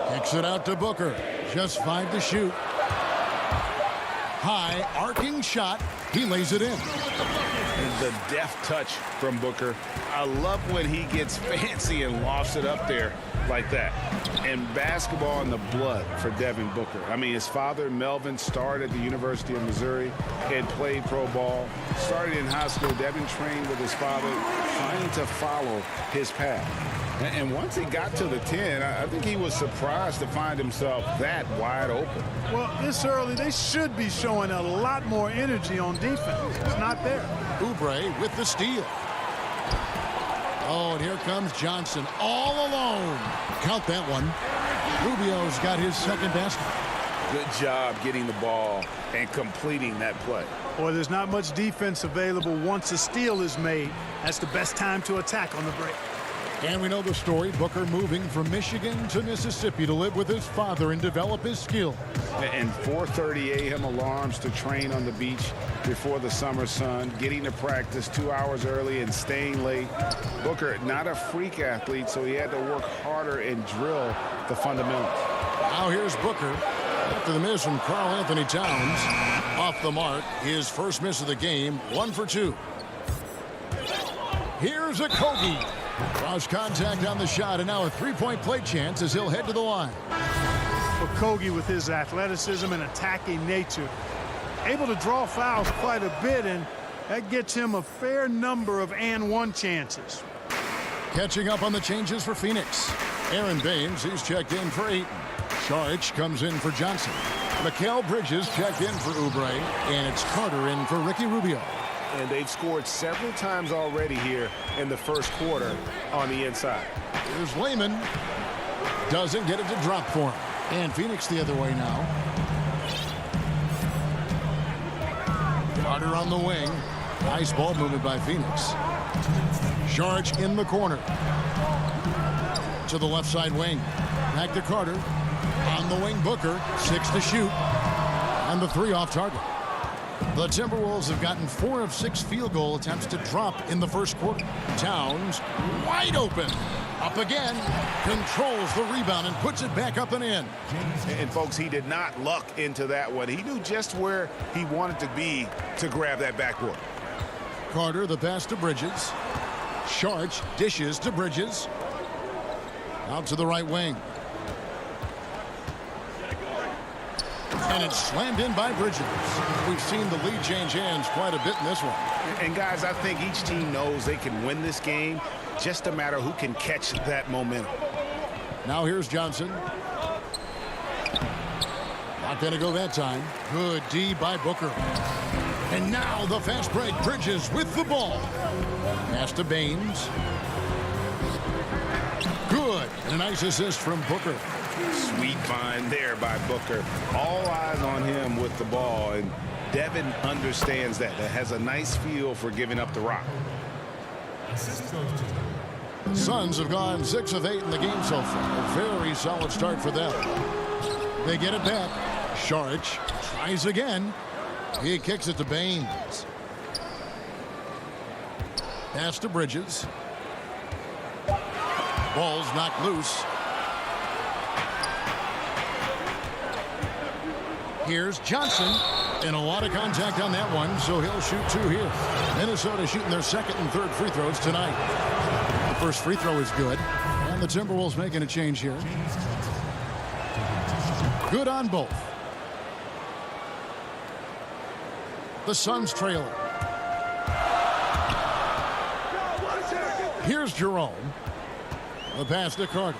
S2: Kicks it out to Booker. Just 5 to shoot. High arcing shot. He lays it in.
S5: And the deft touch from Booker. I love when he gets fancy and lofts it up there like that. And basketball in the blood for Devin Booker. I mean, his father, Melvin, started at the University of Missouri, had played pro ball, started in high school. Devin trained with his father, trying to follow his path. And once he got to the 10, I think he was surprised to find himself that wide open.
S11: Well, this early, they should be showing a lot more energy on defense. It's not there.
S2: Oubre with the steal. Oh, and here comes Johnson all alone. Count that one. Rubio's got his second basket.
S5: Good job getting the ball and completing that play.
S11: Boy, there's not much defense available once a steal is made. That's the best time to attack on the break.
S2: And we know the story, Booker moving from Michigan to Mississippi to live with his father and develop his skills.
S5: And 4:30 a.m. alarms to train on the beach before the summer sun, getting to practice 2 hours early and staying late. Booker, not a freak athlete, so he had to work harder and drill the fundamentals.
S2: Now here's Booker. After the miss from Karl Anthony Towns. Off the mark, his first miss of the game, 1 for 2. Here's a Kogi. Cross contact on the shot, and now a three-point play chance as he'll head to the line.
S11: Kogi, with his athleticism and attacking nature, able to draw fouls quite a bit, and that gets him a fair number of and-one chances.
S2: Catching up on the changes for Phoenix. Aaron Baines, he's checked in for Ayton. Saric comes in for Johnson. Mikal Bridges checked in for Oubre, and it's Carter in for Ricky Rubio.
S3: And they've scored several times already here in the first quarter on the inside.
S2: Here's Layman. Doesn't get it to drop for him. And Phoenix the other way now. Carter on the wing. Nice ball movement by Phoenix. Saric in the corner. To the left side wing. Back to Carter. On the wing, Booker. 6 to shoot. And the 3 off target. The Timberwolves have gotten 4 of 6 field goal attempts to drop in the first quarter. Towns wide open. Up again. Controls the rebound and puts it back up and in.
S5: And folks, he did not luck into that one. He knew just where he wanted to be to grab that backboard.
S2: Carter, the pass to Bridges. Saric dishes to Bridges. Out to the right wing. And it's slammed in by Bridges. We've seen the lead change hands quite a bit in this one.
S5: And guys, I think each team knows they can win this game. Just a matter who can catch that momentum.
S2: Now here's Johnson. Not going to go that time. Good D by Booker. And now the fast break. Bridges with the ball. Pass to Baines. Good. And a nice assist from Booker.
S5: Sweet find there by Booker. All eyes on him with the ball, and Devin understands that. That has a nice feel for giving up the rock.
S2: The Suns have gone 6 of 8 in the game so far. A very solid start for them. They get it back. Saric tries again. He kicks it to Baines. Pass to Bridges. Ball's knocked loose. Here's Johnson. And a lot of contact on that one, so he'll shoot 2 here. Minnesota shooting their second and third free throws tonight. The first free throw is good. And the Timberwolves making a change here. Good on both. The Suns trailing. Here's Jerome. The pass to Carter.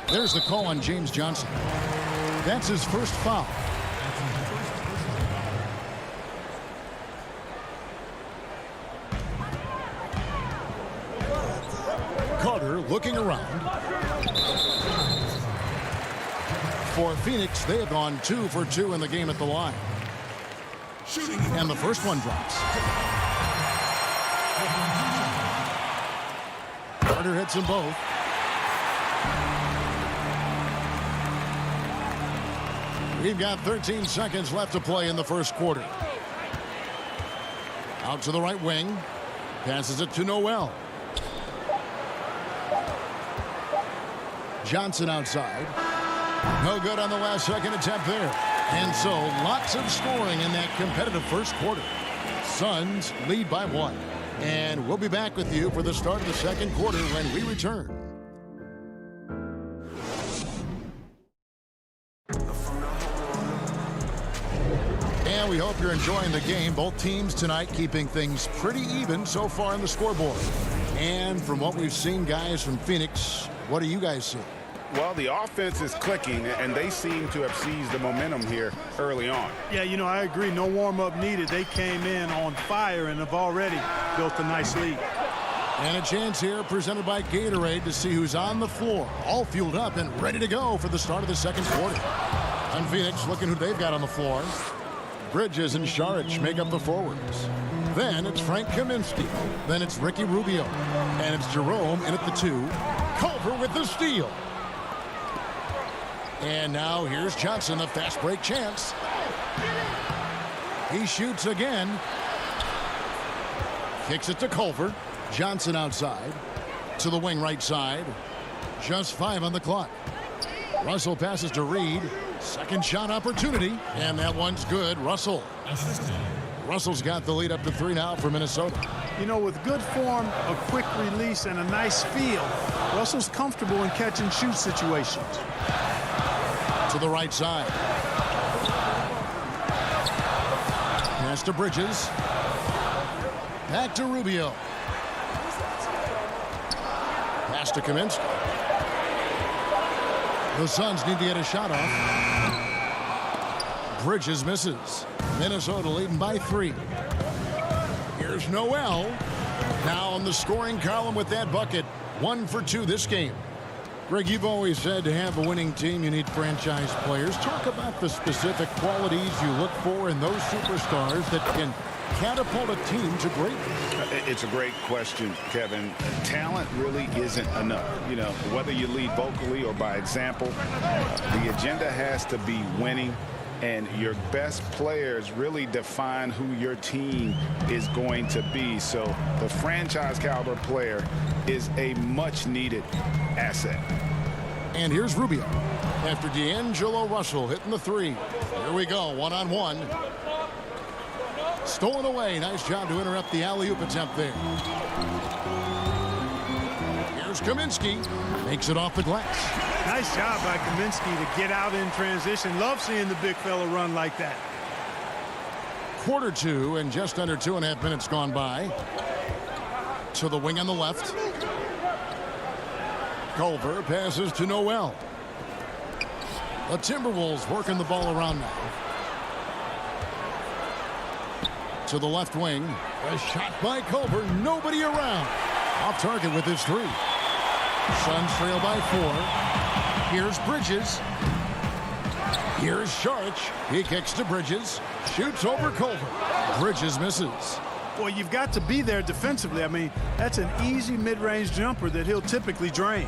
S2: There's the call on James Johnson. That's his first foul. Carter looking around. For Phoenix, they have gone 2 for 2 in the game at the line. And the first one drops. Carter hits them both. We've got 13 seconds left to play in the first quarter. Out to the right wing. Passes it to Noel. Johnson outside. No good on the last second attempt there. And so lots of scoring in that competitive first quarter. Suns lead by 1. And we'll be back with you for the start of the second quarter when we return. And we hope you're enjoying the game. Both teams tonight keeping things pretty even so far on the scoreboard. And from what we've seen, guys, from Phoenix, what do you guys see?
S5: Well, the offense is clicking, and they seem to have seized the momentum here early on.
S11: Yeah, you know, I agree. No warm-up needed. They came in on fire and have already built a nice lead.
S2: And a chance here presented by Gatorade to see who's on the floor. All fueled up and ready to go for the start of the second quarter. And Phoenix looking who they've got on the floor. Bridges and Saric make up the forwards. Then it's Frank Kaminsky. Then it's Ricky Rubio. And it's Jerome in at the 2. Culver with the steal. And now here's Johnson, the fast break chance. He shoots again. Kicks it to Culver. Johnson outside. To the wing right side. Just 5 on the clock. Russell passes to Reed. Second shot opportunity. And that one's good. Russell. Russell's got the lead up to 3 now for Minnesota.
S11: You know, with good form, a quick release, and a nice feel, Russell's comfortable in catch and shoot situations.
S2: To the right side. Pass to Bridges. Back to Rubio. Pass to Kaminsky. The Suns need to get a shot off. Bridges misses. Minnesota leading by 3. Here's Noel. Now on the scoring column with that bucket. 1 for 2 this game. Greg, you've always said to have a winning team, you need franchise players. Talk about the specific qualities you look for in those superstars that can catapult a team to greatness.
S5: It's a great question, Kevin. Talent really isn't enough. You know, whether you lead vocally or by example, the agenda has to be winning. And your best players really define who your team is going to be. So the franchise caliber player is a much needed asset.
S2: And here's Rubio after D'Angelo Russell hitting the 3. Here we go, 1-on-1. Stolen away. Nice job to interrupt the alley-oop attempt there. Here's Kaminsky. Makes it off the glass.
S11: Nice job by Kaminsky to get out in transition. Love seeing the big fella run like that.
S2: Quarter 2 and just under 2.5 minutes gone by. To the wing on the left. Culver passes to Noel. The Timberwolves working the ball around now. To the left wing. A shot by Culver. Nobody around. Off target with his three. Suns trail by 4. Here's Bridges. Here's Sharch. He kicks to Bridges. Shoots over Culver. Bridges misses.
S11: Boy, you've got to be there defensively. I mean, that's an easy mid-range jumper that he'll typically drain.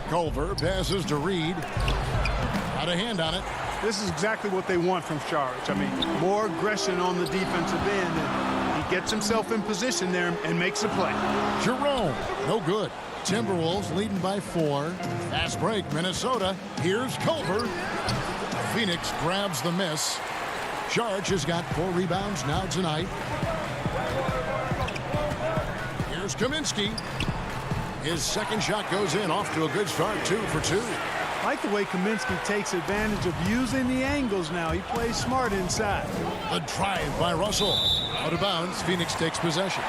S2: Culver passes to Reed. Got a hand on it.
S11: This is exactly what they want from Sharch. I mean, more aggression on the defensive end. And he gets himself in position there and makes a play.
S2: Jerome, no good. Timberwolves leading by 4. Fast break, Minnesota. Here's Culver. Phoenix grabs the miss. Sharch has got 4 rebounds now tonight. Here's Kaminsky. His second shot goes in, off to a good start, 2 for 2.
S11: I like the way Kaminsky takes advantage of using the angles now. He plays smart inside.
S2: The drive by Russell. Out of bounds, Phoenix takes possession.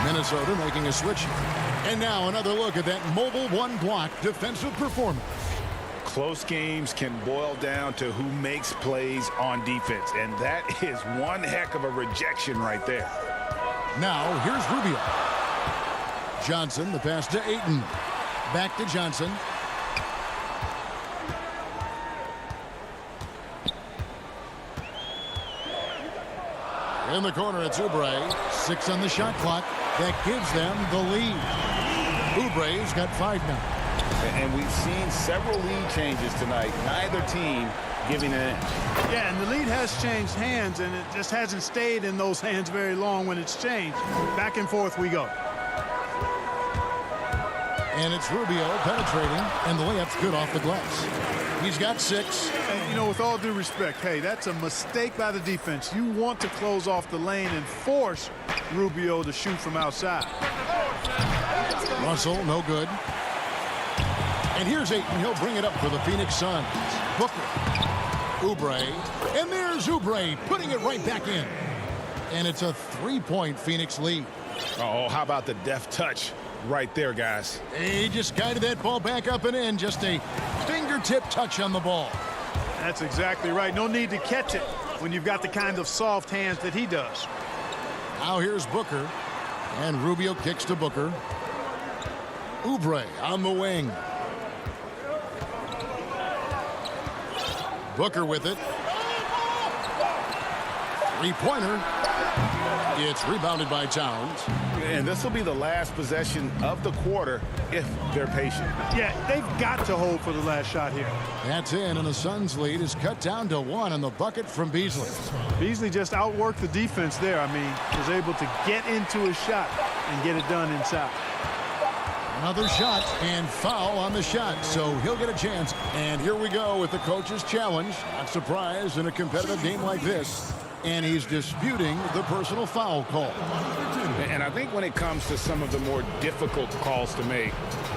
S2: Minnesota making a switch. And now another look at that mobile one-block defensive performance.
S5: Close games can boil down to who makes plays on defense, and that is one heck of a rejection right there.
S2: Now, here's Rubio. Johnson, the pass to Ayton. Back to Johnson. In the corner, it's Oubre. 6 on the shot clock. That gives them the lead. Oubre's got 5 now.
S5: And we've seen several lead changes tonight. Neither team giving it in.
S11: Yeah, and the lead has changed hands, and it just hasn't stayed in those hands very long when it's changed. Back and forth we go.
S2: And it's Rubio penetrating, and the layup's good off the glass. He's got 6.
S11: And, you know, with all due respect, hey, that's a mistake by the defense. You want to close off the lane and force Rubio to shoot from outside.
S2: Russell, no good. And here's Ayton. He'll bring it up for the Phoenix Suns. Booker. Oubre. And there's Oubre putting it right back in. And it's a 3-point Phoenix lead.
S5: Oh, how about the deft touch right there, guys?
S2: He just guided that ball back up and in. Just a fingertip touch on the ball.
S11: That's exactly right. No need to catch it when you've got the kind of soft hands that he does.
S2: Now here's Booker. And Rubio kicks to Booker. Oubre on the wing. Booker with it. 3-pointer. It's rebounded by Towns.
S5: And this will be the last possession of the quarter if they're patient.
S11: Yeah, they've got to hold for the last shot here.
S2: That's in, and the Suns' lead is cut down to 1 on the bucket from Beasley.
S11: Beasley just outworked the defense there. I mean, was able to get into his shot and get it done inside.
S2: Another shot and foul on the shot, so he'll get a chance. And here we go with the coach's challenge. Not surprised in a competitive game like this. And he's disputing the personal foul call.
S5: And I think when it comes to some of the more difficult calls to make,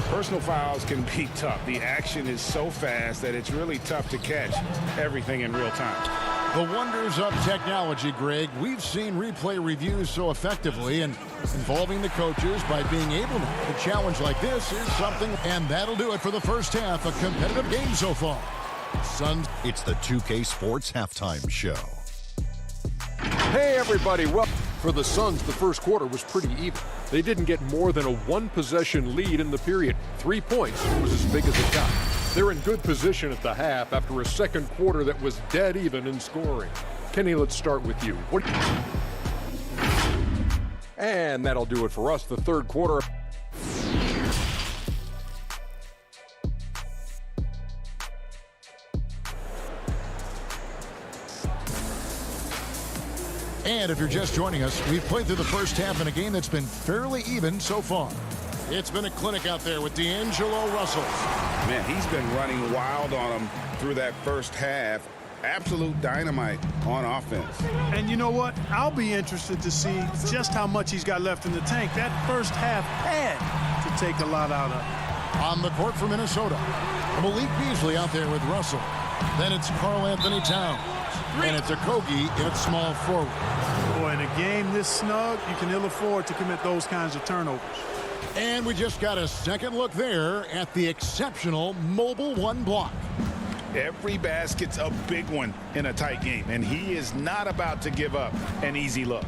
S5: personal fouls can be tough. The action is so fast that it's really tough to catch everything in real time.
S2: The wonders of technology, Greg. We've seen replay reviews so effectively, and involving the coaches by being able to make a challenge like this is something, and that'll do it for the first half. A competitive game so far. Suns.
S8: It's the 2K Sports Halftime Show.
S9: Hey, everybody. Well, for the Suns, the first quarter was pretty even. They didn't get more than a 1-possession lead in the period. 3 points was as big as it got. They're in good position at the half after a second quarter that was dead even in scoring. Kenny, let's start with you. And that'll do it for us, the third quarter.
S2: And if you're just joining us, we've played through the first half in a game that's been fairly even so far. It's been a clinic out there with D'Angelo Russell.
S5: Man, he's been running wild on him through that first half. Absolute dynamite on offense.
S11: And you know what? I'll be interested to see just how much he's got left in the tank. That first half had to take a lot out of.
S2: On the court for Minnesota, Malik Beasley out there with Russell. Then it's Karl Anthony Towns. And it's Okogie at small forward.
S11: Boy, in a game this snug, you can ill afford to commit those kinds of turnovers.
S2: And we just got a second look there at the exceptional Mobile One block.
S5: Every basket's a big one in a tight game, and he is not about to give up an easy look.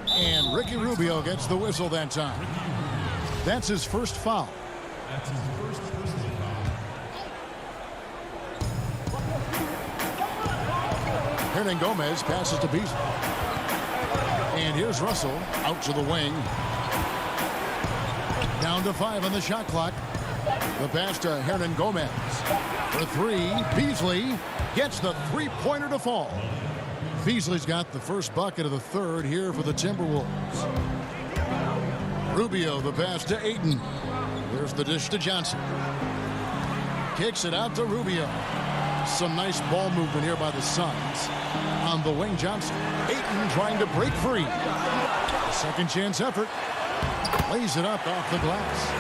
S2: And Ricky Rubio gets the whistle that time. That's his first foul. Hernan Gomez passes to Beasley. And here's Russell out to the wing. Down to 5 on the shot clock. The pass to Hernan Gomez. For 3, Beasley gets the three-pointer to fall. Beasley's got the first bucket of the third here for the Timberwolves. Rubio, the pass to Ayton. There's the dish to Johnson. Kicks it out to Rubio. Some nice ball movement here by the Suns. On the wing, Johnson. Ayton trying to break free. A second chance effort. Lays it up off the glass.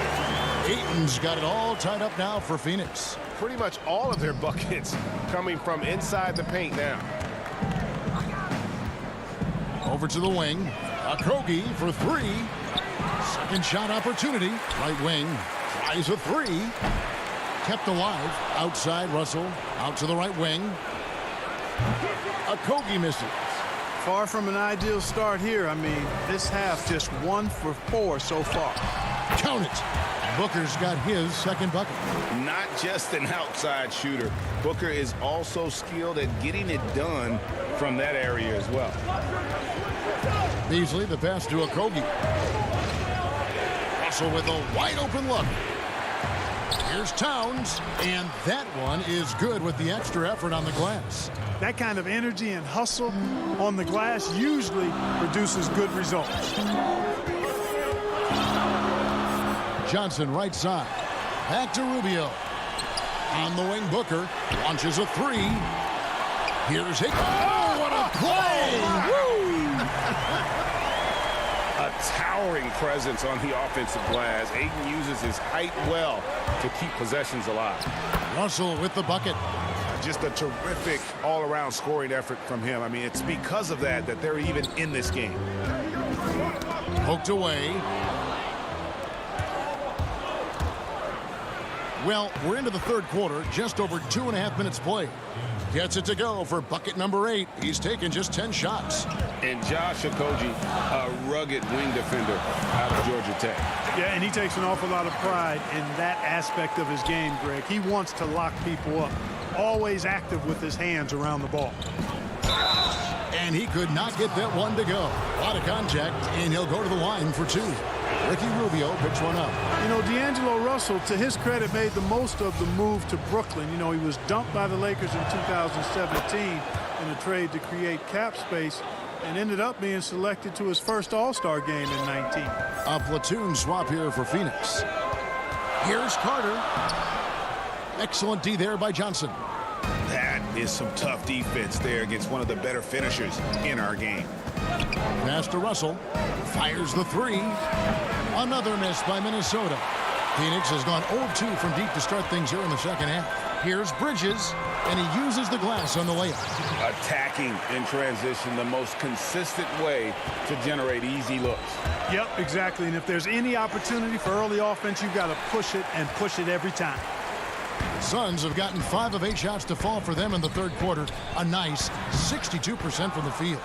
S2: Ayton's got it all tied up now for Phoenix.
S3: Pretty much all of their buckets coming from inside the paint now.
S2: Over to the wing. Okogie for 3. Second shot opportunity. Right wing. Tries a 3. Kept alive. Outside Russell. Out to the right wing. Okogie misses.
S11: Far from an ideal start here. I mean, this half just 1 for 4 so far.
S2: Count it. Booker's got his second bucket.
S5: Not just an outside shooter. Booker is also skilled at getting it done from that area as well.
S2: Beasley, the pass to Okogie. Russell with a wide open look. Here's Towns, and that one is good with the extra effort on the glass.
S11: That kind of energy and hustle on the glass usually produces good results.
S2: Johnson right side. Back to Rubio. On the wing, Booker launches a 3. Here's Hick. Oh, what a play! Woo!
S5: A towering presence on the offensive glass. Ayton uses his height well to keep possessions alive.
S2: Russell with the bucket.
S5: Just a terrific all-around scoring effort from him. I mean, it's because of that they're even in this game.
S2: Poked away. Well, we're into the third quarter, just over 2.5 minutes played. Gets it to go for bucket number 8. He's taken just 10 shots.
S5: And Josh Okogie, a rugged wing defender out of Georgia Tech.
S11: Yeah, and he takes an awful lot of pride in that aspect of his game, Greg. He wants to lock people up. Always active with his hands around the ball.
S2: And he could not get that one to go. A lot of contact, and he'll go to the line for 2. Ricky Rubio picks one up.
S11: You know, D'Angelo Russell, to his credit, made the most of the move to Brooklyn. You know, he was dumped by the Lakers in 2017 in a trade to create cap space and ended up being selected to his first All-Star game in 19.
S2: A platoon swap here for Phoenix. Here's Carter. Excellent D there by Johnson.
S5: That is some tough defense there against one of the better finishers in our game.
S2: Pass to Russell. Fires the 3. Another miss by Minnesota. Phoenix has gone 0-2 from deep to start things here in the second half. Here's Bridges, and he uses the glass on the layup.
S5: Attacking in transition, the most consistent way to generate easy looks.
S11: Yep, exactly. And if there's any opportunity for early offense, you've got to push it and push it every time.
S2: The Suns have gotten 5 of 8 shots to fall for them in the third quarter. A nice 62% from the field.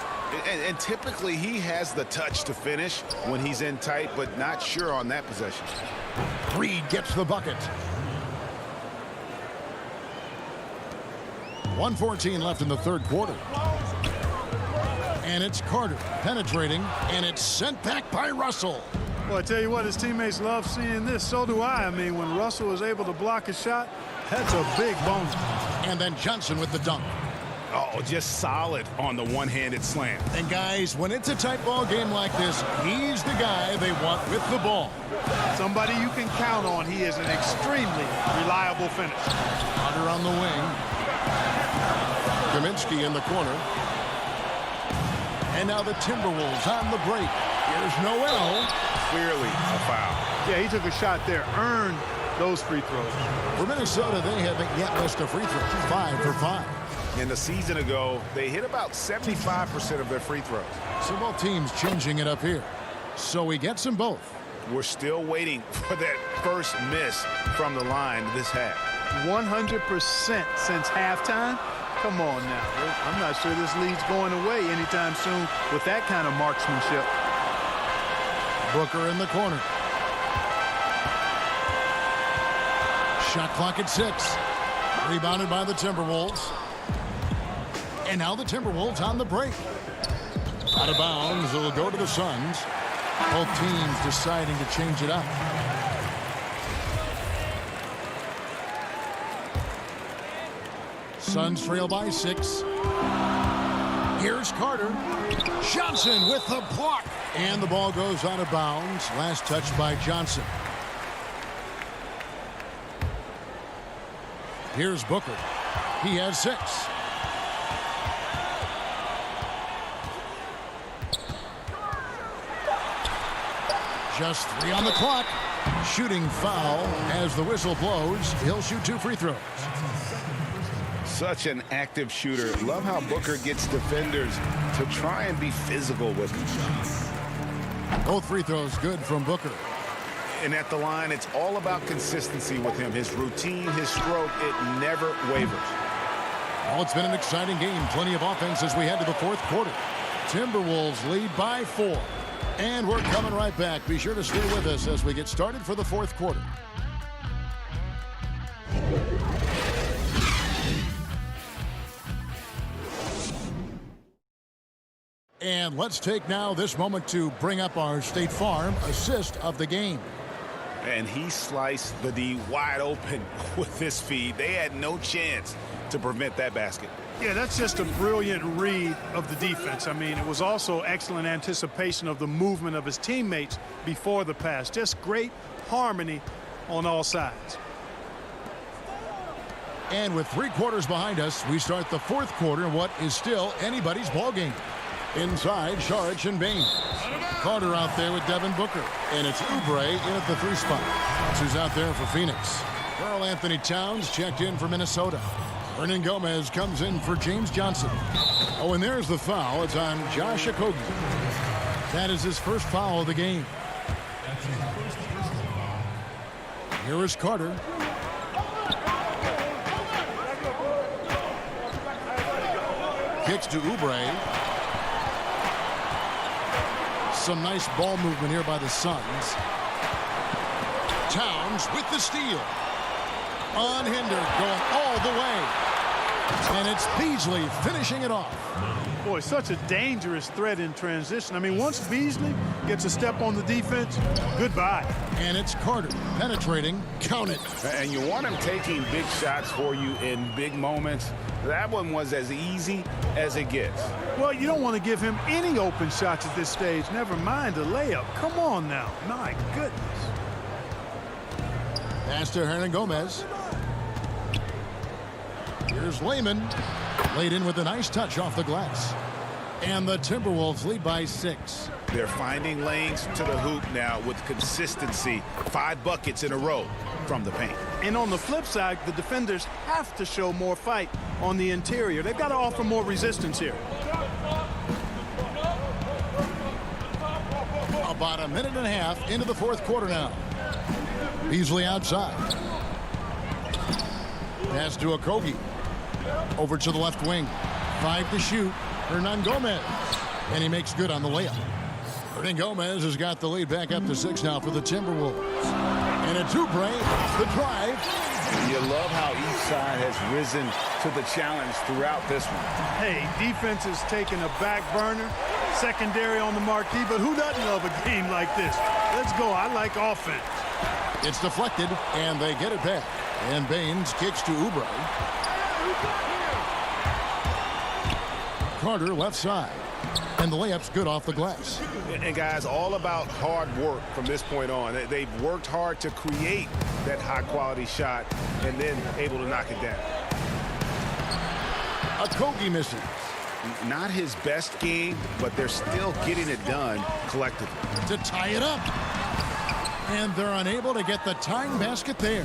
S5: And typically he has the touch to finish when he's in tight, but not sure on that possession.
S2: Reed gets the bucket. 1:14 left in the third quarter. And it's Carter penetrating, and it's sent back by Russell.
S11: Well, I tell you what, his teammates love seeing this. So do I. I mean, when Russell was able to block a shot, that's a big bonus.
S2: And then Johnson with the dunk.
S5: Oh, just solid on the one-handed slam.
S2: And guys, when it's a tight ball game like this, he's the guy they want with the ball.
S11: Somebody you can count on. He is an extremely reliable finisher.
S2: Hunter on the wing. Kaminsky in the corner. And now the Timberwolves on the break. Here's Noel.
S5: Clearly a foul.
S11: Yeah, he took a shot there. Earned those free throws.
S2: For Minnesota, they haven't yet missed a free throw. 5 for 5.
S5: And a season ago, they hit about 75% of their free throws.
S2: So both teams changing it up here. So he gets them both.
S5: we're still waiting for that first miss from the line this half.
S11: 100% since halftime. Come on now. I'm not sure this lead's going away anytime soon with that kind of marksmanship.
S2: Booker in the corner. Shot clock at 6. Rebounded by the Timberwolves. And now the Timberwolves on the break. Out of bounds. It'll go to the Suns. Both teams deciding to change it up. Suns trail by 6. Here's Carter. Johnson with the block. And the ball goes out of bounds. Last touch by Johnson. Here's Booker. He has 6. Just 3 on the clock. Shooting foul as the whistle blows. He'll shoot 2 free throws.
S5: Such an active shooter. Love how Booker gets defenders to try and be physical with him.
S2: Both free throws good from Booker.
S5: And at the line, it's all about consistency with him. His routine, his stroke, it never wavers.
S2: Well, it's been an exciting game. Plenty of offense as we head to the fourth quarter. Timberwolves lead by 4. And we're coming right back. Be sure to stay with us as we get started for the fourth quarter. And let's take now this moment to bring up our State Farm assist of the game.
S5: And he sliced the D wide open with this feed. They had no chance to prevent that basket.
S11: Yeah, that's just a brilliant read of the defense. I mean, it was also excellent anticipation of the movement of his teammates before the pass. Just great harmony on all sides.
S2: And with 3 quarters behind us, we start the fourth quarter in what is still anybody's ball game. Inside, Saric and Bain. Carter out there with Devin Booker. And it's Oubre in at the 3 spot. That's who's out there for Phoenix. Karl Anthony Towns checked in for Minnesota. Hernan Gomez comes in for James Johnson. Oh, and there's the foul. It's on Josh Okogie. That is his first foul of the game. Here is Carter. Kicks to Oubre. Some nice ball movement here by the Suns. Towns with the steal. Unhindered, going all the way. And it's Beasley finishing it off.
S11: Boy, such a dangerous threat in transition. I mean, once Beasley gets a step on the defense, goodbye.
S2: And it's Carter penetrating. Count it.
S5: And you want him taking big shots for you in big moments. That one was as easy as it gets.
S11: Well, you don't want to give him any open shots at this stage. Never mind a layup. Come on now. My goodness.
S2: Pass to Hernan Gomez. Here's Lehman. Laid in with a nice touch off the glass. And the Timberwolves lead by 6.
S5: They're finding lanes to the hoop now with consistency. 5 buckets in a row from the paint.
S11: And on the flip side, the defenders have to show more fight on the interior. They've got to offer more resistance here.
S2: About a minute and a half into the fourth quarter now. Beasley outside. Pass to Okogie. Over to the left wing. 5 to shoot. Hernan Gomez. And he makes good on the layup. Hernan Gomez has got the lead back up to 6 now for the Timberwolves. And it's Oubre, the drive.
S5: You love how each side has risen to the challenge throughout this one.
S11: Hey, defense is taking a back burner. Secondary on the marquee, but who doesn't love a game like this? Let's go. I like offense.
S2: It's deflected, and they get it back. And Baines kicks to Oubre. Carter left side. And the layup's good off the glass.
S3: And guys, all about hard work from this point on. They've worked hard to create that high-quality shot and then able to knock it down.
S2: Okogie misses.
S5: Not his best game, but they're still getting it done collectively.
S2: To tie it up. And they're unable to get the tying basket there.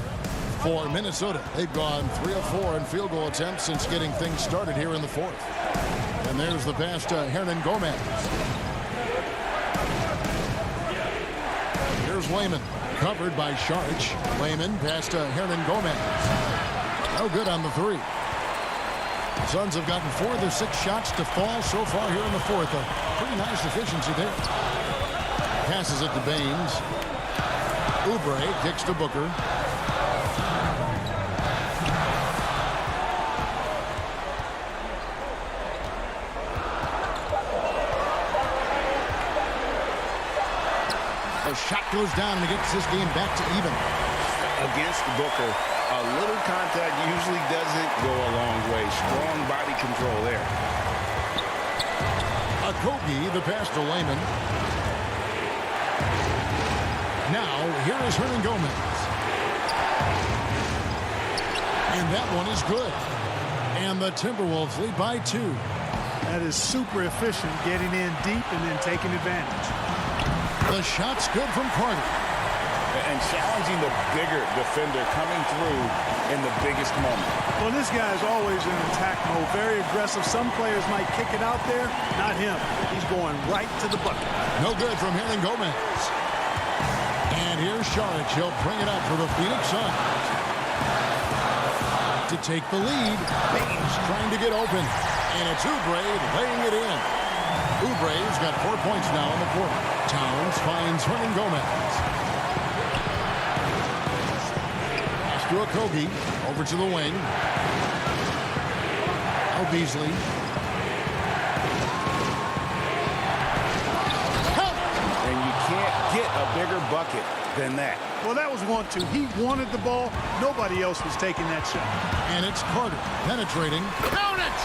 S2: For Minnesota, they've gone 3 of 4 in field goal attempts since getting things started here in the fourth. And there's the pass to Hernan Gomez. Here's it's Lehman. Covered by Sharch. Lehman pass to Hernan Gomez. No good on the three. The Suns have gotten 4 of their 6 shots to fall so far here in the fourth. A pretty nice efficiency there. Passes it to Baines. Oubre kicks to Booker. The shot goes down and it gets this game back to even.
S5: Against Booker, a little contact usually doesn't go a long way. Strong body control there.
S2: Kobe, the pass to Lehman. Now, here is Hernan Gomez. And that one is good. And the Timberwolves lead by 2.
S11: That is super efficient, getting in deep and then taking advantage.
S2: The shot's good from Carter.
S5: And challenging the bigger defender coming through in the biggest moment.
S11: Well, this guy is always in attack mode, very aggressive. Some players might kick it out there, not him. He's going right to the bucket.
S2: No good from Hernan Gomez. And here's Sharch. He'll bring it up for the Phoenix Suns. To take the lead, Baines trying to get open. And it's Oubre laying it in. Oubre's got 4 points now in the quarter. Towns finds Hernan Gomez. To Kogi, over to the wing. Now Beasley.
S5: And you can't get a bigger bucket than that.
S11: Well, that was 1-2. He wanted the ball. Nobody else was taking that shot.
S2: And it's Carter penetrating. Count it!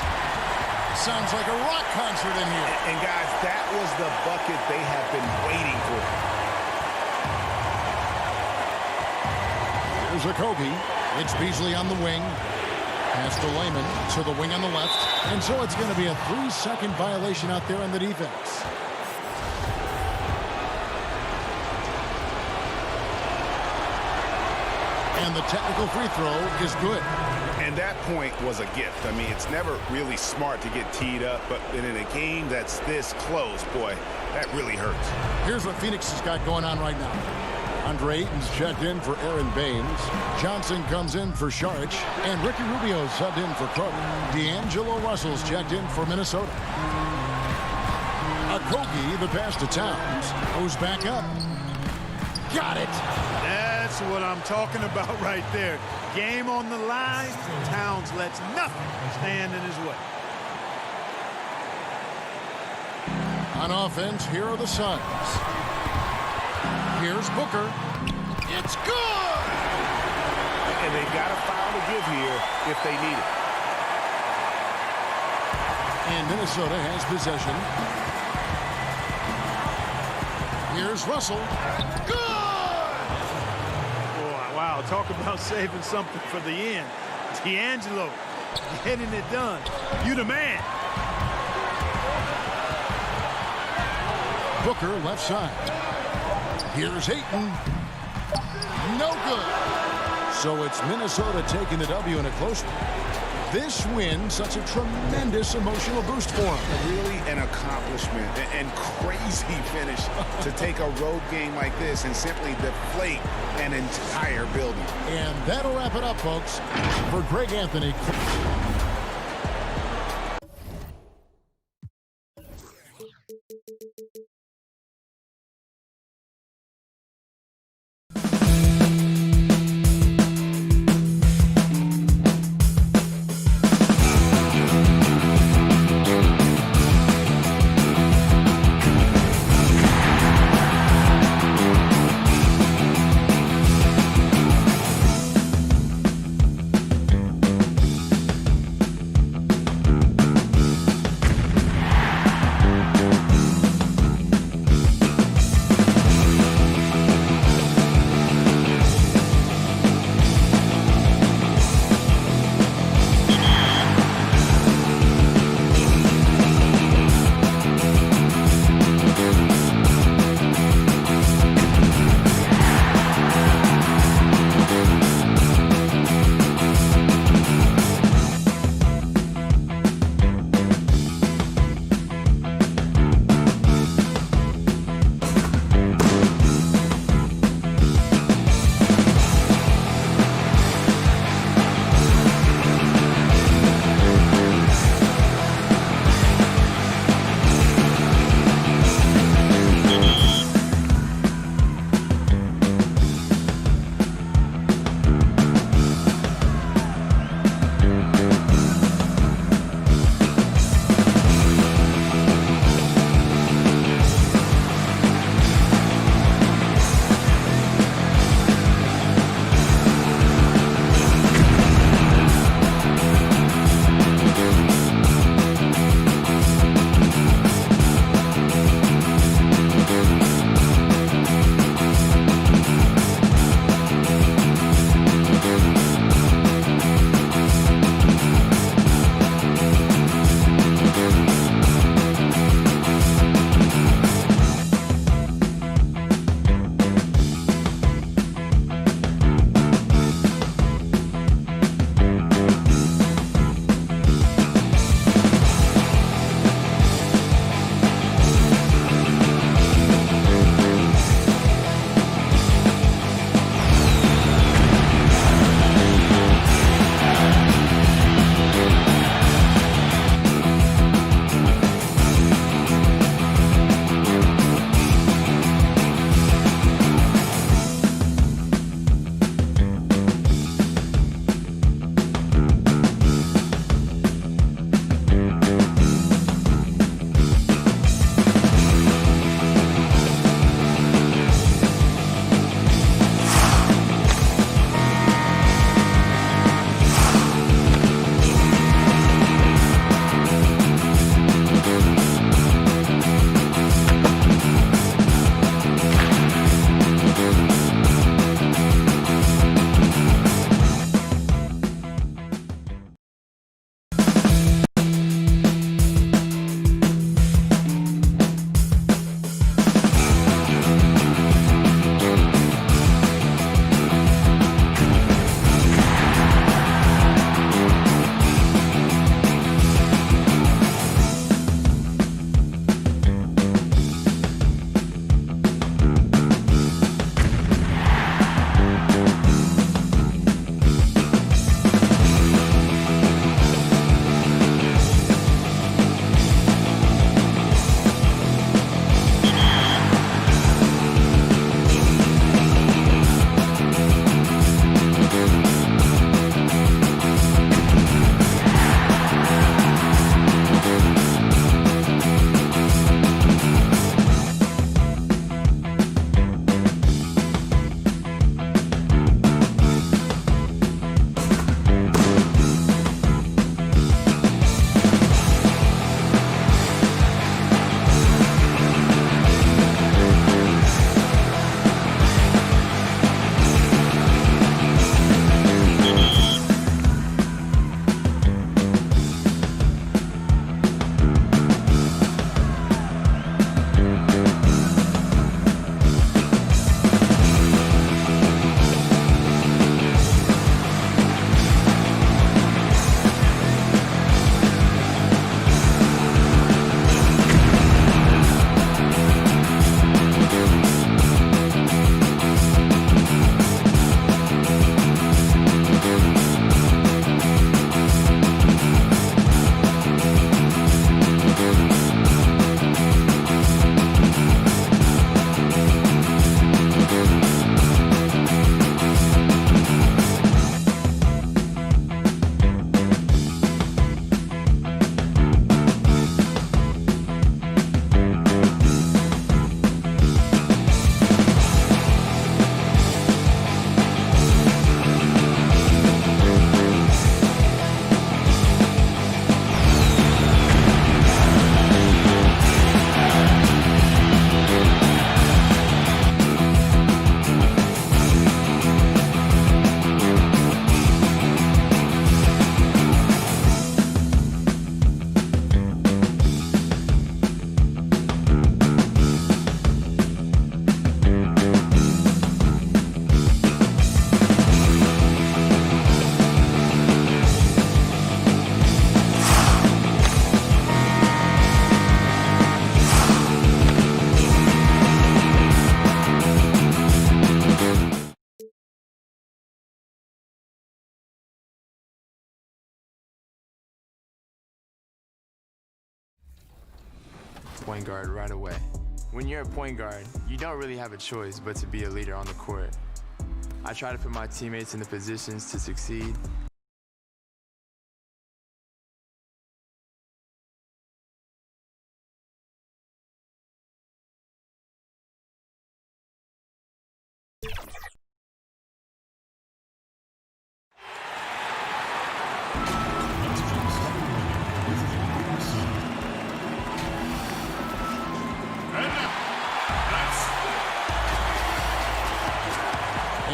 S2: Sounds like a rock concert in here.
S5: And guys, that was the bucket they have been waiting for.
S2: There's a Kobe. It's Beasley on the wing. Pass to Lehman to the wing on the left. And so it's going to be a 3-second violation out there on the defense. And the technical free throw is good.
S5: And that point was a gift. I mean, it's never really smart to get teed up, but in a game that's this close, boy, that really hurts.
S2: Here's what Phoenix has got going on right now. Andre Ayton's checked in for Aaron Baines. Johnson comes in for Sharch. And Ricky Rubio subbed in for Carter. D'Angelo Russell's checked in for Minnesota. Kogi, the pass to Towns, goes back up. Got it.
S11: That's what I'm talking about right there. Game on the line. Towns lets nothing stand in his way.
S2: On offense, here are the Suns. Here's Booker. It's good!
S5: And they've got a foul to give here if they need it.
S2: And Minnesota has possession. Here's Russell. Good!
S11: Boy, wow, talk about saving something for the end. D'Angelo getting it done. You the man.
S2: Booker left side. Here's Ayton. No good. So it's Minnesota taking the W in a close one. This win, such a tremendous emotional boost for them.
S5: Really an accomplishment and crazy finish to take a road game like this and simply deflate an entire building.
S2: And that'll wrap it up, folks. For Greg Anthony.
S16: point guard right away. When you're a point guard, you don't really have a choice but to be a leader on the court. I try to put my teammates in the positions to succeed.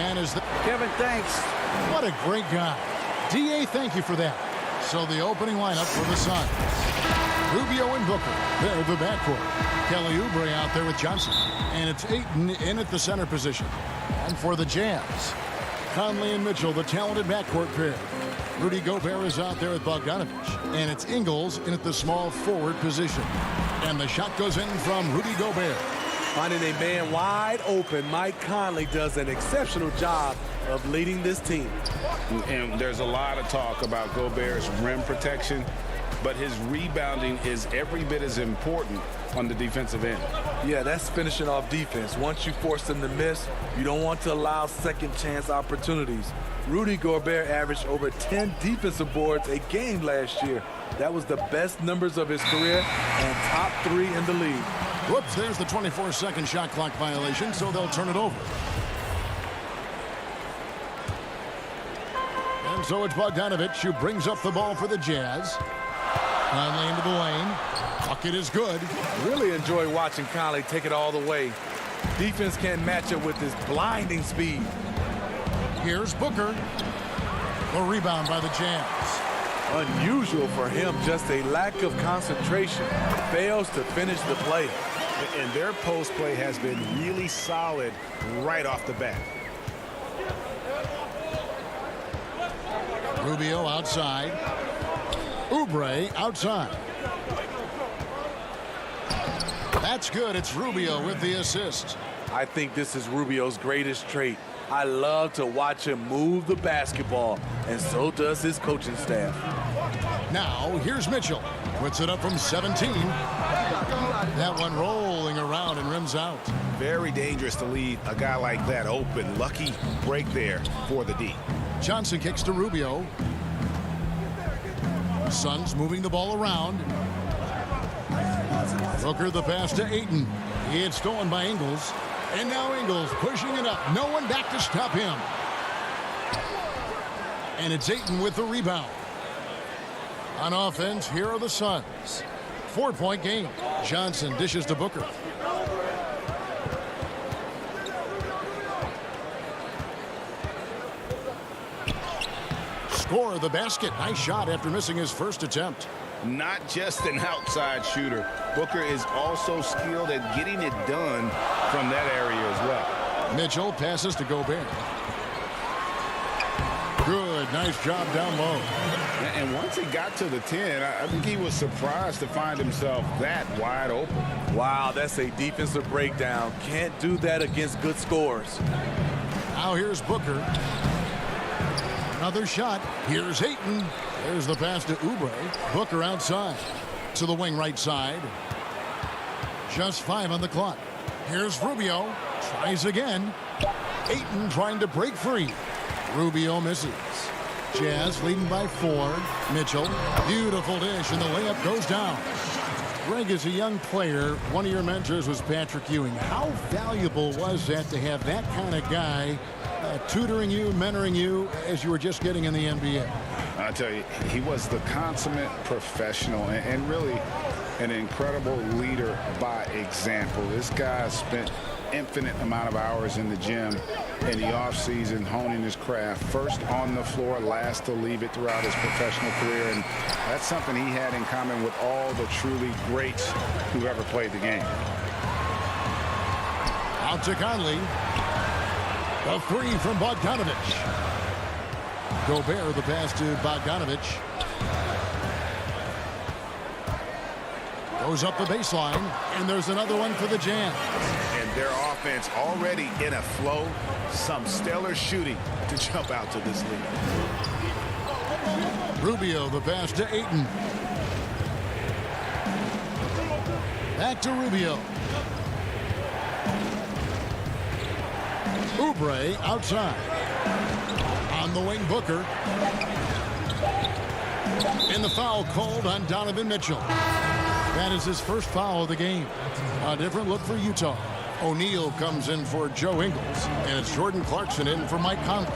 S2: And is the
S7: Kevin, thanks.
S2: What a great guy. DA, thank you for that. So the opening lineup for the Suns. Rubio and Booker. They're the backcourt. Kelly Oubre out there with Johnson. And it's Ayton in at the center position. And for the Jazz, Conley and Mitchell, the talented backcourt pair. Rudy Gobert is out there with Bogdanovich. And it's Ingles in at the small forward position. And the shot goes in from Rudy Gobert.
S4: Finding a man wide open, Mike Conley does an exceptional job of leading this team.
S5: And there's a lot of talk about Gobert's rim protection, but his rebounding is every bit as important on the defensive end.
S4: Yeah, that's finishing off defense. Once you force them to miss, you don't want to allow second chance opportunities. Rudy Gobert averaged over 10 defensive boards a game last year. That was the best numbers of his career and top 3 in the league.
S2: Whoops, there's the 24-second shot clock violation, so they'll turn it over. And so it's Bogdanovich who brings up the ball for the Jazz. Conley into the lane. Bucket is good.
S4: Really enjoy watching Conley take it all the way. Defense can't match it with his blinding speed.
S2: Here's Booker. The rebound by the Jazz.
S4: Unusual for him, just a lack of concentration. Fails to finish the play.
S5: And their post play has been really solid right off the bat.
S2: Rubio outside. Oubre outside. That's good. It's Rubio with the assist.
S4: I think this is Rubio's greatest trait. I love to watch him move the basketball, and so does his coaching staff.
S2: Now, here's Mitchell. Puts it up from 17. That one rolling around and rims out.
S5: Very dangerous to leave a guy like that open. Lucky break there for the D.
S2: Johnson kicks to Rubio. Suns moving the ball around. Booker the pass to Ayton. He had stolen by Ingles. And now Ingles pushing it up. No one back to stop him. And it's Ayton with the rebound. On offense, here are the Suns. 4-point game. Johnson dishes to Booker. Score the basket. Nice shot after missing his first attempt.
S5: Not just an outside shooter. Booker is also skilled at getting it done from that area as well.
S2: Mitchell passes to Gobert. Good, nice job down low.
S5: And once he got to the 10, I think he was surprised to find himself that wide open.
S4: Wow, that's a defensive breakdown. Can't do that against good scores.
S2: Now here's Booker. Another shot. Here's Ayton. There's the pass to Oubre. Booker outside to the wing right side. Just 5 on the clock. Here's Rubio. Tries again. Ayton trying to break free. Rubio misses. Jazz leading by 4. Mitchell. Beautiful dish, and the layup goes down. Greg, as a young player, one of your mentors was Patrick Ewing. How valuable was that to have that kind of guy tutoring you, mentoring you as you were just getting in the NBA?
S5: I tell you, he was the consummate professional and really an incredible leader by example. This guy spent infinite amount of hours in the gym in the offseason honing his craft, first on the floor, last to leave it throughout his professional career, and that's something he had in common with all the truly greats who ever played the game.
S2: Out to Conley. The 3 from Bogdanovich. Gobert the pass to Bogdanovich. Goes up the baseline, and there's another one for the Jazz.
S5: And their offense already in a flow. Some stellar shooting to jump out to this lead.
S2: Rubio the pass to Ayton. Back to Rubio. Oubre outside. On the wing, Booker. And the foul called on Donovan Mitchell. That is his first foul of the game. A different look for Utah. O'Neal comes in for Joe Ingles, and it's Jordan Clarkson in for Mike Conley.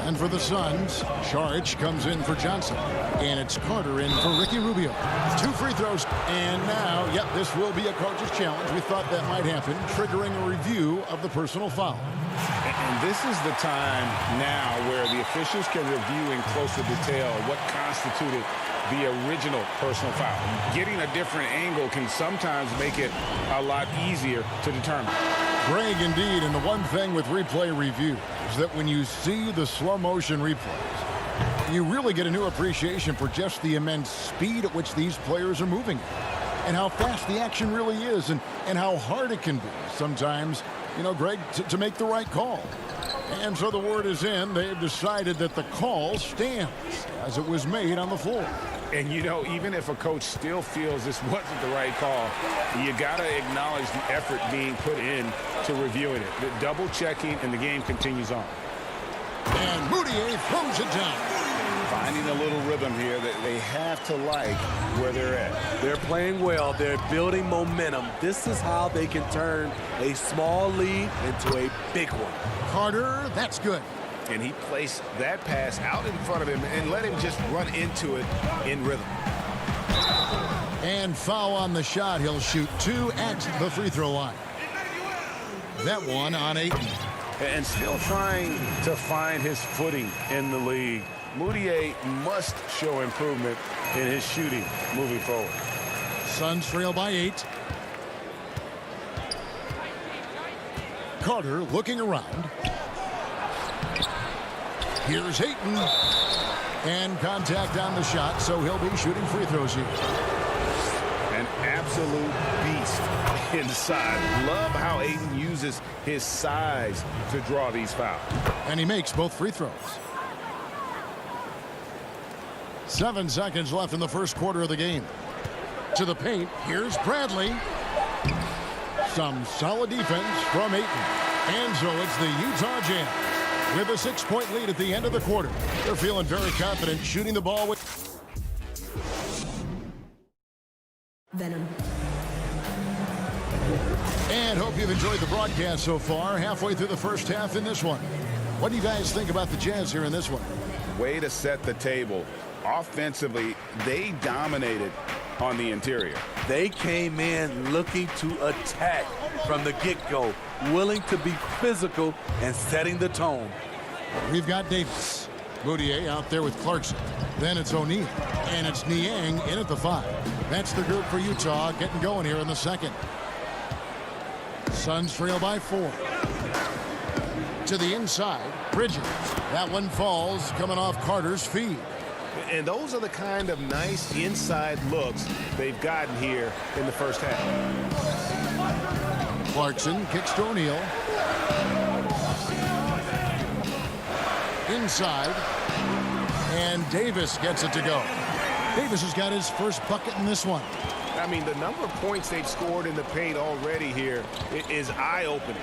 S2: And for the Suns, Saric comes in for Johnson, and it's Carter in for Ricky Rubio. 2 free throws, and now, yep, this will be a coach's challenge. We thought that might happen, triggering a review of the personal foul.
S5: And this is the time now where the officials can review in closer detail what constituted the original personal foul. Getting a different angle can sometimes make it a lot easier to determine.
S2: Greg, indeed, and the one thing with replay review is that when you see the slow motion replays, you really get a new appreciation for just the immense speed at which these players are moving and how fast the action really is and how hard it can be sometimes, you know, Greg, to make the right call. And so the word is in. They've decided that the call stands as it was made on the floor.
S5: And, you know, even if a coach still feels this wasn't the right call, you got to acknowledge the effort being put in to reviewing it. The double checking, and the game continues on.
S2: And Moutier throws it down.
S5: Finding a little rhythm here that they have to like where they're at.
S4: They're playing well. They're building momentum. This is how they can turn a small lead into a big one.
S2: Carter, that's good.
S5: And he placed that pass out in front of him and let him just run into it in rhythm.
S2: And foul on the shot. He'll shoot 2 at the free throw line. That one on Ayton.
S5: And still trying to find his footing in the league. Moutier must show improvement in his shooting moving forward.
S2: Suns trail by 8. Carter looking around. Here's Ayton. And contact on the shot, so he'll be shooting free throws here.
S5: An absolute beast inside. Love how Ayton uses his size to draw these fouls.
S2: And he makes both free throws. 7 seconds left in the first quarter of the game. To the paint, here's Bradley. Some solid defense from Ayton. And so it's the Utah Jazz with a 6-point lead at the end of the quarter. They're feeling very confident shooting the ball with
S18: Venom.
S2: And hope you've enjoyed the broadcast so far. Halfway through the first half in this one. What do you guys think about the Jazz here in this one?
S5: Way to set the table. Offensively, they dominated on the interior.
S4: They came in looking to attack from the get-go, willing to be physical and setting the tone.
S2: We've got Davis. Moutier out there with Clarkson. Then it's O'Neal. And it's Niang in at the 5. That's the group for Utah getting going here in the second. Suns trail by 4. To the inside, Bridges. That one falls coming off Carter's feed.
S5: And those are the kind of nice inside looks they've gotten here in the first half.
S2: Clarkson kicks to O'Neal. Inside. And Davis gets it to go. Davis has got his first bucket in this one.
S5: I mean, the number of points they've scored in the paint already here is eye-opening.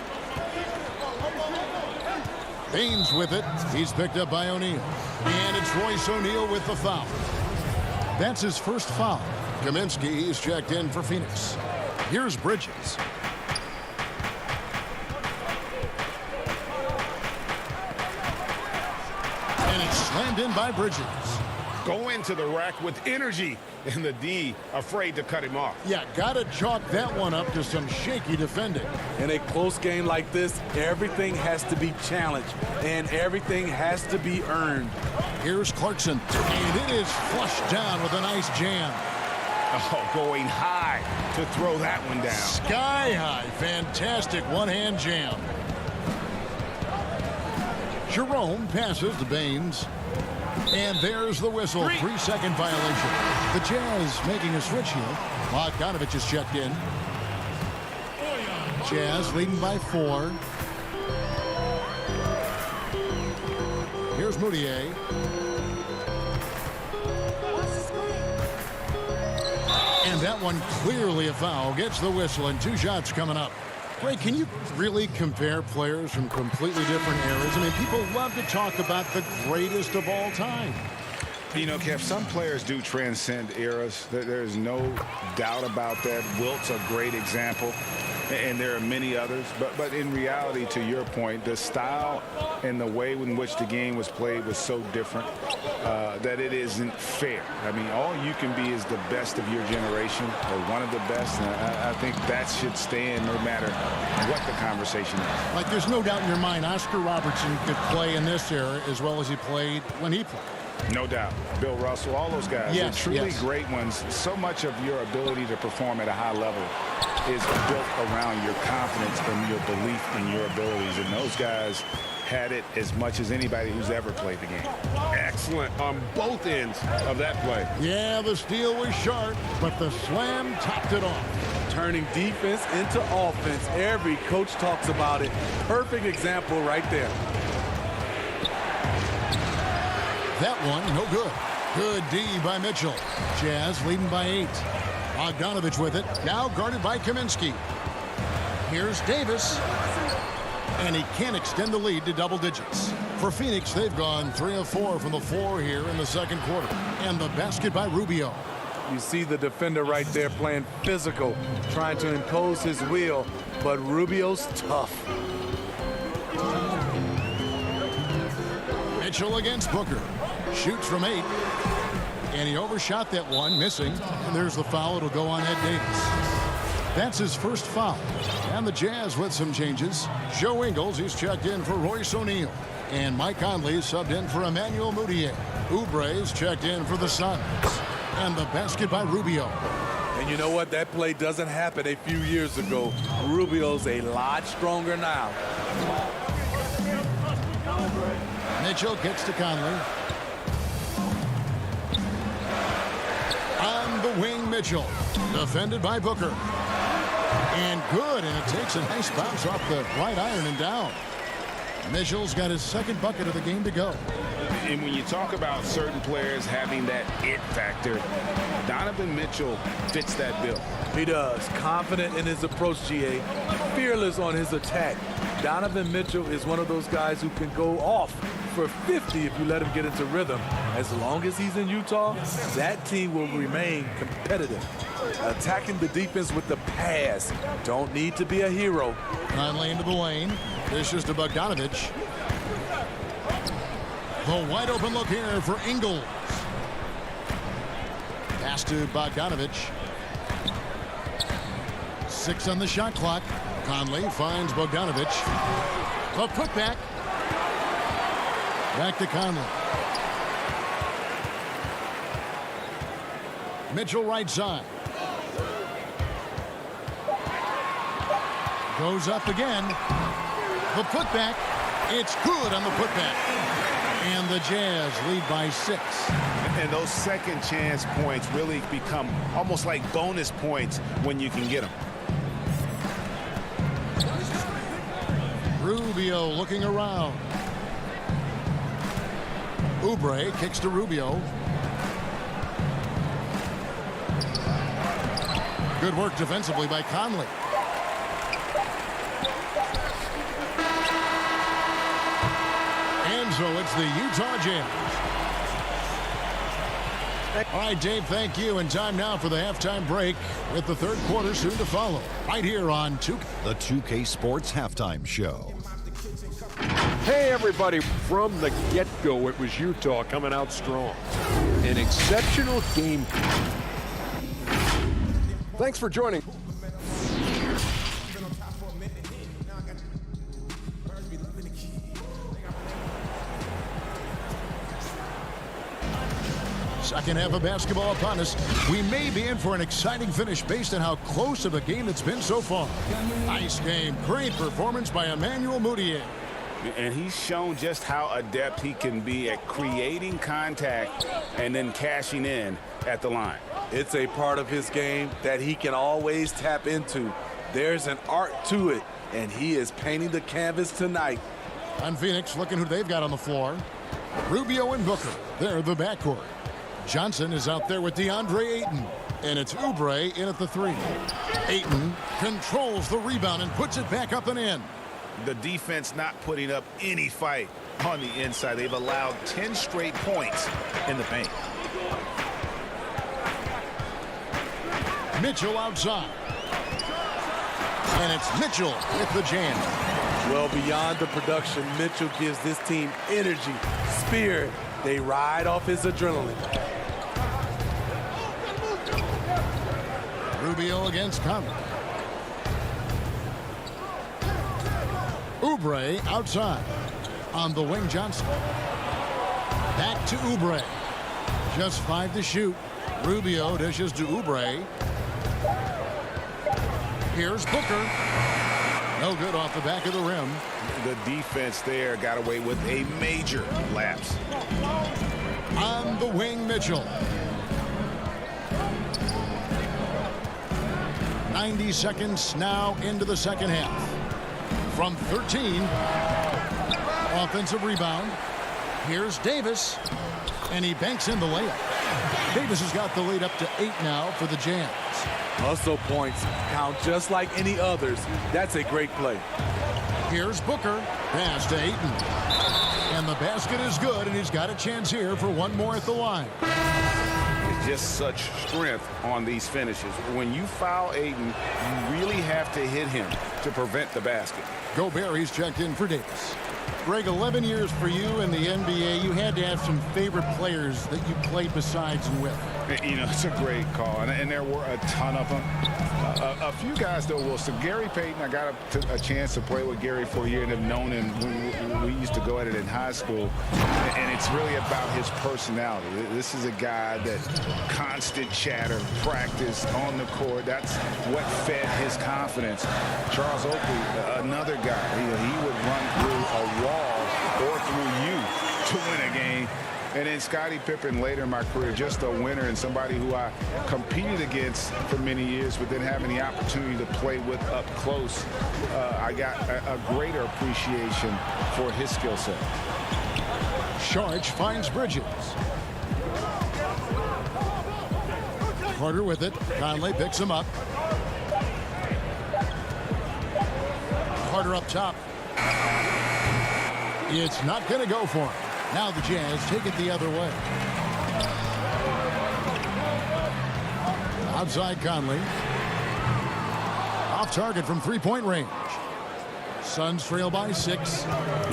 S2: Baines with it. He's picked up by O'Neal. And it's Royce O'Neal with the foul. That's his first foul. Kaminsky is checked in for Phoenix. Here's Bridges. And it's slammed in by Bridges.
S5: Go into the rack with energy, and the D afraid to cut him off.
S2: Yeah, gotta chalk that one up to some shaky defending.
S4: In a close game like this, everything has to be challenged, and everything has to be earned.
S2: Here's Clarkson, and it is flushed down with a nice jam.
S5: Oh, going high to throw that one down.
S2: Sky high, fantastic one-hand jam. Jerome passes to Baines. And there's the whistle. 3-second violation. The Jazz making a switch here. Bogdanovich is checked in. Jazz leading by 4. Here's Moutier. And That one clearly a foul. Gets the whistle, and 2 shots coming up. Ray, can you really compare players from completely different eras? I mean, people love to talk about the greatest of all time.
S5: You know, Kev, some players do transcend eras. There's no doubt about that. Wilt's a great example, and there are many others. But in reality, to your point, the style and the way in which the game was played was so different that it isn't fair. I mean, all you can be is the best of your generation or one of the best. And I think that should stand no matter what the conversation is.
S2: Like, there's no doubt in your mind Oscar Robertson could play in this era as well as he played when he played.
S5: No doubt. Bill Russell, all those guys.
S2: Yes,
S5: They're truly
S2: yes.
S5: great ones. So much of your ability to perform at a high level is built around your confidence and your belief in your abilities. And those guys had it as much as anybody who's ever played the game.
S9: Excellent on both ends of that play.
S2: Yeah, the steal was sharp, but the slam topped it off.
S4: Turning defense into offense. Every coach talks about it. Perfect example right there.
S2: That one, no good. Good D by Mitchell. Jazz leading by 8. Bogdanovich with it. Now guarded by Kaminsky. Here's Davis. And he can't extend the lead to double digits. For Phoenix, they've gone 3 of 4 from the floor here in the second quarter. And the basket by Rubio.
S4: You see the defender right there playing physical, trying to impose his will, but Rubio's tough.
S2: Mitchell against Booker. Shoots from 8. And he overshot that one, missing. And there's the foul. It'll go on Ed Davis. That's his first foul. And the Jazz with some changes. Joe Ingles, he's checked in for Royce O'Neal. And Mike Conley subbed in for Emmanuel Mudiay. Oubre's checked in for the Suns. And the basket by Rubio.
S4: And you know what? That play doesn't happen a few years ago. Rubio's a lot stronger now.
S2: Mitchell gets to Conley. On the wing, Mitchell. Defended by Booker. And good, and it takes a nice bounce off the right iron and down. Mitchell's got his second bucket of the game to go.
S5: And when you talk about certain players having that it factor, Donovan Mitchell fits that bill.
S4: He does. Confident in his approach, GA. Fearless on his attack. Donovan Mitchell is one of those guys who can go off for 50 if you let him get into rhythm. As long as he's in Utah, that team will remain competitive. Attacking the defense with the pass. Don't need to be a hero.
S2: Conley into the lane. Dishes to Bogdanovich. The wide open look here for Ingles. Pass to Bogdanovich. 6 on the shot clock. Conley finds Bogdanovich. A putback. Back to Conley. Mitchell right side. Goes up again. The putback. It's good on the putback. And the Jazz lead by 6.
S5: And those second chance points really become almost like bonus points when you can get them.
S2: Rubio looking around. Oubre kicks to Rubio. Good work defensively by Conley. And so it's the Utah Jazz. All right, Dave, thank you. And time now for the halftime break with the third quarter soon to follow. Right here on 2K.
S8: The 2K Sports Halftime Show.
S9: Hey, everybody. From the get-go, it was Utah coming out strong. An exceptional game. Thanks for joining.
S2: Second half of basketball upon us. We may be in for an exciting finish based on how close of a game it's been so far. Nice game. Great performance by Emmanuel Mudiay.
S5: And he's shown just how adept he can be at creating contact and then cashing in at the line.
S4: It's a part of his game that he can always tap into. There's an art to it, and he is painting the canvas tonight.
S2: On Phoenix, looking who they've got on the floor. Rubio and Booker. They're the backcourt. Johnson is out there with DeAndre Ayton. And it's Oubre in at the 3. Ayton controls the rebound and puts it back up and in.
S5: The defense not putting up any fight on the inside. They've allowed 10 straight points in the paint.
S2: Mitchell outside. And it's Mitchell with the jam.
S4: Well, beyond the production, Mitchell gives this team energy, spirit. They ride off his adrenaline.
S2: Rubio against Conley. Oubre outside. On the wing, Johnson. Back to Oubre. Just 5 to shoot. Rubio dishes to Oubre. Here's Booker. No good off the back of the rim.
S5: The defense there got away with a major lapse.
S2: On the wing, Mitchell. 90 seconds now into the second half. From 13. Offensive rebound. Here's Davis. And he banks in the layup. Davis has got the lead up to 8 now for the Jams.
S4: Hustle points count just like any others. That's a great play.
S2: Here's Booker. Pass to Ayton. And the basket is good, and he's got a chance here for one more at the line.
S5: It's just such strength on these finishes. When you foul Ayton, you really have to hit him to prevent the basket.
S2: Gobert, he's checked in for Davis. Greg, 11 years for you in the NBA. You had to have some favorite players that you played besides and with.
S5: You know, it's a great call, and there were a ton of them. A few guys, though, Wilson. Gary Payton, I got a chance to play with Gary for a year and have known him. We used to go at it in high school, and it's really about his personality. This is a guy that constant chatter, practice on the court. That's what fed his confidence. Charles Oakley, another guy. He would run through a wall or through you to win a game. And then Scottie Pippen later in my career, just a winner and somebody who I competed against for many years, but then having the opportunity to play with up close, I got a greater appreciation for his skill set.
S2: Sharch finds Bridges. Carter with it. Conley picks him up. Carter up top. It's not going to go for him. Now the Jazz take it the other way. Outside Conley. Off target from three-point range. Suns trail by 6.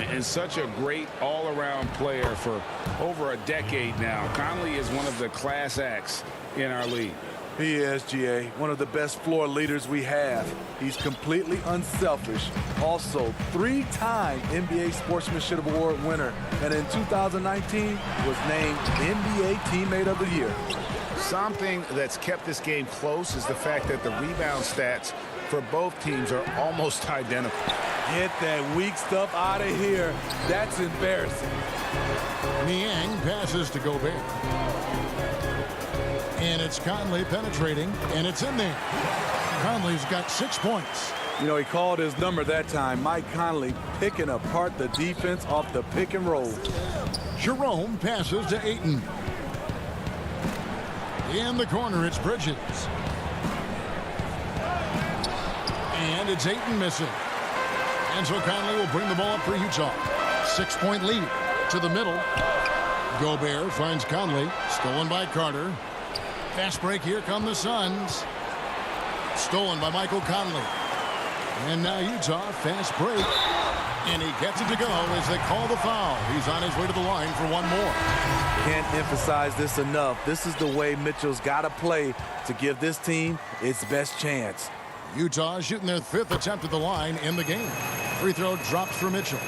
S5: And such a great all-around player for over a decade now. Conley is one of the class acts in our league.
S4: He is, GA, one of the best floor leaders we have. He's completely unselfish. Also, 3-time NBA Sportsmanship Award winner. And in 2019, was named NBA Teammate of the Year.
S5: Something that's kept this game close is the fact that the rebound stats for both teams are almost identical.
S4: Get that weak stuff out of here. That's embarrassing.
S2: Niang passes to Gobert. And it's Conley penetrating, and it's in there. Conley's got 6 points.
S4: You know, he called his number that time. Mike Conley picking apart the defense off the pick and roll.
S2: Jerome passes to Ayton. In the corner, it's Bridges. And it's Ayton missing. And so Conley will bring the ball up for Utah. 6-point lead to the middle. Gobert finds Conley. Stolen by Carter. Fast break. Here come the Suns. Stolen by Michael Conley. And now Utah, fast break. And he gets it to go as they call the foul. He's on his way to the line for one more.
S4: Can't emphasize this enough. This is the way Mitchell's got to play to give this team its best chance.
S2: Utah shooting their 5th attempt at the line in the game. Free throw drops for Mitchell.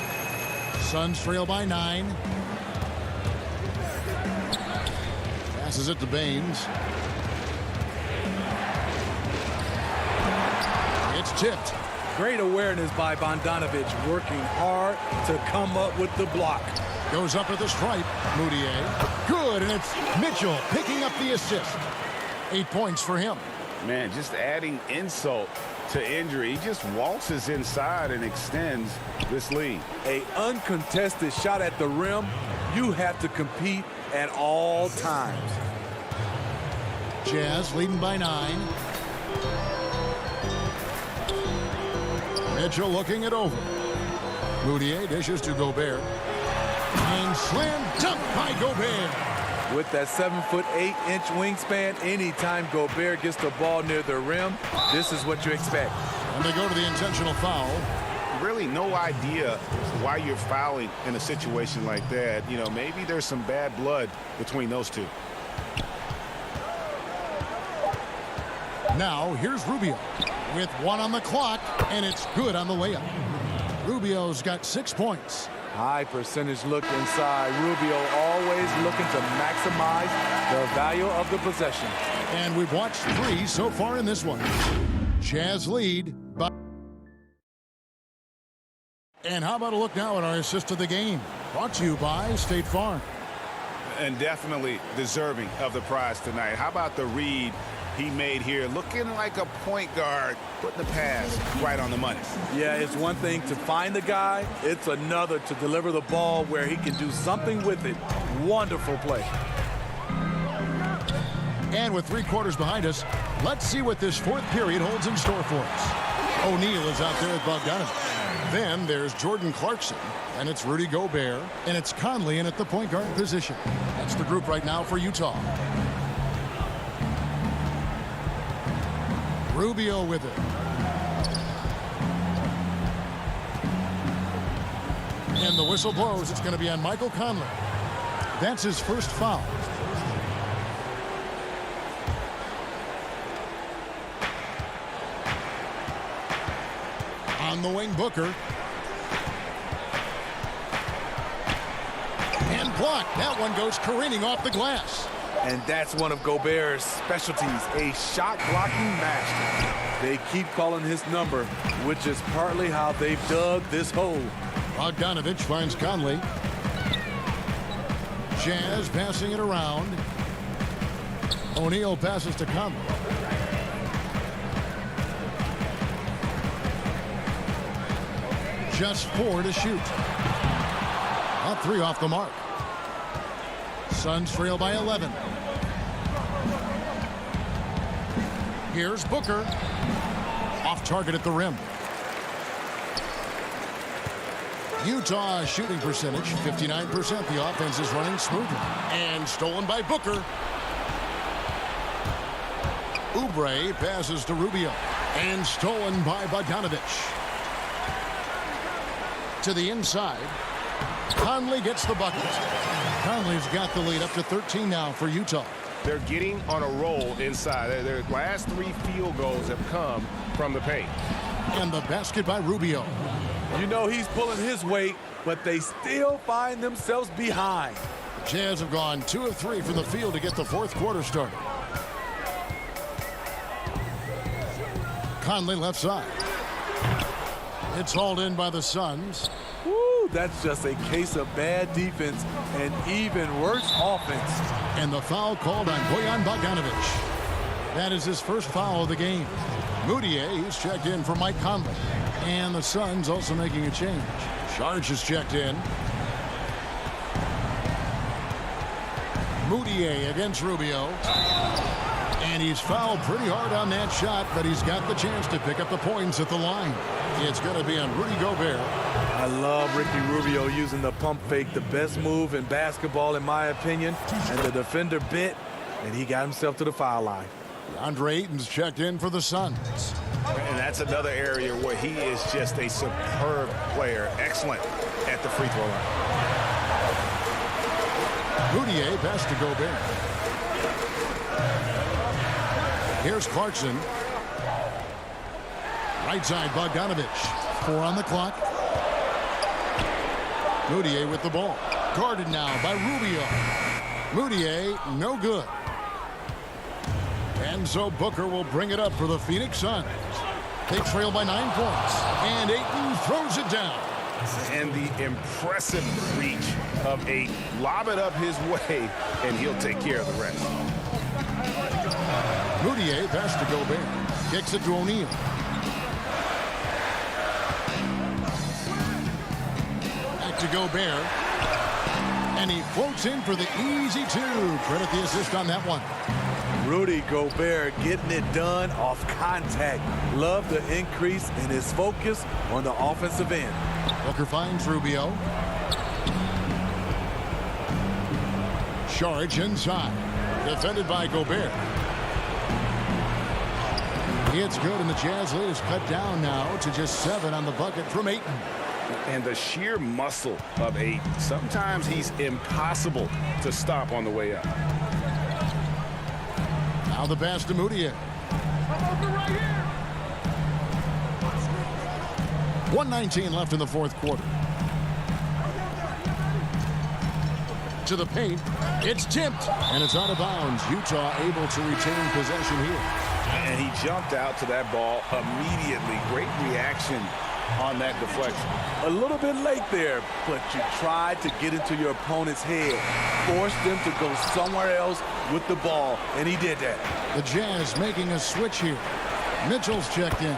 S2: Suns trail by 9. Passes it to Baines. It's tipped.
S4: Great awareness by Bogdanovic, working hard to come up with the block.
S2: Goes up at the stripe. Moutier. Good, and it's Mitchell picking up the assist. 8 points for him.
S5: Man, just adding insult to injury. He just waltzes inside and extends this lead.
S4: An uncontested shot at the rim. You have to compete at all times.
S2: Jazz leading by 9. Mitchell looking it over. Moutier dishes to Gobert. And slam dunk by Gobert.
S4: With that 7'8" wingspan, anytime Gobert gets the ball near the rim, this is what you expect.
S2: And they go to the intentional foul.
S5: Really no idea why you're fouling in a situation like that. You know, maybe there's some bad blood between those two.
S2: Now here's Rubio with 1 on the clock, and it's good on the layup. Rubio's got 6 points.
S4: High percentage look inside. Rubio always looking to maximize the value of the possession.
S2: And we've watched 3 so far in this one. Jazz lead. And how about a look now at our assist of the game? Brought to you by State Farm.
S5: And definitely deserving of the prize tonight. How about the read he made here? Looking like a point guard, putting the pass right on the money.
S4: Yeah, it's one thing to find the guy. It's another to deliver the ball where he can do something with it. Wonderful play.
S2: And with 3 quarters behind us, let's see what this 4th period holds in store for us. O'Neal is out there at Bogdanovich. Then there's Jordan Clarkson, and it's Rudy Gobert, and it's Conley in at the point guard position. That's the group right now for Utah. Rubio with it. And the whistle blows. It's going to be on Michael Conley. That's his first foul. On the wing, Booker. And blocked. That one goes careening off the glass.
S4: And that's one of Gobert's specialties, a shot blocking master. They keep calling his number, which is partly how they've dug this hole.
S2: Bogdanovich finds Conley. Jazz passing it around. O'Neal passes to Conley. Just 4 to shoot. Up 3 off the mark. Suns trail by 11. Here's Booker. Off target at the rim. Utah shooting percentage, 59%. The offense is running smoothly. And stolen by Booker. Oubre passes to Rubio. And stolen by Bogdanovich. To the inside. Conley gets the bucket. Conley's got the lead up to 13 now for Utah.
S3: They're getting on a roll inside. Their last 3 field goals have come from the paint.
S2: And the basket by Rubio.
S4: You know he's pulling his weight, but they still find themselves behind.
S2: Jazz have gone 2 of 3 from the field to get the 4th quarter started. Conley left side. It's hauled in by the Suns.
S4: Woo, that's just a case of bad defense and even worse offense.
S2: And the foul called on Bojan Bogdanovich. That is his first foul of the game. Moutier, he's checked in for Mike Conley. And the Suns also making a change. Sharge is checked in. Moutier against Rubio. And he's fouled pretty hard on that shot, but he's got the chance to pick up the points at the line. It's going to be on Rudy Gobert.
S4: I love Ricky Rubio using the pump fake, the best move in basketball, in my opinion. And the defender bit, and he got himself to the foul line.
S2: DeAndre Ayton's checked in for the Suns.
S5: And that's another area where he is just a superb player. Excellent at the free throw line.
S2: Moutier pass to Gobert. Here's Clarkson. Right side, Bogdanovich. 4 on the clock. Moutier with the ball. Guarded now by Rubio. Moutier, no good. And so Booker will bring it up for the Phoenix Suns. They trail by 9 points. And Ayton throws it down.
S5: And the impressive reach of Ayton. Lob it up his way, and he'll take care of the rest.
S2: Moutier pass to Gobert. Kicks it to O'Neal. Back to Gobert. And he floats in for the easy 2. Credit the assist on that one.
S4: Rudy Gobert getting it done off contact. Love the increase in his focus on the offensive end.
S2: Booker finds Rubio. Charge inside. Defended by Gobert. It's good, and the Jazz lead is cut down now to just 7 on the bucket from Ayton.
S5: And the sheer muscle of Ayton. Sometimes he's impossible to stop on the way up.
S2: Now the pass to Moutier. 1:19 left in the fourth quarter. To the paint. It's tipped, and it's out of bounds. Utah able to retain possession here.
S5: And he jumped out to that ball immediately. Great reaction on that deflection.
S4: A little bit late there, but you tried to get into your opponent's head. Forced them to go somewhere else with the ball, and he did that.
S2: The Jazz making a switch here. Mitchell's checked in.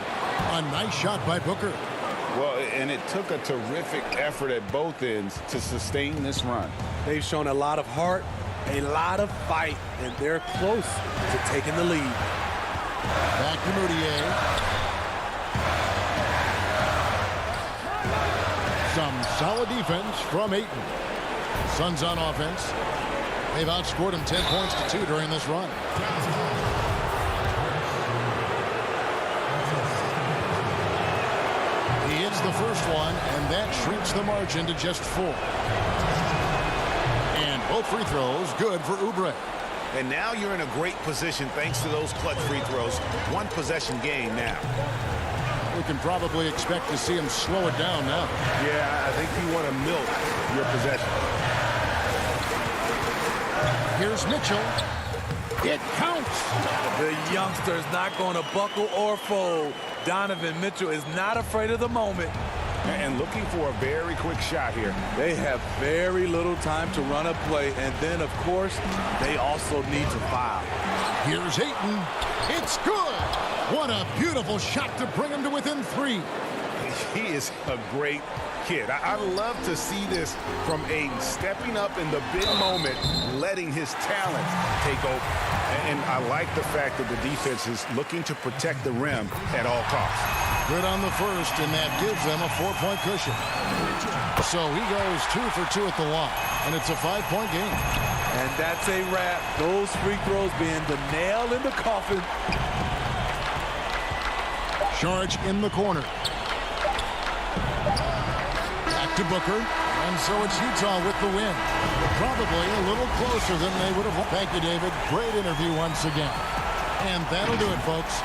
S2: A nice shot by Booker.
S5: Well, and it took a terrific effort at both ends to sustain this run.
S4: They've shown a lot of heart, a lot of fight, and they're close to taking the lead.
S2: Back to Moutier. Some solid defense from Ayton. Suns on offense. They've outscored him 10 points to 2 during this run. He hits the first one, and that shrinks the margin to just 4. And both free throws good for Oubre.
S5: And now you're in a great position thanks to those clutch free throws. One possession game now.
S2: We can probably expect to see him slow it down now.
S5: Yeah, I think you want to milk your possession.
S2: Here's Mitchell. It counts.
S4: The youngster's not going to buckle or fold. Donovan Mitchell is not afraid of the moment.
S5: And looking for a very quick shot here.
S4: They have very little time to run a play, and then, of course, they also need to foul.
S2: Here's Ayton. It's good. What a beautiful shot to bring him to within 3.
S5: He is a great kid. I love to see this from Ayton, stepping up in the big moment, letting his talent take over. And I like the fact that the defense is looking to protect the rim at all costs.
S2: Good on the first, and that gives them a 4-point cushion. So he goes 2 for 2 at the line, and it's a 5-point game.
S4: And that's a wrap. Those free throws being the nail in the coffin.
S2: Charge in the corner. Back to Booker, and so it's Utah with the win. Probably a little closer than they would have. Thank you, David. Great interview once again. And that'll do it, folks.